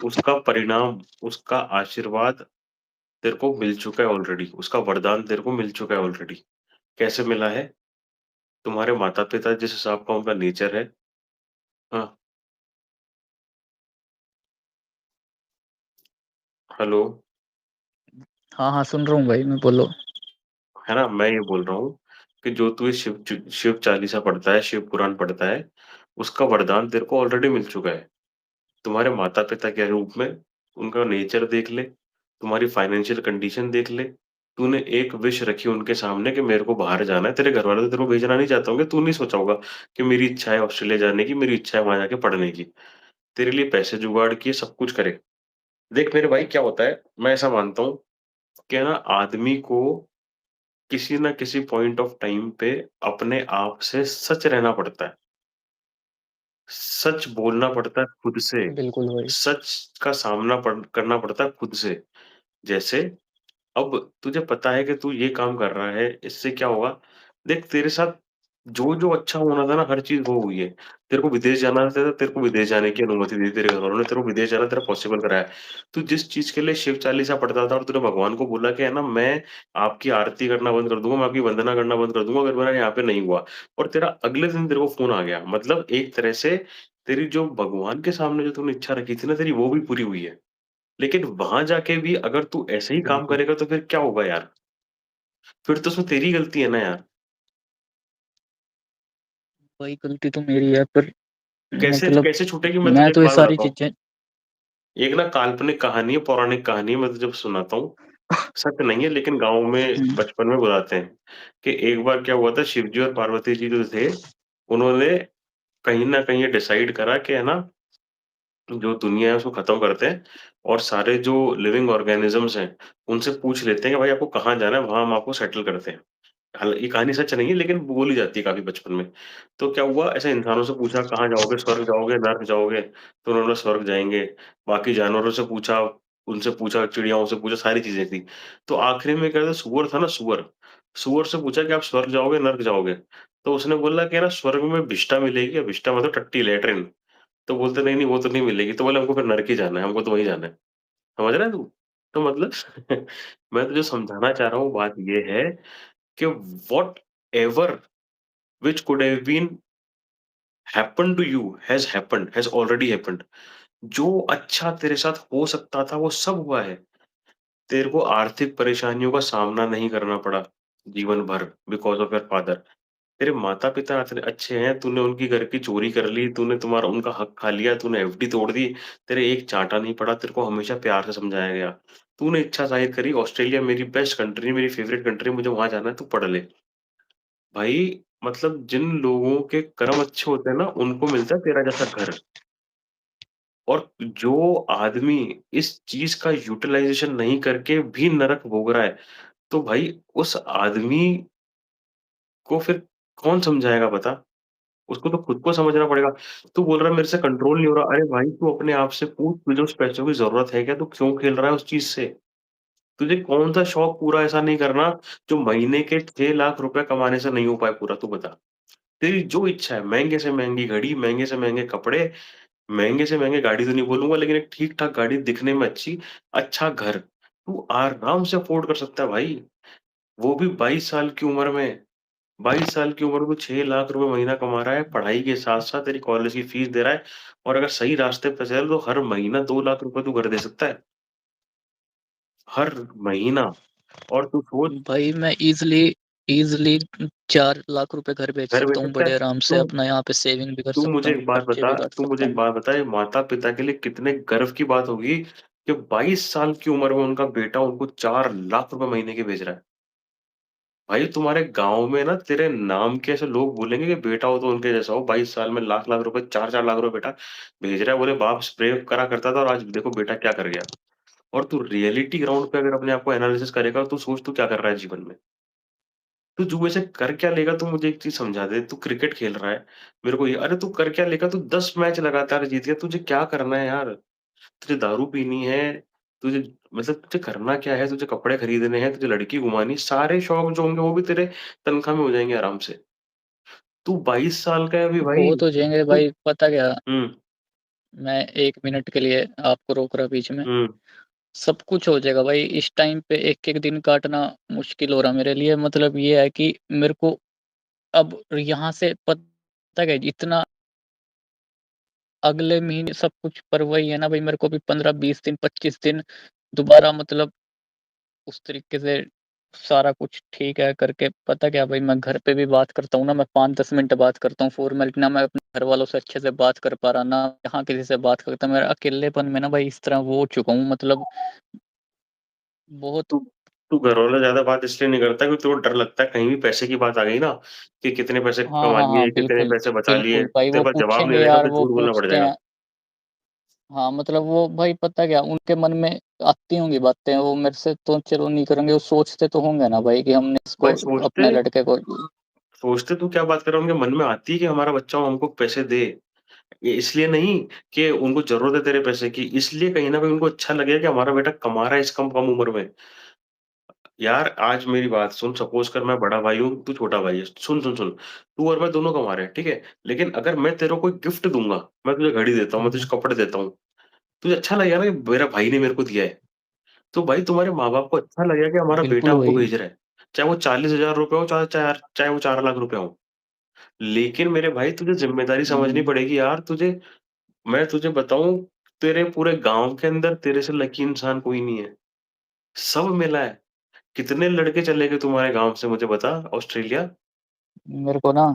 Speaker 1: उसका परिणाम, उसका आशीर्वाद तेरे को मिल चुका है ऑलरेडी, उसका वरदान तेरे को मिल चुका है ऑलरेडी। कैसे मिला है? तुम्हारे माता-पिता जिस हिसाब का उनका नेचर है, हाँ, हेलो,
Speaker 2: हाँ, हाँ, सुन रहा हूँ भाई मैं, बोलो।
Speaker 1: है ना? मैं ये बोल रहा हूँ कि जो तू ये शिव चालीसा पढ़ता है, शिव पुराण पढ़ता है, उसका वरदान तेरे को ऑलरेडी मिल चुका है। तुम्हारे माता-पिता के रूप में, उनका नेचर देख ले, तुम्हारी फाइनेंशियल कंडीशन देख ले। तूने एक विश रखी उनके सामने कि मेरे को बाहर जाना है, तेरे घरवाले तो तेरे को भेजना नहीं चाहते होंगे, तू नहीं सोचा होगा कि मेरी इच्छा है ऑस्ट्रेलिया जाने की, मेरी इच्छा है वहाँ जाके पढ़ने की। तेरे लिए पैसे जुगाड़ किए, सब कुछ करे। देख मेरे भाई क्या होता है, मैं ऐसा मानता हूँ कि है ना आदमी को किसी न किसी पॉइंट ऑफ टाइम पे अपने आप से सच रहना पड़ता है। सच बोलना पड़ता है खुद से।
Speaker 2: बिल्कुल भाई।
Speaker 1: सच का सामना करना पड़ता है खुद से। जैसे अब तुझे पता है कि तू ये काम कर रहा है, इससे क्या होगा? देख तेरे साथ जो अच्छा होना था ना हर चीज़ वो हुई है। तेरे को विदेश जाना था, तेरे को विदेश जाने की अनुमति दी तेरे घरवालों ने, तेरे को विदेश जाना तेरा पॉसिबल कराया। तू जिस चीज़ के लिए शिव चालीसा पढ़ता था और तूने भगवान को बोला कि है ना मैं आपकी आरती करना बंद कर दूँगा, मैं आपकी वंदना करना बंद कर दूँगा अगर मेरा यहाँ पे नहीं हुआ। और तेरा अगले दिन तेरे को फ़ोन आ गया। मतलब एक तरह से तेरी जो भगवान के सामने जो तूने इच्छा रखी थी ना तेरी वो भी पूरी हुई है। लेकिन वहाँ जाके भी अगर तू ऐसे ही काम
Speaker 2: बिल्कुल।
Speaker 1: करेगा तो फिर क्या होगा यार? फिर तो उसमें तेरी गलती है ना यार।
Speaker 2: भाई गलती तो मेरी है, पर
Speaker 1: कैसे
Speaker 2: मतलब
Speaker 1: कैसे छूटेगी मैं
Speaker 2: मैं
Speaker 1: तुझे एक
Speaker 2: तो ये
Speaker 1: बात
Speaker 2: सारी
Speaker 1: बताता हूँ।
Speaker 2: चीज़ें
Speaker 1: एक ना काल्पनिक कहानी है, पौराणिक कहानी है, मैं तुझे सुनाता हूँ। सच नहीं है लेकिन गाँव में
Speaker 2: हुँ,
Speaker 1: बचपन में बताते हैं कि एक बार क्या हुआ था शिव जी और पार्वती जी जो थे, उन्होंने कहीं न कहीं ये डिसाइड करा कि है ना, जो दुनिया है उसको खत्म करते हैं और सारे जो लिविंग ऑर्गेनिज़म्स हैं, उनसे पूछ लेते हैं कि भाई आपको कहाँ जाना है, वहाँ हम आपको सेटल करते हैं। ये कहानी सच नहीं है लेकिन बोली जाती है काफ़ी बचपन में। तो क्या हुआ ऐसे इंसानों से पूछा कहाँ जाओगे? स्वर्ग जाओगे, नर्क जाओगे? तो उन्होंने बोला स्वर्ग जाएँगे। बाकी जानवरों से पूछा, उनसे पूछा, चिड़ियाओं से पूछा, सारी चीज़ें थी। तो आखिरी में क्या था सूअर था ना सूअर, सूअर से पूछा कि आप स्वर्ग जाओगे, नर्क जाओगे? तो उसने बोला कि ना स्वर्ग में विष्ठा मिलेगी, विष्ठा मतलब टट्टी लैट्रिन। तो बोलते नहीं, नहीं वो तो नहीं मिलेगी। तो बोले हमको फिर नर्क ही जाना है, हमको तो वहीं जाना है। समझ रहा है तू? तो मतलब मैं तुझे समझाना चाह रहा हूँ बात ये है कि whatever which could have been happened to you has already happened. जो अच्छा तेरे साथ हो सकता था वो सब हुआ है। तेरे को आर्थिक परेशानियों का सामना नहीं करना पड़ा जीवन भर बिकॉज़ ऑफ योर फादर। तेरे माता-पिता इतने अच्छे हैं, तूने उनकी घर की चोरी कर ली, तूने तुम्हारा उनका हक खा लिया, तूने एफडी तोड़ दी, तेरे एक चाँटा नहीं पड़ा, तेरे को हमेशा प्यार से समझाया गया। तूने इच्छा ज़ाहिर करी ऑस्ट्रेलिया मेरी बेस्ट कंट्री है, मेरी फेवरेट कंट्री है, मुझे वहाँ जाना है, तू पढ़ ले। भाई मतलब जिन लोगों के कर्म अच्छे होते हैं ना, उनको मिलता है तेरा जैसा घर। और जो आदमी इस चीज़ का यूटिलाइज़ेशन नहीं करके भी नरक भोग रहा है, तो भाई उस आदमी को फिर कौन समझाएगा बता? उसको तो खुद को समझना पड़ेगा। तू बोल रहा है मेरे से कंट्रोल नहीं हो रहा, अरे भाई तू अपने आप से पूछ तुझे उस पैसों की ज़रूरत है क्या? तू क्यों खेल रहा है उस चीज़ से? तुझे कौन-सा शौक पूरा ऐसा नहीं करना जो महीने के 6 लाख रुपए कमाने से नहीं हो पाए पूरा, तू बता। तेरी जो इच्छा है, महँगे से महँगी घड़ी, महँगे से महँगे कपड़े, महँगे से महँगे गाड़ी तो नहीं बोलूँगा लेकिन एक ठीक-ठाक गाड़ी दिखने में अच्छी, अच्छा घर, तू आराम से अफ़ोर्ड कर सकता है भाई। वो भी 22 साल की उम्र में। 22 साल की उम्र में 6 लाख रुपए महीना कमा रहा है, पढ़ाई के साथ-साथ तेरी कॉलेज की फीस दे रहा है और अगर सही रास्ते पे चले तो हर महीना 2 लाख रुपए तू घर दे सकता है, हर महीना। और तू सोच
Speaker 2: भाई मैं ईज़िली 4 लाख रुपए घर भेज
Speaker 1: घर
Speaker 2: सकता
Speaker 1: भेज
Speaker 2: हूँ
Speaker 1: सकता है।
Speaker 2: बड़े आराम से,
Speaker 1: तू
Speaker 2: अपना यहाँ पे सेविंग भी कर
Speaker 1: तू
Speaker 2: सकता
Speaker 1: मुझे
Speaker 2: हूँ,
Speaker 1: एक बात
Speaker 2: खर्चे
Speaker 1: बता
Speaker 2: भी काट
Speaker 1: तू मुझे
Speaker 2: सकता
Speaker 1: एक
Speaker 2: हूँ।
Speaker 1: बात बता ये माता-पिता के लिए कितने गर्व की बात होगी कि 22 साल की उम्र में उनका बेटा उनको 4 लाख रुपए महीने के भेज रहा है। भाई तुम्हारे गाँव में ना तेरे नाम के ऐसे लोग बोलेंगे कि बेटा हो तो उनके जैसा हो, 22 साल में लाख-लाख रुपए 4-4 लाख रुपए बेटा भेज रहा है, बोले बाप स्प्रे करा करता था और आज देखो बेटा क्या कर गया। और तू रियलिटी ग्राउंड पे अगर अपने आप को एनालिसिस करेगा तो सोच तू क्या कर रहा है जीवन में? तू जुए से कर क्या लेगा तू मुझे एक चीज़ समझा दे, तू क्रिकेट खेल रहा है, मेरे को ये अरे तू कर क्या लेगा? तू 10 मैच लगातार जीत गया, तुझे क्या करना है यार? तुझे दारू पीनी है, तुझे मतलब तुझे करना क्या है? तुझे कपड़े खरीदने हैं, तुझे लड़की घुमानी, सारे शौक जो होंगे वो भी तेरे तनख्वाह में हो जाएँगे आराम से। तू 22 साल का है अभी भाई,
Speaker 2: हो तो जाएँगे
Speaker 1: तू
Speaker 2: भाई, पता क्या,
Speaker 1: हुँ,
Speaker 2: मैं 1 मिनट के लिए आपको रोक रहा बीच में।
Speaker 1: हुँ।
Speaker 2: सब कुछ हो जाएगा भाई, इस टाइम पे एक-एक दिन काटना मुश्किल हो रहा मेरे लिए। मतलब ये है कि मेरे को अब यहाँ से पता है इतना अगले महीने सब कुछ, पर वही है ना भाई, मेरे को भी 15-20 दिन, 25 दिन दोबारा मतलब उस तरीके से सारा कुछ ठीक है करके, पता क्या भाई, मैं घर पे भी बात करता हूँ ना, मैं 5-10 मिनट बात करता हूँ फॉर्मेलिटी, ना मैं अपने घर वालों से अच्छे से बात कर पा रहा, ना यहाँ किसी से बात करता। मेरा अकेलेपन में ना भाई इस तरह वो हो चुका हूँ, मतलब बहुत।
Speaker 1: तू तू घरवालों से ज़्यादा बात इसलिए नहीं करता क्योंकि तेरे को डर लगता है कहीं भी पैसे की बात आ गई ना, कि कितने पैसे
Speaker 2: हाँ,
Speaker 1: कमा
Speaker 2: हाँ, हाँ,
Speaker 1: लिए, कितने
Speaker 2: बिल्कुल,
Speaker 1: पैसे बचा लिए,
Speaker 2: बिल्कुल भाई,
Speaker 1: तेरे
Speaker 2: वो
Speaker 1: पास जवाब नहीं
Speaker 2: पूछेंगे
Speaker 1: रहेगा
Speaker 2: यार,
Speaker 1: तो
Speaker 2: वो
Speaker 1: झूठ बोलना पड़
Speaker 2: पूछते
Speaker 1: जाएगा।
Speaker 2: हैं। हाँ, मतलब वो भाई पता क्या, उनके मन में आती होंगी बातें, वो मेरे से तो चलो नहीं करेंगे, वो सोचते तो होंगे ना भाई कि हमने इसको
Speaker 1: भाई सोचते
Speaker 2: अपने लड़के को।
Speaker 1: सोचते तू क्या बात कर रहा है उनके मन में आती है कि हमारा बच्चा हो हमको पैसे दे। ये इसलिए नहीं कि उनको ज़रूरत है तेरे पैसे की, इसलिए कहीं न कहीं उनको अच्छा लगेगा कि हमारा बेटा कमा रहा है इस कम कम उम्र में। यार आज मेरी बात सुन सपोज़ कर मैं बड़ा भाई हूँ, तू छोटा भाई है। सुन। तू और मैं दोनों कमा रहे हैं, ठीक है? लेकिन अगर मैं तेरे को कोई गिफ्ट दूँगा, मैं तुझे घड़ी देता हूँ, मैं तुझे
Speaker 2: हुँ,
Speaker 1: कपड़े देता हूँ, तुझे अच्छा लगेगा ना कि मेरा भाई ने मेरे को दिया है। तो भाई तुम्हारे माँ-बाप को अच्छा लगेगा कि हमारा बेटा
Speaker 2: बिल्कुल
Speaker 1: हमको
Speaker 2: भाई।
Speaker 1: भेज रहा है। चाहे वो 40,000 रुपए हो, चाहे वो 4 लाख रुपए हों। लेकिन मेरे भाई तुझे ज़िम्मेदारी समझनी
Speaker 2: हुँ,
Speaker 1: पड़ेगी यार तुझे मैं तुझे बताऊँ तेरे पूरे गाँव के अंदर तेरे से लकी इंसान कोई नहीं है। सब मिला है। कितने लड़के चले गए तुम्हारे गाँव से मुझे बता ऑस्ट्रेलिया?
Speaker 2: मेरे को ना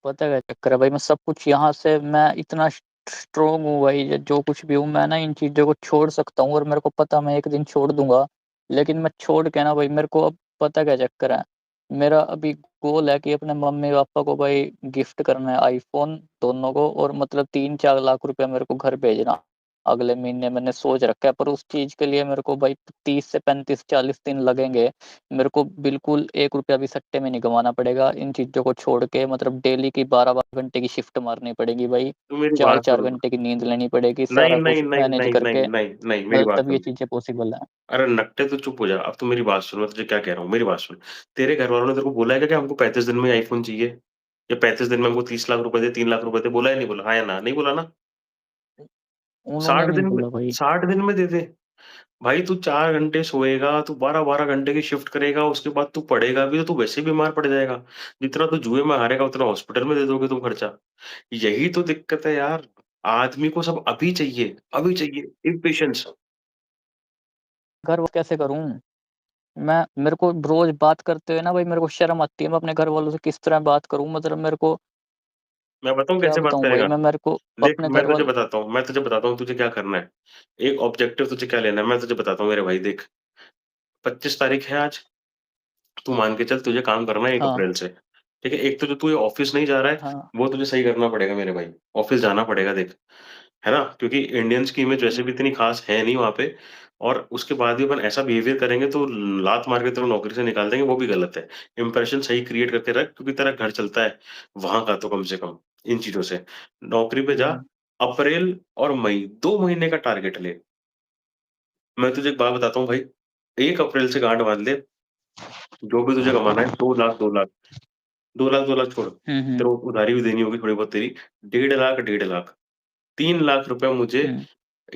Speaker 2: पता है क्या चक्कर है भाई, मैं सब कुछ यहाँ से, मैं इतना स्ट्रॉन्ग हूँ भाई, जो कुछ भी हूँ मैं ना, इन चीज़ों को छोड़ सकता हूँ और मेरे को पता मैं एक दिन छोड़ दूँगा। लेकिन मैं छोड़ के ना भाई, मेरे को अब पता क्या चक्कर है, मेरा अभी गोल है कि अपने मम्मी-पापा को भाई गिफ्ट करना है आईफ़ोन दोनों को, और मतलब 3-4 लाख रुपया मेरे को घर भेजना। अगले महीने मैंने सोच रखा है, पर उस चीज़ के लिए मेरे को भाई 30 से 35-40 दिन लगेंगे। मेरे को बिल्कुल 1 रुपया भी सट्टे में नहीं गँवाना पड़ेगा, इन चीज़ों को छोड़ के, मतलब डेली की 12-12 घंटे की शिफ्ट मारनी पड़ेगी भाई,
Speaker 1: तू मेरी बात
Speaker 2: 4-4
Speaker 1: सुन।
Speaker 2: घंटे की नींद लेनी पड़ेगी,
Speaker 1: नहीं,
Speaker 2: सारा
Speaker 1: नहीं,
Speaker 2: कुछ
Speaker 1: नहीं,
Speaker 2: मैनेज
Speaker 1: नहीं, नहीं,
Speaker 2: करके,
Speaker 1: नहीं, नहीं, मेरी
Speaker 2: मतलब
Speaker 1: बात
Speaker 2: तब ये
Speaker 1: सुन।
Speaker 2: चीज़ें पॉसिबल हैं।
Speaker 1: अरे नट्टे तू चुप हो जा। अब तू मेरी बात सुन, मैं तुझे क्या कह रहा हूँ, मेरी बात सुन। तेरे घरवालों ने तेरे को बोला है क्या कि हमको 35 दिन में आईफ़ोन चाहिए? या 35 दिन में हमको 30 लाख रुपए दे, 3 लाख रुपए दे, बोला या नहीं बोला? हाँ या ना? नहीं बोला ना?
Speaker 2: उन्होंने
Speaker 1: 60
Speaker 2: नहीं
Speaker 1: दिन में
Speaker 2: बोला भाई।
Speaker 1: 60 दिन में दे दे। भाई तू 4 घंटे सोएगा, तू 12-12 घंटे की शिफ्ट करेगा, उसके बाद तू पढ़ेगा भी तो तू वैसे ही बीमार पड़ जाएगा। जितना तू जुए में हारेगा उतना हॉस्पिटल में दे दोगे तुम खर्चा। यही तो दिक्कत है यार। आदमी को सब अभी चाहिए, इम्पेशंस।
Speaker 2: घर वो कैसे करूँ? मैं मेरे को रोज़ बात करते हुए ना भाई मेरे को शर्म आती है, मैं अपने घर वालों से किस तरह बात करूँ? मतलब मेरे को
Speaker 1: मैं बताऊँ
Speaker 2: क्या
Speaker 1: कैसे बात
Speaker 2: बताऊँ भाई,
Speaker 1: करेगा?
Speaker 2: मैं मेरे को
Speaker 1: देख
Speaker 2: अपने घर वालों
Speaker 1: मैं तुझे बताता हूँ तुझे क्या करना है। एक ऑब्जेक्टिव तुझे क्या लेना है, मैं तुझे बताता हूँ मेरे भाई देख, 25 तारीख है आज, तू मान के चल तुझे काम करना है 1
Speaker 2: हाँ,
Speaker 1: अप्रैल से। ठीक है? एक तो जो तू ये ऑफ़िस नहीं जा रहा है,
Speaker 2: हाँ,
Speaker 1: वो तुझे सही करना पड़ेगा मेरे भाई। ऑफ़िस जाना पड़ेगा देख। है ना? क्योंकि इंडियंस की इमेज वैसे
Speaker 2: हुँ,
Speaker 1: भी इतनी ख़ास है नहीं वहाँ पे और उसके बाद भी अपन ऐसा बिहेवियर करेंगे तो लात मार के तेरे को नौकरी से निकाल देंगे, वो भी गलत है। इंप्रेशन सही क्रिएट करके रख क्योंकि तेरा घर चलता है वहाँ का तो कम से कम, इन चीज़ों से। नौकरी पे जा,
Speaker 2: हुँ,
Speaker 1: अप्रैल और मई 2 महीने का टारगेट ले। मैं तुझे एक बात बताता हूँ भाई, 1 अप्रैल से गाँठ बाँध ले, जो भी तुझे कमाना है 2 लाख 2 लाख, 2 लाख छोड़,
Speaker 2: हुँ,
Speaker 1: तेरे
Speaker 2: हुँ,
Speaker 1: को उधारी भी देनी होगी थोड़ी बहुत तेरी, 1.5 लाख 3 लाख रुपए मुझे
Speaker 2: हुँ,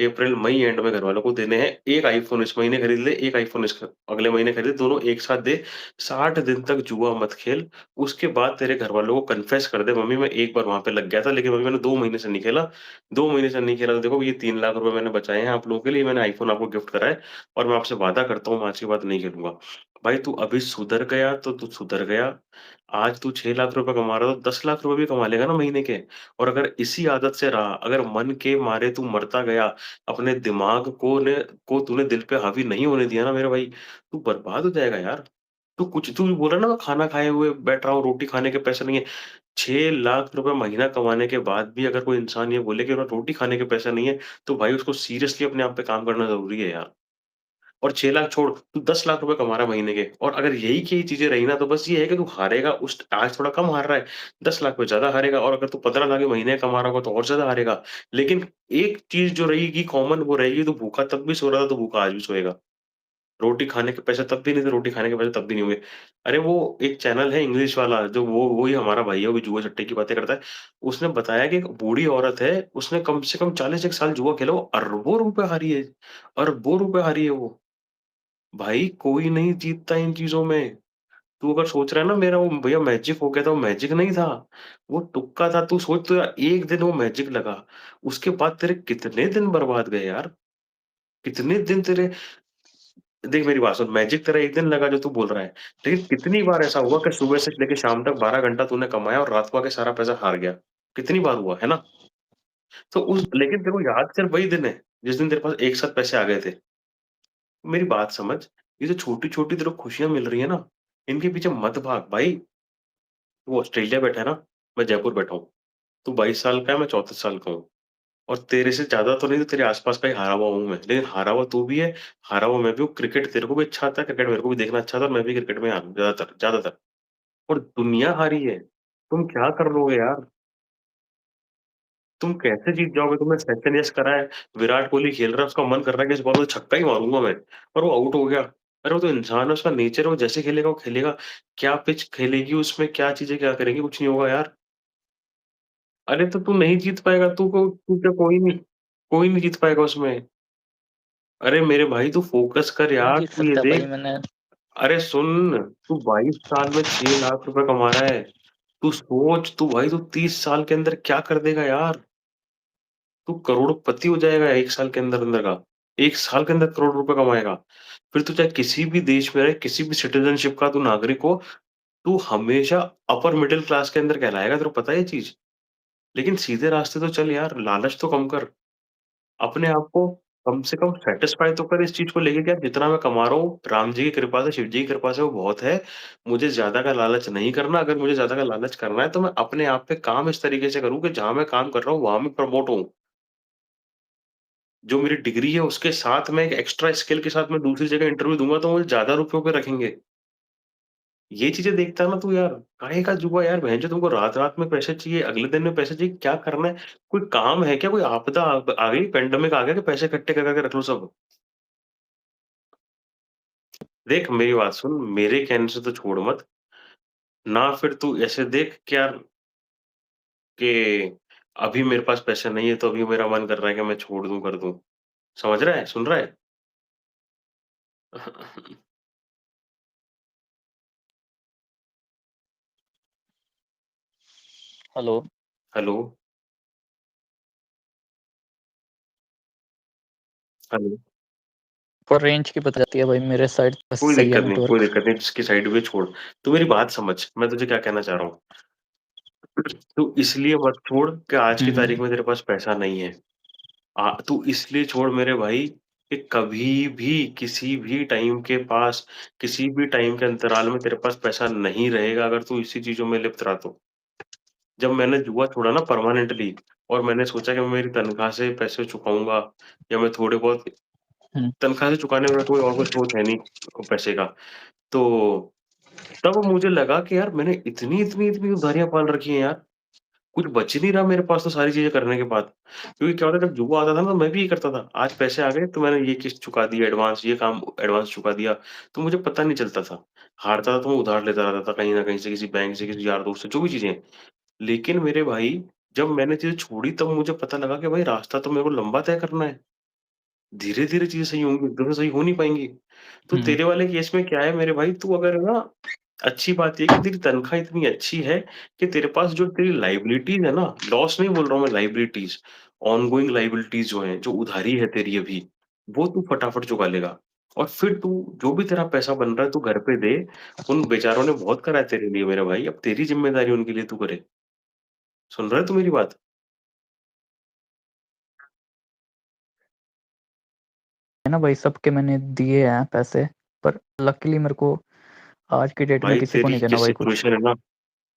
Speaker 1: अप्रैल, मई एंड में घरवालों को देने हैं। 1 आईफ़ोन इस महीने खरीद ले, 1 आईफ़ोन अगले महीने खरीद, दोनों एक साथ दे। 60 दिन तक जुआ मत खेल। उसके बाद तेरे घरवालों को कन्फेस कर दे, मम्मी मैं एक बार वहाँ पे लग गया था, लेकिन मम्मी मैंने 2 महीने से नहीं खेला। 2 महीने से नहीं खेला तो देखो ये 3 लाख रुपए मैंने बचाए हैं आप लोगों के लिए, मैंने आईफ़ोन आपको गिफ्ट करा है और मैं आपसे वादा करता हूँ मैं आज के बाद नहीं खेलूँगा। भाई तू अभी सुधर गया तो तू सुधर गया। आज तू 6 लाख रुपए कमा रहा है तो 10 लाख रुपए भी कमा लेगा ना महीने के। और अगर इसी आदत से रहा, अगर मन के मारे तू मरता गया, अपने दिमाग को तूने दिल पे हावी नहीं होने दिया ना मेरे भाई, तू बर्बाद हो जाएगा यार। तू बोल रहा है ना मैं खाना खाए हुए बैठ रहा हूँ, रोटी खाने के पैसे नहीं है। 6 लाख रुपए महीना कमाने के बाद भी अगर कोई इंसान ये बोले कि ना रोटी खाने के पैसे नहीं है, तो भाई उसको सीरियसली अपने आप पे काम करना ज़रूरी है यार। और 6 लाख छोड़, तू 10 लाख रुपए कमा रहा है महीने के और अगर यही की चीज़ें रही ना तो बस ये है कि तू हारेगा उस आज थोड़ा कम हार रहा है, 10 लाख में ज़्यादा हारेगा और अगर तू 15 लाख महीने कमा रहा होगा तो और ज़्यादा हारेगा। लेकिन एक चीज़ जो रहेगी कॉमन वो रहेगी तू भूखा तब भी सो रहा था, तो भूखा आज भी सोएगा। रोटी खाने के पैसे तब भी नहीं थे, रोटी खाने के पैसे तब भी नहीं होंगे। अरे वो एक चैनल है इंग्लिश वाला जो वो ही हमारा भाई है, वो भी जुआ-सट्टे की बातें करता है। उसने बताया कि एक बूढ़ी औरत है, उसने कम से कम 40 एक साल जुआ खेला, वो अरबों रुपए हारी है। अरबों रुपए हारी है वो। भाई कोई नहीं जीतता इन चीज़ों में। तू अगर सोच रहा है ना मेरा वो भैया मैजिक हो गया था, वो मैजिक नहीं था। वो तुक्का था। तू सोच तो यार एक दिन वो मैजिक लगा, उसके बाद तेरे कितने दिन बर्बाद गए यार। कितने दिन तेरे देख मेरी बात सुन, मैजिक तेरा एक दिन लगा जो तू बोल रहा है। लेकिन कितनी बार ऐसा हुआ कि सुबह से लेके शाम तक 12 घंटा तूने कमाया और रात को आके सारा पैसा हार गया। कितनी बार हुआ, है ना? तो उस लेकिन तेरे को याद सिर्फ वही दिन है, जिस दिन तेरे पास एक साथ पैसे आ गए थे। मेरी बात समझ, ये जो छोटी-छोटी तेरे को खुशियाँ मिल रही है ना, इनके पीछे मत भाग भाई। तू ऑस्ट्रेलिया बैठा है ना, मैं जयपुर बैठा हूँ। तू 22 साल का है, मैं 34 साल का हूँ और तेरे से ज़्यादा तो नहीं तो तेरे आस-पास का ही हारा हुआ हूँ मैं। लेकिन हारा हुआ तू भी है, हारा हुआ मैं भी हूँ। क्रिकेट तेरे को भी अच्छा आता है, क्रिकेट मेरे को भी देखना अच्छा आता है और मैं भी क्रिकेट में हारा हूँ ज़्यादातर ज़्यादातर। और दुनिया हारी है। तुम क्या कर लोगे यार? तुम कैसे जीत जाओगे? तुमने सेशन यस करा है, विराट कोहली खेल रहा है, उसका मन कर रहा है कि इस बॉल में छक्का ही मारूँगा मैं और वो आउट हो गया। अरे वो तो इंसान है, उसका नेचर है, वो जैसे खेलेगा वो खेलेगा। क्या पिच खेलेगी उसमें, क्या चीज़ें क्या करेंगी, कुछ नहीं होगा यार। अरे तो तू नहीं जीत पाएगा, तू क्या कोई नहीं जीत पाएगा उसमें। अरे मेरे भाई तू फ़ोकस कर
Speaker 2: नहीं
Speaker 1: यार,
Speaker 2: जीत
Speaker 1: तू ये
Speaker 2: सकता भाई
Speaker 1: देख
Speaker 2: मैंने
Speaker 1: अरे सुन, तू 22 साल में 6 लाख रुपए कमा रहा है। तू सोच, तू भाई तू 30 साल के अंदर क्या कर देगा यार? तू करोड़पति हो जाएगा 1 साल के अंदर-अंदर का। 1 साल के अंदर करोड़ रुपए कमाएगा। फिर तू चाहे किसी भी देश में रहे, किसी भी सिटीज़नशिप का तू नागरिक हो, तू हमेशा अपर मिडल क्लास के अंदर कहलाएगा, तेरे को पता है ये चीज़? लेकिन सीधे रास्ते तो चल यार, लालच तो कम कर। अपने आप को कम से कम सैटिस्फाई तो कर इस चीज़ को लेके कि यार जितना मैं कमा रहा हूँ, राम जी की कृपा से, शिव जी की कृपा से वो बहुत है। मुझे ज़्यादा का लालच नहीं करना, अगर मुझे ज़्यादा का लालच करना है तो मैं अपने आप पे काम इस तरीके से करूँ कि जहाँ मैं काम कर रहा हूँ, वहाँ मैं प्रमोट हूँ। जो मेरी डिग्री है उसके साथ मैं एक एक्स्ट्रा स्किल के साथ मैं दूसरी जगह इंटरव्यू दूँगा तो मुझे ज़्यादा रुपयों पे रखेंगे। ये चीज़ें देखता है ना तू यार, काहे का जुआ यार भैनचोद तुमको रात-रात में पैसे चाहिए, अगले दिन में पैसे चाहिए, क्या करना है? कोई काम है क्या? कोई आपदा आ गई, पैंडेमिक आ गया कि पैसे इकट्ठे कर कर के रख लो सब? देख मेरी बात सुन, मेरे कहने से तो छोड़ मत, ना फिर तू ऐसे देख कि यार कि अभी मेरे पास पैसे नहीं है तो अभी मेरा मन कर रहा है कि मैं छोड़ दूँ, कर दूँ। समझ रहा है? सुन रहा है?
Speaker 2: हेलो।
Speaker 1: Hello, hello.
Speaker 2: पर रेंज की बता जाती है भाई, मेरे साइड बस सही है
Speaker 1: कोई
Speaker 2: नेटवर्क।
Speaker 1: दिक्कत नहीं, जिसकी साइड हुई छोड़। तू मेरी बात समझ, मैं तुझे क्या कहना चाह रहा हूँ। तू इसलिए मत छोड़ कि आज की तारीख
Speaker 2: हुँ,
Speaker 1: में तेरे पास पैसा नहीं है। तू इसलिए छोड़ मेरे भाई कि कभी भी, किसी भी टाइम के पास, किसी भी टाइम के अंतराल में तेरे पास पैसा नहीं रहेगा अगर तू इसी चीज़ों में लिप्त रहा तो। जब मैंने जुआ छोड़ा ना परमानेंटली और मैंने सोचा कि मैं मेरी तनख्वाह से पैसे चुकाऊँगा या मैं थोड़े बहुत
Speaker 2: हुँ,
Speaker 1: तनख्वाह से चुकाने में कोई और कोई स्रोत है नहीं पैसे का। तो तब मुझे लगा कि यार मैंने इतनी उधारियाँ पाल रखी हैं यार, कुछ बच ही नहीं रहा मेरे पास तो सारी चीज़ें करने के बाद। क्योंकि क्या होता है जब जुआ आता था ना, मैं भी यही करता था। आज पैसे आ गए तो मैंने ये किस्त चुका दी एडवांस, ये काम एडवांस चुका दिया, तो मुझे पता नहीं चलता था। हारता था तो मैं उधार लेता रहता था कहीं न कहीं से, किसी बैंक से, किसी यार दोस्त से, जो भी चीज़ें हैं। लेकिन मेरे भाई, जब मैंने चीज़ें छोड़ी तब मुझे पता लगा कि भाई रास्ता तो मेरे को लंबा तय करना है। धीरे-धीरे चीज़ें सही होंगी, एकदम से सही हो नहीं पाएँगी। तो
Speaker 2: हुँ,
Speaker 1: तेरे वाले केस में क्या है मेरे भाई, तू अगर ना, अच्छी बात ये है कि तेरी तनख्वाह इतनी अच्छी है कि तेरे पास जो तेरी लायबिलिटीज़ है ना, लॉस नहीं बोल रहा हूँ मैं, लायबिलिटीज़, ऑनगोइंग लायबिलिटीज़ जो हैं, जो उधारी है तेरी अभी, वो तू फटाफट चुका लेगा। और फिर तू जो भी तेरा पैसा बन रहा है तू घर पे दे, उन बेचारों ने बहुत करा है तेरे लिए मेरे भाई, अब तेरी ज़िम्मेदारी उनके लिए तू करे। सुन रहा है तू मेरी बात?
Speaker 2: है ना भाई, सबके मैंने दिए हैं पैसे, पर लकीली मेरे को आज की डेट में
Speaker 1: भाई
Speaker 2: किसी को
Speaker 1: तेरी
Speaker 2: नहीं देना
Speaker 1: ये
Speaker 2: भाई कुछ,
Speaker 1: सिचुएशन है ना,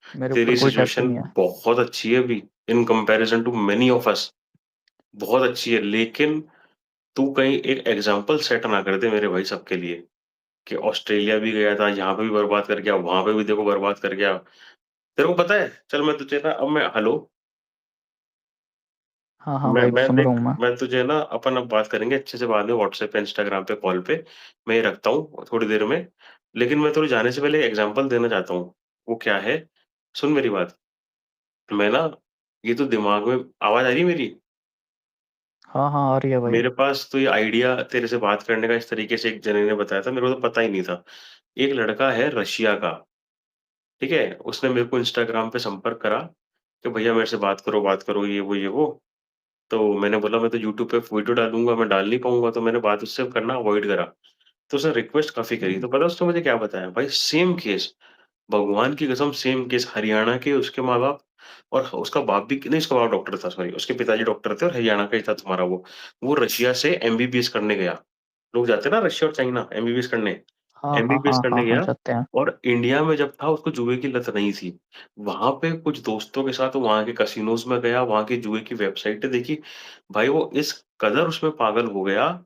Speaker 2: मेरे ऊपर
Speaker 1: तेरी
Speaker 2: कोई डेब्ट
Speaker 1: सिचुएशन
Speaker 2: नहीं है।
Speaker 1: बहुत अच्छी है अभी, in comparison to many of us, बहुत अच्छी है। लेकिन तू कहीं एक एग्ज़ाम्पल सेट ना कर दे मेरे भाई सबके लिए, कि ऑस्ट्रेलिया भी गया था, यहाँ पे भी बर्बाद कर गया, वहाँ पे भी देखो बर्बाद कर गया। तेरे को पता है, चल मैं तुझे ना अब मैं हेलो,
Speaker 2: हाँ, हाँ भाई,
Speaker 1: मैं
Speaker 2: सुन रहा
Speaker 1: देख,
Speaker 2: हूँ मैं।
Speaker 1: मैं तुझे ना अपन अब बात करेंगे अच्छे से बाद में व्हाट्सएप पे, इंस्टाग्राम पे, कॉल पे। मैं ये रखता हूँ थोड़ी देर में। लेकिन मैं थोड़ी जाने से पहले एक एग्ज़ाम्पल देना चाहता हूँ। वो क्या है? सुन मेरी बात। मैं ना, ये तो दिमाग में आवाज़ आ रही है मेरी?
Speaker 2: हाँ, हाँ, आ रही है भाई।
Speaker 1: मेरे पास तो ये आइडिया तेरे से बात करने का इस तरीके से एक जने ने बताया था, मेरे को तो पता ही नहीं था। एक लड़का है रशिया का, ठीक है? उसने मेरे को इंस्टाग्राम पे संपर्क करा कि भैया मेरे से बात करो, ये वो। तो मैंने बोला मैं तो यूट्यूब पे वीडियो डालूँगा, मैं डाल नहीं पाऊँगा, तो मैंने बात उससे करना अवॉइड करा। तो उसने रिक्वेस्ट काफ़ी करी,
Speaker 2: हुँ,
Speaker 1: तो पता है उसने मुझे क्या बताया? भाई सेम केस, भगवान की कसम सेम केस, हरियाणा के उसके माँ-बाप और उसका बाप भी नहीं, उसका बाप डॉक्टर था सॉरी, उसके पिताजी डॉक्टर थे और हरियाणा का ही था तुम्हारा वो। वो रशिया से एमबीबीएस करने गया। लोग जाते हैं ना रशिया और चाइना एमबीबीएस करने।
Speaker 2: हाँ, हाँ,
Speaker 1: एमबीबीएस
Speaker 2: हाँ,
Speaker 1: करने
Speaker 2: हाँ, हाँ,
Speaker 1: गया
Speaker 2: जाते हैं।
Speaker 1: और इंडिया में जब था उसको जुए की लत नहीं थी। वहाँ पे कुछ दोस्तों के साथ वो वहाँ के कैसिनोज़ में गया, वहाँ की जुए की वेबसाइटें देखी। भाई वो इस कदर उसमें पागल हो गया,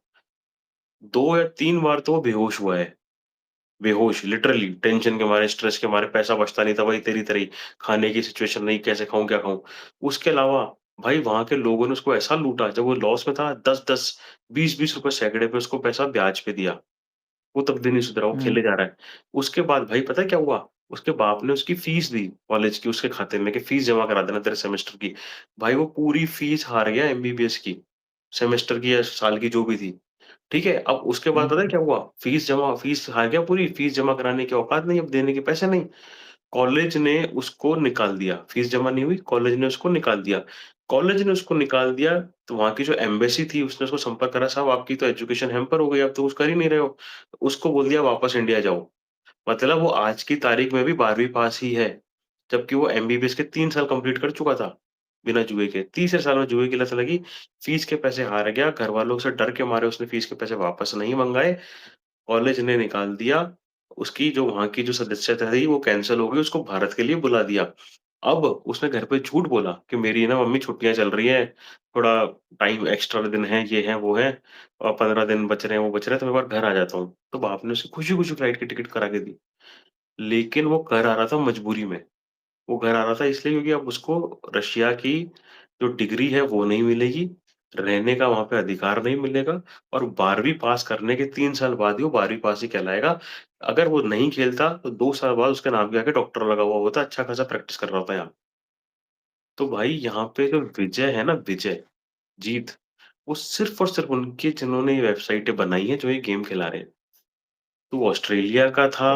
Speaker 1: 2 या 3 बार तो वो बेहोश हुआ है। बेहोश लिटरली टेंशन के मारे, स्ट्रेस के मारे, पैसा बचता नहीं था भाई तेरी तरह ही। खाने की सिचुएशन नहीं, कैसे खाऊँ, क्या खाऊँ? उसके अलावा भाई वहाँ के लोगों ने उसको ऐसा लूटा, जब वो लॉस में था 10-10, 20-20 रुपए सैकड़े पे उसको पैसा ब्याज पे दिया। वो तब भी नहीं सुधरा, वो
Speaker 2: हुँ,
Speaker 1: खेले जा रहा है। उसके बाद भाई पता है क्या हुआ? उसके बाप ने उसकी फीस दी कॉलेज की उसके खाते में कि फीस जमा करा देना तेरे सेमेस्टर की। भाई वो पूरी फीस हार गया एमबीबीएस की, सेमेस्टर की या साल की जो भी थी। ठीक है? अब उसके बाद
Speaker 2: हुँ,
Speaker 1: पता है
Speaker 2: हुँ,
Speaker 1: क्या हुआ? फीस हार गया पूरी, फीस जमा कराने की औकात नहीं, अब देने के पैसे नहीं। कॉलेज ने उसको निकाल दिया, फीस जमा नहीं हुई, कॉलेज ने उसको निकाल दिया। कॉलेज ने उसको निकाल दिया, तो वहाँ की जो एम्बेसी थी उसने उसको संपर्क करा, साहब आपकी तो एजुकेशन हैम्पर हो गई, अब तो कुछ कर ही नहीं रहे हो। उसको बोल दिया वापस इंडिया जाओ। मतलब वो आज की तारीख में भी 12वीं पास ही है, जबकि वो एमबीबीएस के 3 साल कंप्लीट कर चुका था, बिना जुए के। तीसरे साल में जुए की लत लगी, फीस के पैसे हार गया, घरवालों से डर के मारे उसने फीस के पैसे वापस नहीं मँगाए, कॉलेज ने निकाल दिया, उसकी जो वहाँ की जो सदस्यता थी वो कैंसल हो गई, उसको भारत के लिए बुला दिया। अब उसने घर पे झूठ बोला कि मेरी ना मम्मी छुट्टियाँ चल रही हैं, थोड़ा टाइम एक्स्ट्रा दिन है, ये है, वो है, 15 दिन बच रहे हैं, वो बच रहे हैं, तो मैं एक बार घर आ जाता हूँ। तो बाप ने उसे खुशी-खुशी फ्लाइट की टिकट करा के दी। लेकिन वो घर आ रहा था मजबूरी में। वो घर आ रहा था इसलिए क्योंकि अब उसको रशिया की जो डिग्री है वो नहीं मिलेगी, रहने का वहाँ पे अधिकार नहीं मिलेगा और 12वीं पास करने के 3 साल बाद ही वो 12वीं पास ही कहलाएगा। अगर वो नहीं खेलता तो 2 साल बाद उसके नाम के आगे डॉक्टर लगा हुआ होता, अच्छा खासा प्रैक्टिस कर रहा होता यहाँ। तो भाई यहाँ पे जो विजय है ना, विजय, जीत, वो सिर्फ़ और सिर्फ़ उनकी जिन्होंने ये वेबसाइटें बनाई हैं, जो ये गेम खिला रहे हैं। तू ऑस्ट्रेलिया का था,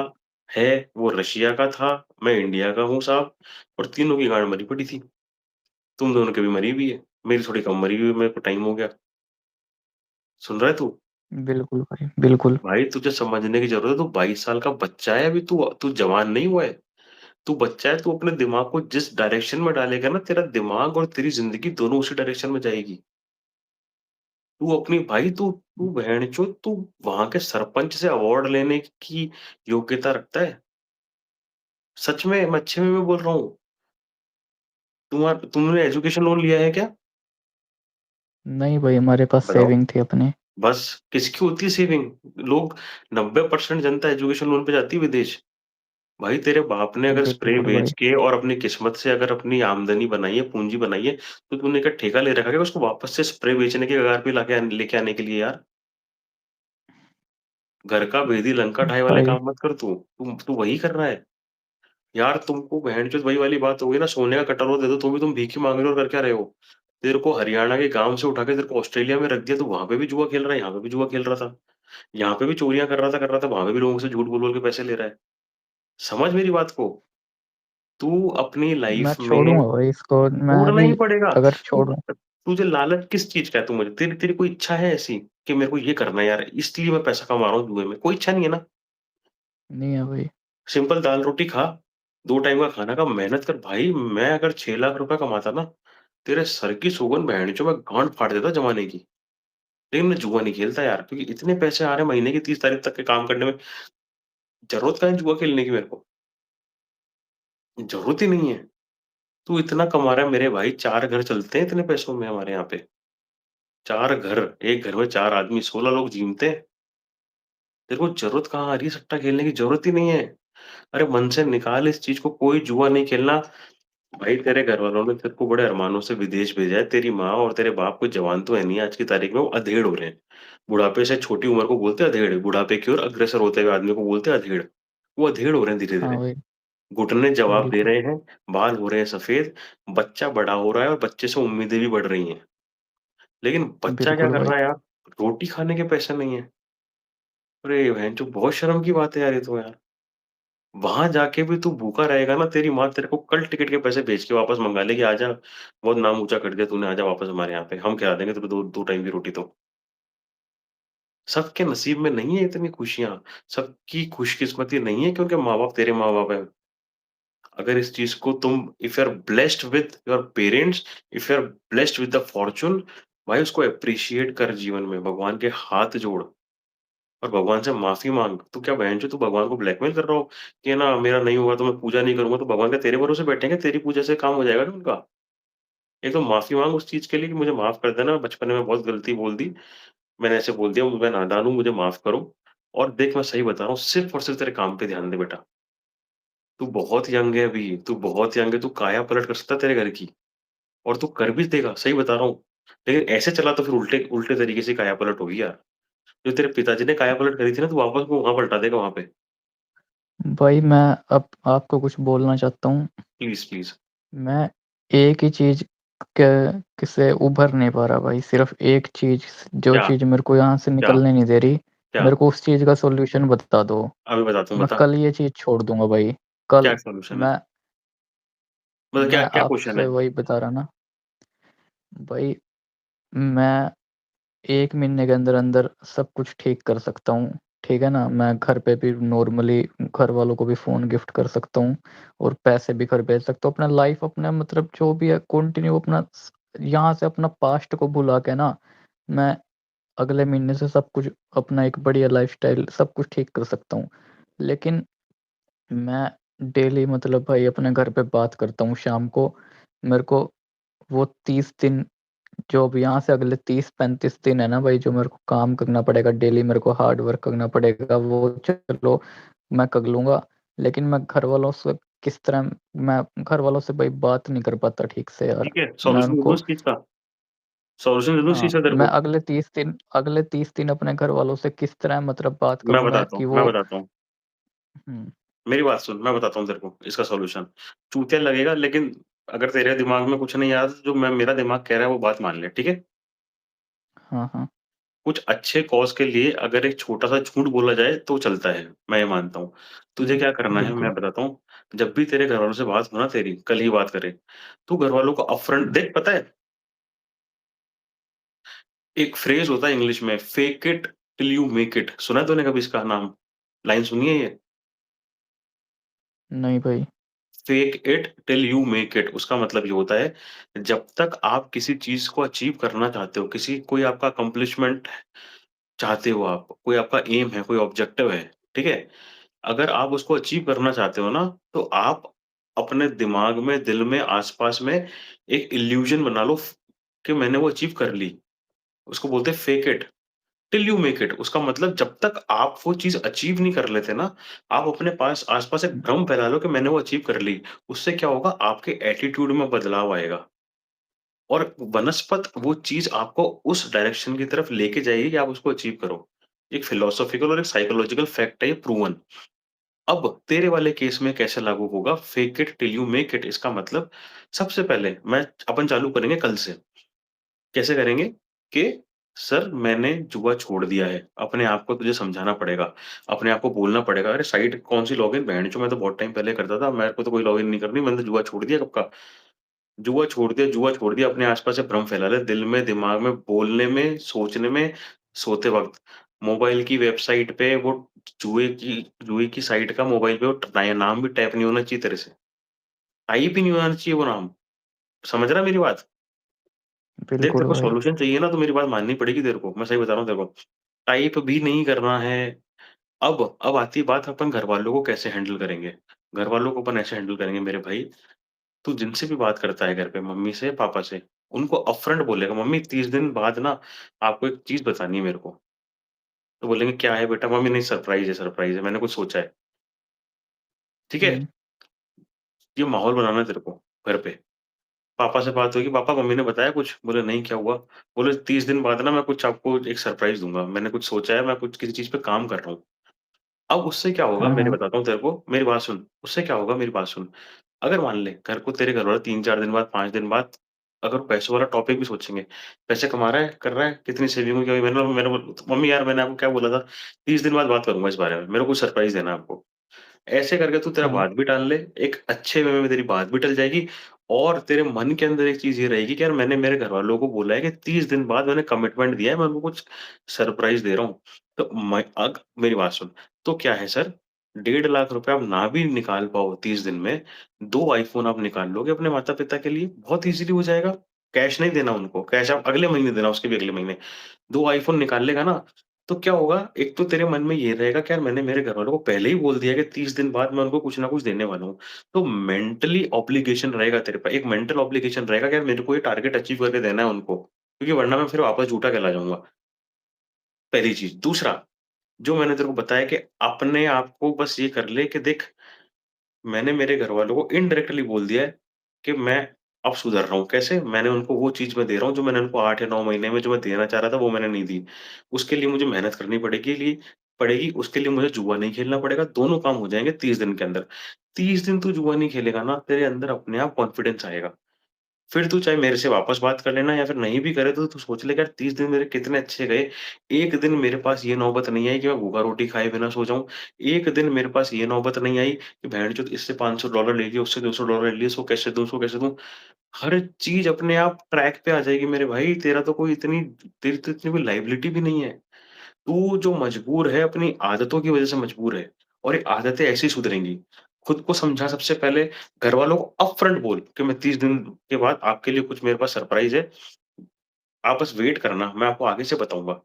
Speaker 1: है, वो रशिया का था, मैं इंडिया का हूँ साहब और तीनों की गांड मरी पड़ी थी। तुम दोनों की भी मरी हुई है, मेरी थोड़ी कम मरी हुई है, मेरे को टाइम हो गया। सुन रहा है तू?
Speaker 2: बिल्कुल भाई, बिल्कुल।
Speaker 1: भाई तुझे समझने की ज़रूरत है, तू 22 साल का बच्चा है अभी तू तू जवान नहीं हुआ है। तू बच्चा है, तू अपने दिमाग को जिस डायरेक्शन में डालेगा ना, तेरा दिमाग और तेरी ज़िंदगी दोनों उसी डायरेक्शन में जाएगी। तू अपनी भाई तू तू बहनचोद तू वहाँ के सरपंच से अवार्ड लेने की योग्यता रखता है। सच में, मैं अच्छे में बोल रहा हूँ। तुमने एजुकेशन लोन लिया है क्या?
Speaker 2: नहीं भाई, हमारे पास
Speaker 1: बताओ।
Speaker 2: सेविंग थी अपनी।
Speaker 1: बस किसकी होती है सेविंग? लोग 90% जनता एजुकेशन लोन पे जाती है विदेश। भाई तेरे बाप ने अगर स्प्रे
Speaker 2: बिल्कुल
Speaker 1: बेच
Speaker 2: भाई।
Speaker 1: के और अपनी किस्मत से अगर अपनी आमदनी बनाई है, पूँजी बनाई है, तो तूने क्या ठेका ले रखा है क्या उसको वापस से स्प्रे बेचने के कगार पे लेके आने के लिए यार? घर का भेदी लंका ढाई वाले
Speaker 2: भाई
Speaker 1: काम मत कर तू। तू वही कर रहा है। यार तुमको बहनचोद वही वाली बात हो गई ना, सोने का कटोरा दे दो तो भी तुम भीख ही माँग रहे हो और कर क्या रहे हो? तेरे को हरियाणा के गाँव से उठा के तेरे को ऑस्ट्रेलिया में रख दिया, तू वहाँ पे भी जुआ खेल रहा है, यहाँ पे भी जुआ खेल रहा था। यहाँ पे भी चोरियाँ कर रहा था, वहाँ पे भी लोगों से झूठ बोल-बोल के पैसे ले रहा है। समझ मेरी बात को। तू अपनी
Speaker 2: मैं
Speaker 1: लाइफ में
Speaker 2: छोड़ूँगा भाई इसको, मैं
Speaker 1: छोड़ना
Speaker 2: भी
Speaker 1: ही पड़ेगा।
Speaker 2: अगर
Speaker 1: तू
Speaker 2: छोड़ूँ।
Speaker 1: तुझे लालच किस चीज़ का है तू मुझे तेरी तेरी कोई इच्छा है ऐसी कि मेरे को ये करना है यार, इसलिए मैं पैसा कमा रहा हूँ जुए में? कोई इच्छा नहीं है ना?
Speaker 2: नहीं है भाई।
Speaker 1: सिंपल दाल-रोटी खा, 2 टाइम का खाना खा, मेहनत कर भाई। मैं अगर 6 लाख रुपए कमाता ना, तेरे सर की सूगन बहनचोद मैं गाँड फाड़ देता जमाने की। लेकिन मैं जुआ नहीं खेलता यार, क्योंकि इतने पैसे आ रहे हैं महीने की 30 तारीख तक के काम करने में, ज़रूरत क्या है जुआ खेलने की मेरे को? ज़रूरत ही नहीं है। तू इतना कमा रहा है मेरे भाई, 4 घर चलते हैं इतने पैसों में हमारे यहाँ पे। 4 घर, एक घर में 4 आदमी, 16 लोग जीमते हैं। तेरे को ज़रूरत कहाँ आ रही है सट्टा खेलने की? ज़रूरत ही नहीं है। अरे मन से निकाल इस चीज़ को, कोई जुआ नहीं खेलना। भाई तेरे घरवालों ने तेरे को बड़े अरमानों से विदेश भेजा है, तेरी माँ और तेरे बाप कोई जवान तो है नहीं आज की तारीख में, वो अधेड़ हो रहे हैं। बुढ़ापे से छोटी उम्र को बोलते हैं अधेड़, बुढ़ापे की ओर अग्रसर होते हुए आदमी को बोलते हैं अधेड़। वो अधेड़ हो रहे हैं
Speaker 2: हाँ
Speaker 1: धीरे-धीरे।
Speaker 2: भाई।
Speaker 1: घुटने जवाब दे
Speaker 2: बिल्कुल।
Speaker 1: रहे हैं, बाल हो रहे हैं सफ़ेद, बच्चा बड़ा हो रहा है और बच्चे से उम्मीदें भी बढ़ रही हैं। लेकिन बच्चा क्या
Speaker 2: बिल्कुल
Speaker 1: कर
Speaker 2: भाई।
Speaker 1: रहा है यार? रोटी खाने के पैसे नहीं है। अरे भैनचोद बहुत शर्म की बात है यार ये तो यार। वहाँ जाके भी तू भूखा रहेगा ना, तेरी माँ तेरे को कल टिकट के पैसे भेज के वापस मँगा लेगी, आजा बहुत नाम ऊँचा कर दिया तूने, आजा वापस हमारे यहाँ पे, हम खिला देंगे तुझे 2 टाइम की रोटी तो। सबके नसीब में नहीं है इतनी खुशियाँ, सबकी खुशकिस्मती नहीं है क्योंकि माँ-बाप तेरे माँ-बाप हैं। अगर इस चीज़ को तुम if you are blessed with your parents, if you are blessed with the fortune, भाई उसको एप्रिशिएट कर जीवन में, भगवान के हाथ जोड़ और भगवान से माफ़ी माँग। तू क्या बहनचोद तू भगवान को ब्लैकमेल कर रहा हो कि ना मेरा नहीं हुआ तो मैं पूजा नहीं करूँगा, तो भगवान क्या तेरे भरोसे बैठे हैं क्या? तेरी पूजा से काम हो जाएगा क्या उनका? एक तो माफ़ी माँग उस चीज़ के लिए कि मुझे माफ़ कर देना, बचपन में बहुत गलती बोल दी। मैंने ऐसे बोल दिया, मैं नादान हूँ, मुझे माफ़ करो। और देख मैं सही बता रहा हूँ, सिर्फ़ और सिर्फ़ तेरे काम पे ध्यान दे बेटा। तू बहुत यंग है अभी, तू बहुत यंग है, तू काया पलट कर सकता है तेरे घर की और तू कर भी देगा, सही बता रहा हूँ। लेकिन ऐसे चला तो फिर उल्टे उल्टे तरीके से काया पलट होगी यार। जो तेरे पिताजी ने काया पलट करी थी ना, तू वापस को वहाँ पलटा देगा वहाँ पे।
Speaker 2: भाई मैं अब आपको कुछ बोलना चाहता हूँ।
Speaker 1: Please, please.
Speaker 2: मैं एक ही चीज़ क से उभर नहीं पा रहा भाई, सिर्फ़ एक चीज़, जो
Speaker 1: क्या?
Speaker 2: चीज़ मेरे को यहाँ से
Speaker 1: क्या?
Speaker 2: निकलने नहीं दे रही,
Speaker 1: क्या?
Speaker 2: मेरे को उस चीज़ का सॉल्यूशन बता दो।
Speaker 1: अभी बताता हूँ,
Speaker 2: मैं
Speaker 1: बता।
Speaker 2: कल ये चीज़ छोड़ दूँगा भाई।
Speaker 1: क्या
Speaker 2: कल
Speaker 1: सॉल्यूशन है?
Speaker 2: मैं
Speaker 1: मतलब क्या
Speaker 2: मैं
Speaker 1: क्या क्वेश्चन
Speaker 2: आपसे
Speaker 1: है?
Speaker 2: वही बता रहा ना भाई। मैं 1 महीने के अंदर-अंदर सब कुछ ठीक कर सकता हूँ, ठीक है ना? मैं घर पे भी नॉर्मली घर वालों को भी फ़ोन गिफ्ट कर सकता हूँ और पैसे भी घर भेज सकता हूँ। अपना लाइफ़ अपना मतलब जो भी है कंटिन्यू अपना यहाँ से अपना पास्ट को भुला के ना, मैं अगले महीने से सब कुछ अपना एक बढ़िया लाइफ़स्टाइल सब कुछ ठीक कर सकता हूँ। लेकिन मैं डेली मतलब भाई अपने घर पे बात करता हूँ शाम को, मेरे को वो 30 दिन जो अब यहाँ से अगले 30-35 दिन है ना भाई, जो मेरे को काम करना पड़ेगा, डेली मेरे को हार्ड वर्क करना पड़ेगा, वो चलो मैं कर लूँगा। लेकिन मैं घरवालों से किस तरह मैं घरवालों से भाई बात नहीं कर पाता ठीक से यार।
Speaker 1: ठीक है,
Speaker 2: मैं
Speaker 1: सॉल्यूशन दे दूँ
Speaker 2: उनको
Speaker 1: इस चीज़ का? सॉल्यूशन दे दूँ इस
Speaker 2: हाँ,
Speaker 1: चीज़ का तेरे
Speaker 2: मैं
Speaker 1: को?
Speaker 2: अगले 30 दिन अपने घरवालों से किस तरह मतलब बात
Speaker 1: मैं
Speaker 2: करूँ मैं
Speaker 1: बताता हूँ,
Speaker 2: कि
Speaker 1: मैं
Speaker 2: वो
Speaker 1: बताता हूँ।
Speaker 2: हुँ,
Speaker 1: मेरी बात सुन, मैं बताता हूँ तेरे को इसका सॉल्यूशन। चूतिया लगेगा लेकिन अगर तेरे दिमाग में कुछ नहीं आ रहा तो जो मैं मेरा दिमाग कह रहा है वो बात मान ले, ठीक है?
Speaker 2: हाँ, हाँ।
Speaker 1: कुछ अच्छे कॉज़ के लिए अगर एक छोटा-सा झूठ बोला जाए तो चलता है, मैं ये मानता हूँ। तुझे क्या करना है
Speaker 2: बिल्कुल।
Speaker 1: मैं बताता हूँ, जब भी तेरे घरवालों से बात हो ना तेरी, कल ही बात करें, तू घरवालों को अपफ्रंट देख पता है, एक फ्रेज़ होता है इंग्लिश में fake it till you make it सुना है तूने कभी इसका नाम? लाइन सुनी है ये?
Speaker 2: नहीं भाई।
Speaker 1: Fake it till you make it उसका मतलब ये होता है, जब तक आप किसी चीज़ को अचीव करना चाहते हो, कोई आपका अकम्प्लिशमेंट चाहते हो आप, कोई आपका एम है, कोई ऑब्जेक्टिव है, ठीक है? अगर आप उसको अचीव करना चाहते हो ना, तो आप अपने दिमाग में, दिल में, आस-पास में एक इल्यूज़न बना लो कि मैंने वो अचीव कर ली। उसको बोलते हैं fake it till you make it उसका मतलब जब तक आप वो चीज़ अचीव नहीं कर लेते ना, आप अपने पास आस-पास एक भ्रम फैला लो कि मैंने वो अचीव कर ली। उससे क्या होगा आपके एटीट्यूड में बदलाव आएगा और वनस्पत वो चीज़ आपको उस डायरेक्शन की तरफ लेके जाएगी कि आप उसको अचीव करो। एक फिलॉसॉफिकल और एक साइकोलॉजिकल फैक्ट है ये प्रूवन। अब तेरे वाले केस में कैसे लागू होगा fake it till you make it इसका मतलब सबसे पहले मैं अपन चालू करेंगे कल से। कैसे करेंगे कि सर मैंने जुआ छोड़ दिया है। अपने आप को तुझे समझाना पड़ेगा। अपने आप को बोलना पड़ेगा, अरे साइट कौन-सी लॉगिन भेड़चोद मैं तो बहुत टाइम पहले करता था, मेरे को तो कोई लॉगिन नहीं करनी, मैंने तो जुआ छोड़ दिया कब का। जुआ छोड़ दिया, अपने आस-पास से भ्रम फैला ले दिल में, दिमाग में, बोलने में, सोचने में, सोते वक़्त। मोबाइल की वेबसाइट पे वो जुए की साइट का मोबाइल पे वो नाम भी टाइप नहीं होना चाहिए तेरे से। टाइप ही नहीं होना चाहिए वो नाम। समझ रहा है मेरी बात? देख तेरे
Speaker 2: बिल्कुल
Speaker 1: को
Speaker 2: भाई।
Speaker 1: सॉल्यूशन चाहिए ना तो मेरी बात माननी पड़ेगी तेरे को, मैं सही बता रहा हूँ तेरे को। टाइप भी नहीं करना है। अब आती है बात अपन घरवालों को कैसे हैंडल करेंगे। घरवालों को अपन ऐसे हैंडल करेंगे मेरे भाई, तू जिनसे भी बात करता है घर पे मम्मी से, पापा से, उनको अपफ्रंट बोलेगा मम्मी 30 दिन बाद ना आपको एक चीज़ बतानी है मेरे को। तो बोलेंगे क्या है बेटा? मम्मी नहीं सरप्राइज़ है, मैंने कुछ सोचा है। ठीक है?
Speaker 2: हुँ।
Speaker 1: ये माहौल बनाना है तेरे को घर पे। पापा से बात होगी, "पापा मम्मी ने बताया कुछ?" बोले, "नहीं, क्या हुआ?" बोले, "30 दिन बाद ना मैं कुछ आपको एक सरप्राइज़ दूँगा। मैंने कुछ सोचा है, मैं कुछ किसी चीज़ पे काम कर रहा हूँ।" अब उससे क्या होगा
Speaker 2: हाँ,
Speaker 1: मेरे
Speaker 2: हाँ।
Speaker 1: बताता हूँ तेरे को, मेरी बात सुन। उससे क्या होगा मेरी बात सुन। अगर मान ले घर को तेरे घरवाले 3-4 दिन बाद, 5 दिन बाद अगर पैसों वाला टॉपिक भी सोचेंगे, पैसे कमा रहा है, कर रहा है, कितनी सेविंग हुई क्या हुई? मैंने बोला मम्मी यार मैंने आपको क्या बोला था, 30 दिन बाद बात करूँगा इस बारे में, मेरे को कुछ सरप्राइज़ देना है आपको। ऐसे करके तू तेरा
Speaker 2: हाँ,
Speaker 1: बात भी टाल ले, एक अच्छे वे में तेरी बात भी टल जाएगी और तेरे मन के अंदर एक चीज़ ये रहेगी कि यार मैंने मेरे घरवालों को बोला है कि 30 दिन बाद मैंने कमिटमेंट दिया है, मैं उनको कुछ सरप्राइज़ दे रहा हूँ। तो मैं अग मेरी बात सुन, तो क्या है सर, 1.5 लाख रुपए आप ना भी निकाल पाओ 30 दिन में, 2 आईफ़ोन आप निकाल लोगे अपने माता-पिता के लिए, बहुत ईज़िली हो जाएगा। कैश नहीं देना उनको, कैश आप अगले महीने देना, उसके भी अगले महीने। 2 आईफ़ोन निकाल लेगा ना, तो क्या होगा, एक तो तेरे मन में ये रहेगा कि यार मैंने मेरे घरवालों को पहले ही बोल दिया कि 30 दिन बाद मैं उनको कुछ ना कुछ देने वाला हूँ। तो मेंटली ऑब्लिगेशन रहेगा तेरे पे एक मेंटल ऑब्लिगेशन रहेगा कि यार मेरे को ये टारगेट अचीव करके देना है उनको, क्योंकि वरना मैं फिर वापस झूठा कहला जाऊँगा, पहली चीज़। दूसरा, जो मैंने तेरे को बताया कि अपने आप को बस ये कर ले कि देख मैंने मेरे घरवालों को इनडायरेक्टली बोल दिया है कि मैं अब सुधर रहा हूँ। कैसे? मैंने उनको वो चीज़ मैं दे रहा हूँ जो मैंने उनको 8 या 9 महीने में जो मैं देना चाह रहा था वो मैंने नहीं दी। उसके लिए मुझे मेहनत करनी पड़ेगी, उसके लिए मुझे जुआ नहीं खेलना पड़ेगा, दोनों काम हो जाएँगे 30 दिन के अंदर। 30 दिन तू जुआ नहीं खेलेगा ना, तेरे अंदर अपने आप कॉन्फिडेंस आएगा। फिर तू चाहे मेरे से वापस बात कर लेना या फिर नहीं भी करे तो तू सोच ले कि यार 30 दिन मेरे कितने अच्छे गए। एक दिन मेरे पास ये नौबत नहीं आई कि मैं भूखा रोटी खाए बिना सो जाऊँ। एक दिन मेरे पास ये नौबत नहीं आई कि भेड़चोद इससे $500 ले लिया, उससे $200 ले लिए, इसको कैसे दूँ, उसको कैसे दूँ? हर चीज़ अपने आप ट्रैक पे आ जाएगी मेरे भाई। तेरी तो इतनी कोई लायबिलिटी भी नहीं है। तू जो मजबूर है अपनी आदतों की वज़ह से मजबूर है और ये आदतें ऐसे ही सुधरेंगी। खुद को समझा सबसे पहले, घरवालों को अपफ्रंट बोल कि मैं 30 दिन के बाद आपके लिए कुछ मेरे पास सरप्राइज़ है। आप बस वेट करना, मैं आपको आगे से बताऊँगा।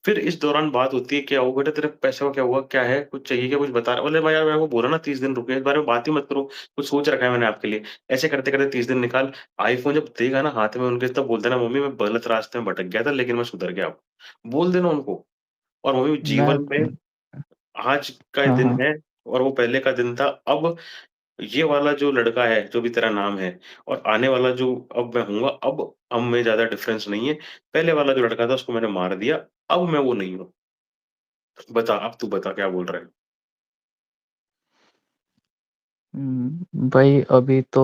Speaker 1: फिर इस दौरान बात होती है, "क्या हुआ बेटा तेरे पैसों का क्या हुआ? क्या है? कुछ चाहिए क्या? कुछ बता" बोले, "मैं यार मैंने आपको बोला ना 30 दिन रुकिए, इस बारे में बात ही मत करो, कुछ सोच रखा है मैंने आपके लिए।" ऐसे करते-करते 30 दिन निकाल, आईफ़ोन जब देगा ना हाथ में उनके तब बोल देना, "मम्मी मैं गलत रास्ते में भटक गया था लेकिन मैं सुधर गया अब।" बोल देना उनको और मम्मी
Speaker 2: मैं
Speaker 1: जीवन में आज का
Speaker 2: हाँ,
Speaker 1: दिन
Speaker 2: हाँ।
Speaker 1: है और वो पहले का दिन था। अब ये वाला जो लड़का है, जो भी तेरा नाम है और आने वाला जो अब मैं हूँगा, अब हम में ज़्यादा डिफ़रेंस नहीं है। पहले वाला जो लड़का था उसको मैंने मार दिया, अब मैं वो नहीं हूँ। बता, अब तू बता क्या बोल रहा है?
Speaker 2: भाई अभी तो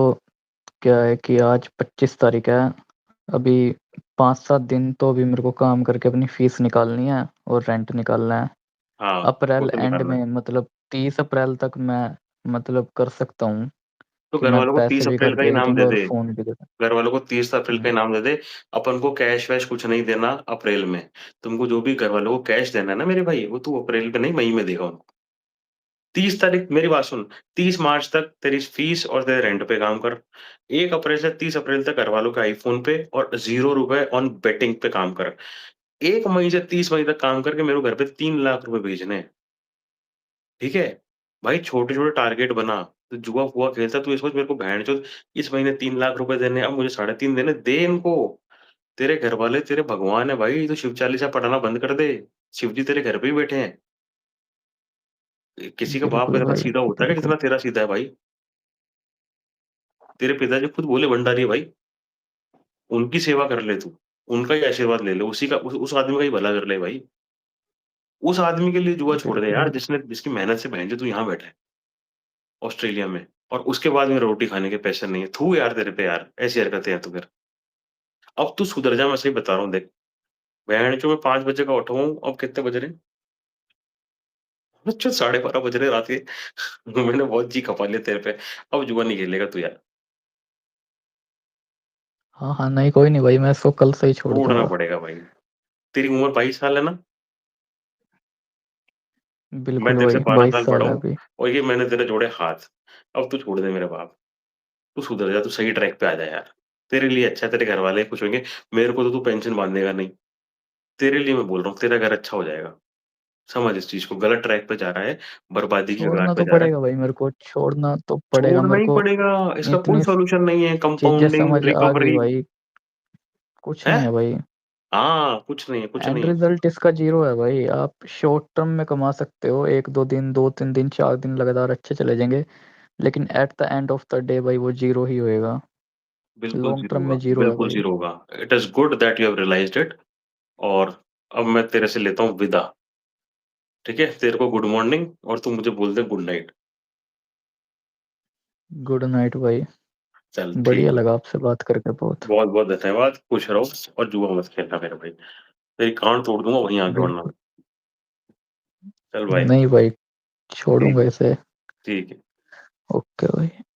Speaker 2: क्या है कि आज 25 तारीख है, अभी 5-7 दिन तो अभी मेरे को काम करके अपनी फीस निकालनी है और रेंट निकालना है।
Speaker 1: हाँ, वो
Speaker 2: अप्रैल
Speaker 1: तो
Speaker 2: एंड
Speaker 1: निकालना है।
Speaker 2: में मतलब 30 अप्रैल तक मैं मतलब कर सकता हूँ
Speaker 1: तो
Speaker 2: कि
Speaker 1: घर
Speaker 2: मैं
Speaker 1: वालों को
Speaker 2: पैसे
Speaker 1: 30
Speaker 2: भी
Speaker 1: अप्रैल
Speaker 2: घर
Speaker 1: का
Speaker 2: भेज
Speaker 1: इनाम
Speaker 2: दूँगा
Speaker 1: दे
Speaker 2: और
Speaker 1: दे।
Speaker 2: फ़ोन भी दे दूँ।
Speaker 1: घर वालों को 30 अप्रैल का
Speaker 2: हुँ,
Speaker 1: इनाम दे दे। अपन को कैश वैश कुछ नहीं देना अप्रैल में। तुमको जो भी घर वालों को कैश देना है ना मेरे भाई, वो तू अप्रैल में नहीं, मई में देगा उनको। 30 तारीख मेरी बात सुन, 30 मार्च तक तेरी फीस और तेरे रेंट पे काम कर। 1 अप्रैल से 30 अप्रैल तक घरवालों के आईफ़ोन पे और ₹0 ऑन बेटिंग पे काम कर। 1 मई से 30 मई तक काम करके मेरे को घर पे 3 लाख रुपए भेजने हैं, ठीक है? भाई छोटे-छोटे टारगेट बना। तू जुआ-फुआ खेलता है, तू ये सोच मेरे को भेड़चोद इस महीने 3 लाख रुपए देने हैं, अब मुझे साढ़े 3 देने, दे इनको। तेरे घरवाले तेरे भगवान है भाई, तू शिव चालीसा पढ़ना बंद कर दे। शिव जी तेरे घर पे ही बैठे हैं। किसी का बाप
Speaker 2: बिल्कुल
Speaker 1: इतना
Speaker 2: भाई,
Speaker 1: सीधा होता है क्या
Speaker 2: बिल्कुल।
Speaker 1: जितना तेरा सीधा है भाई? तेरे पिताजी खुद बोले भंडारी है भाई, उनकी सेवा कर ले तू, उनका ही आशीर्वाद ले ले, उसी का उस आदमी का ही भला कर ले भाई। उस आदमी के लिए जुआ छोड़ दे
Speaker 2: बिल्कुल
Speaker 1: यार
Speaker 2: भाई।
Speaker 1: जिसकी मेहनत से बहनचोद तू यहाँ बैठा है, ऑस्ट्रेलिया में और उसके बाद में रोटी खाने के पैसे नहीं है। थू यार तेरे पे यार, ऐसी हरकतें हैं तो फिर। अब तू सुधर जा मैं सही बता रहा हूँ देख, बहनचोद मैं 5 बजे का उठा हूँ, अब कितने बज रहे हैं? अच्छा 12:30 बज रहे हैं रात के। मैंने बहुत जी खपा लिया तेरे पे, अब जुआ नहीं खेलेगा तू यार,
Speaker 2: हाँ, हाँ, नहीं कोई नहीं भाई, मैं इसको कल से ही छोड़
Speaker 1: छोड़ना
Speaker 2: दूँगा।
Speaker 1: पड़ेगा भाई। तेरी उम्र 22 साल है ना? मैं
Speaker 2: बिल्कुल
Speaker 1: तेरे से
Speaker 2: भाई,
Speaker 1: 12
Speaker 2: 22
Speaker 1: साल बड़ा
Speaker 2: साल है
Speaker 1: हूँ
Speaker 2: अभी।
Speaker 1: और ये मैंने तेरे जोड़े हाथ। अब तू छोड़ दे मेरे बाप, तू सुधर जा, तू सही ट्रैक पे आ जा यार। तेरे लिए अच्छा है, तेरे घरवाले खुश होंगे, मेरे को तो तू पेंशन बाँधेगा नहीं। तेरे लिए मैं बोल रहा हूँ, तेरा घर अच्छा हो जाएगा। समझ इस चीज़ को, गलत ट्रैक पे जा रहा है, बर्बादी की कगार
Speaker 2: छोड़ना
Speaker 1: पे
Speaker 2: तो
Speaker 1: जा रहा है।
Speaker 2: पड़ेगा भाई मेरे को, छोड़ना तो पड़ेगा
Speaker 1: छोड़ना
Speaker 2: मेरे
Speaker 1: ही
Speaker 2: को।
Speaker 1: पड़ेगा, इसका कोई
Speaker 2: इतनी
Speaker 1: सॉल्यूशन नहीं है,
Speaker 2: चीज़ें
Speaker 1: कंपाउंडिंग,
Speaker 2: समझ आ गई
Speaker 1: रिकवरी
Speaker 2: भाई, कुछ
Speaker 1: है?
Speaker 2: नहीं है भाई।
Speaker 1: हाँ, कुछ नहीं है, कुछ
Speaker 2: एंड
Speaker 1: नहीं है।
Speaker 2: रिजल्ट इसका ज़ीरो है भाई। आप शॉर्ट टर्म में कमा सकते हो, 1-2 दिन, 2-3 दिन, 4 दिन लगातार अच्छे चले जाएँगे, लेकिन at the end of the day भाई वो ज़ीरो ही होएगा।
Speaker 1: बिल्कुल
Speaker 2: लॉन्ग
Speaker 1: ज़ीरो
Speaker 2: टर्म
Speaker 1: होगा,
Speaker 2: में ज़ीरो है
Speaker 1: बिल्कुल
Speaker 2: भाई।
Speaker 1: ज़ीरो होगा। It is good that you have realised it और अब मैं तेरे से लेता हूँ विदा, ठीक है? तेरे को गुड मॉर्निंग और तू मुझे बोल दे गुड नाइट।
Speaker 2: गुड नाइट भाई।
Speaker 1: चल
Speaker 2: बढ़िया
Speaker 1: ठीक है।
Speaker 2: लगा आपसे बात करके बहुत।
Speaker 1: बहुत-बहुत धन्यवाद, खुश रहो और जुआ मत खेलना मेरे भाई। तेरी गाँड तोड़ दूँगा वहीं आके वरना।
Speaker 2: बिल्कुल।
Speaker 1: चल बाय।
Speaker 2: नहीं भाई,
Speaker 1: ठीक
Speaker 2: छोड़ूँगा
Speaker 1: है,
Speaker 2: इसे।
Speaker 1: ठीक है।
Speaker 2: ओके भाई।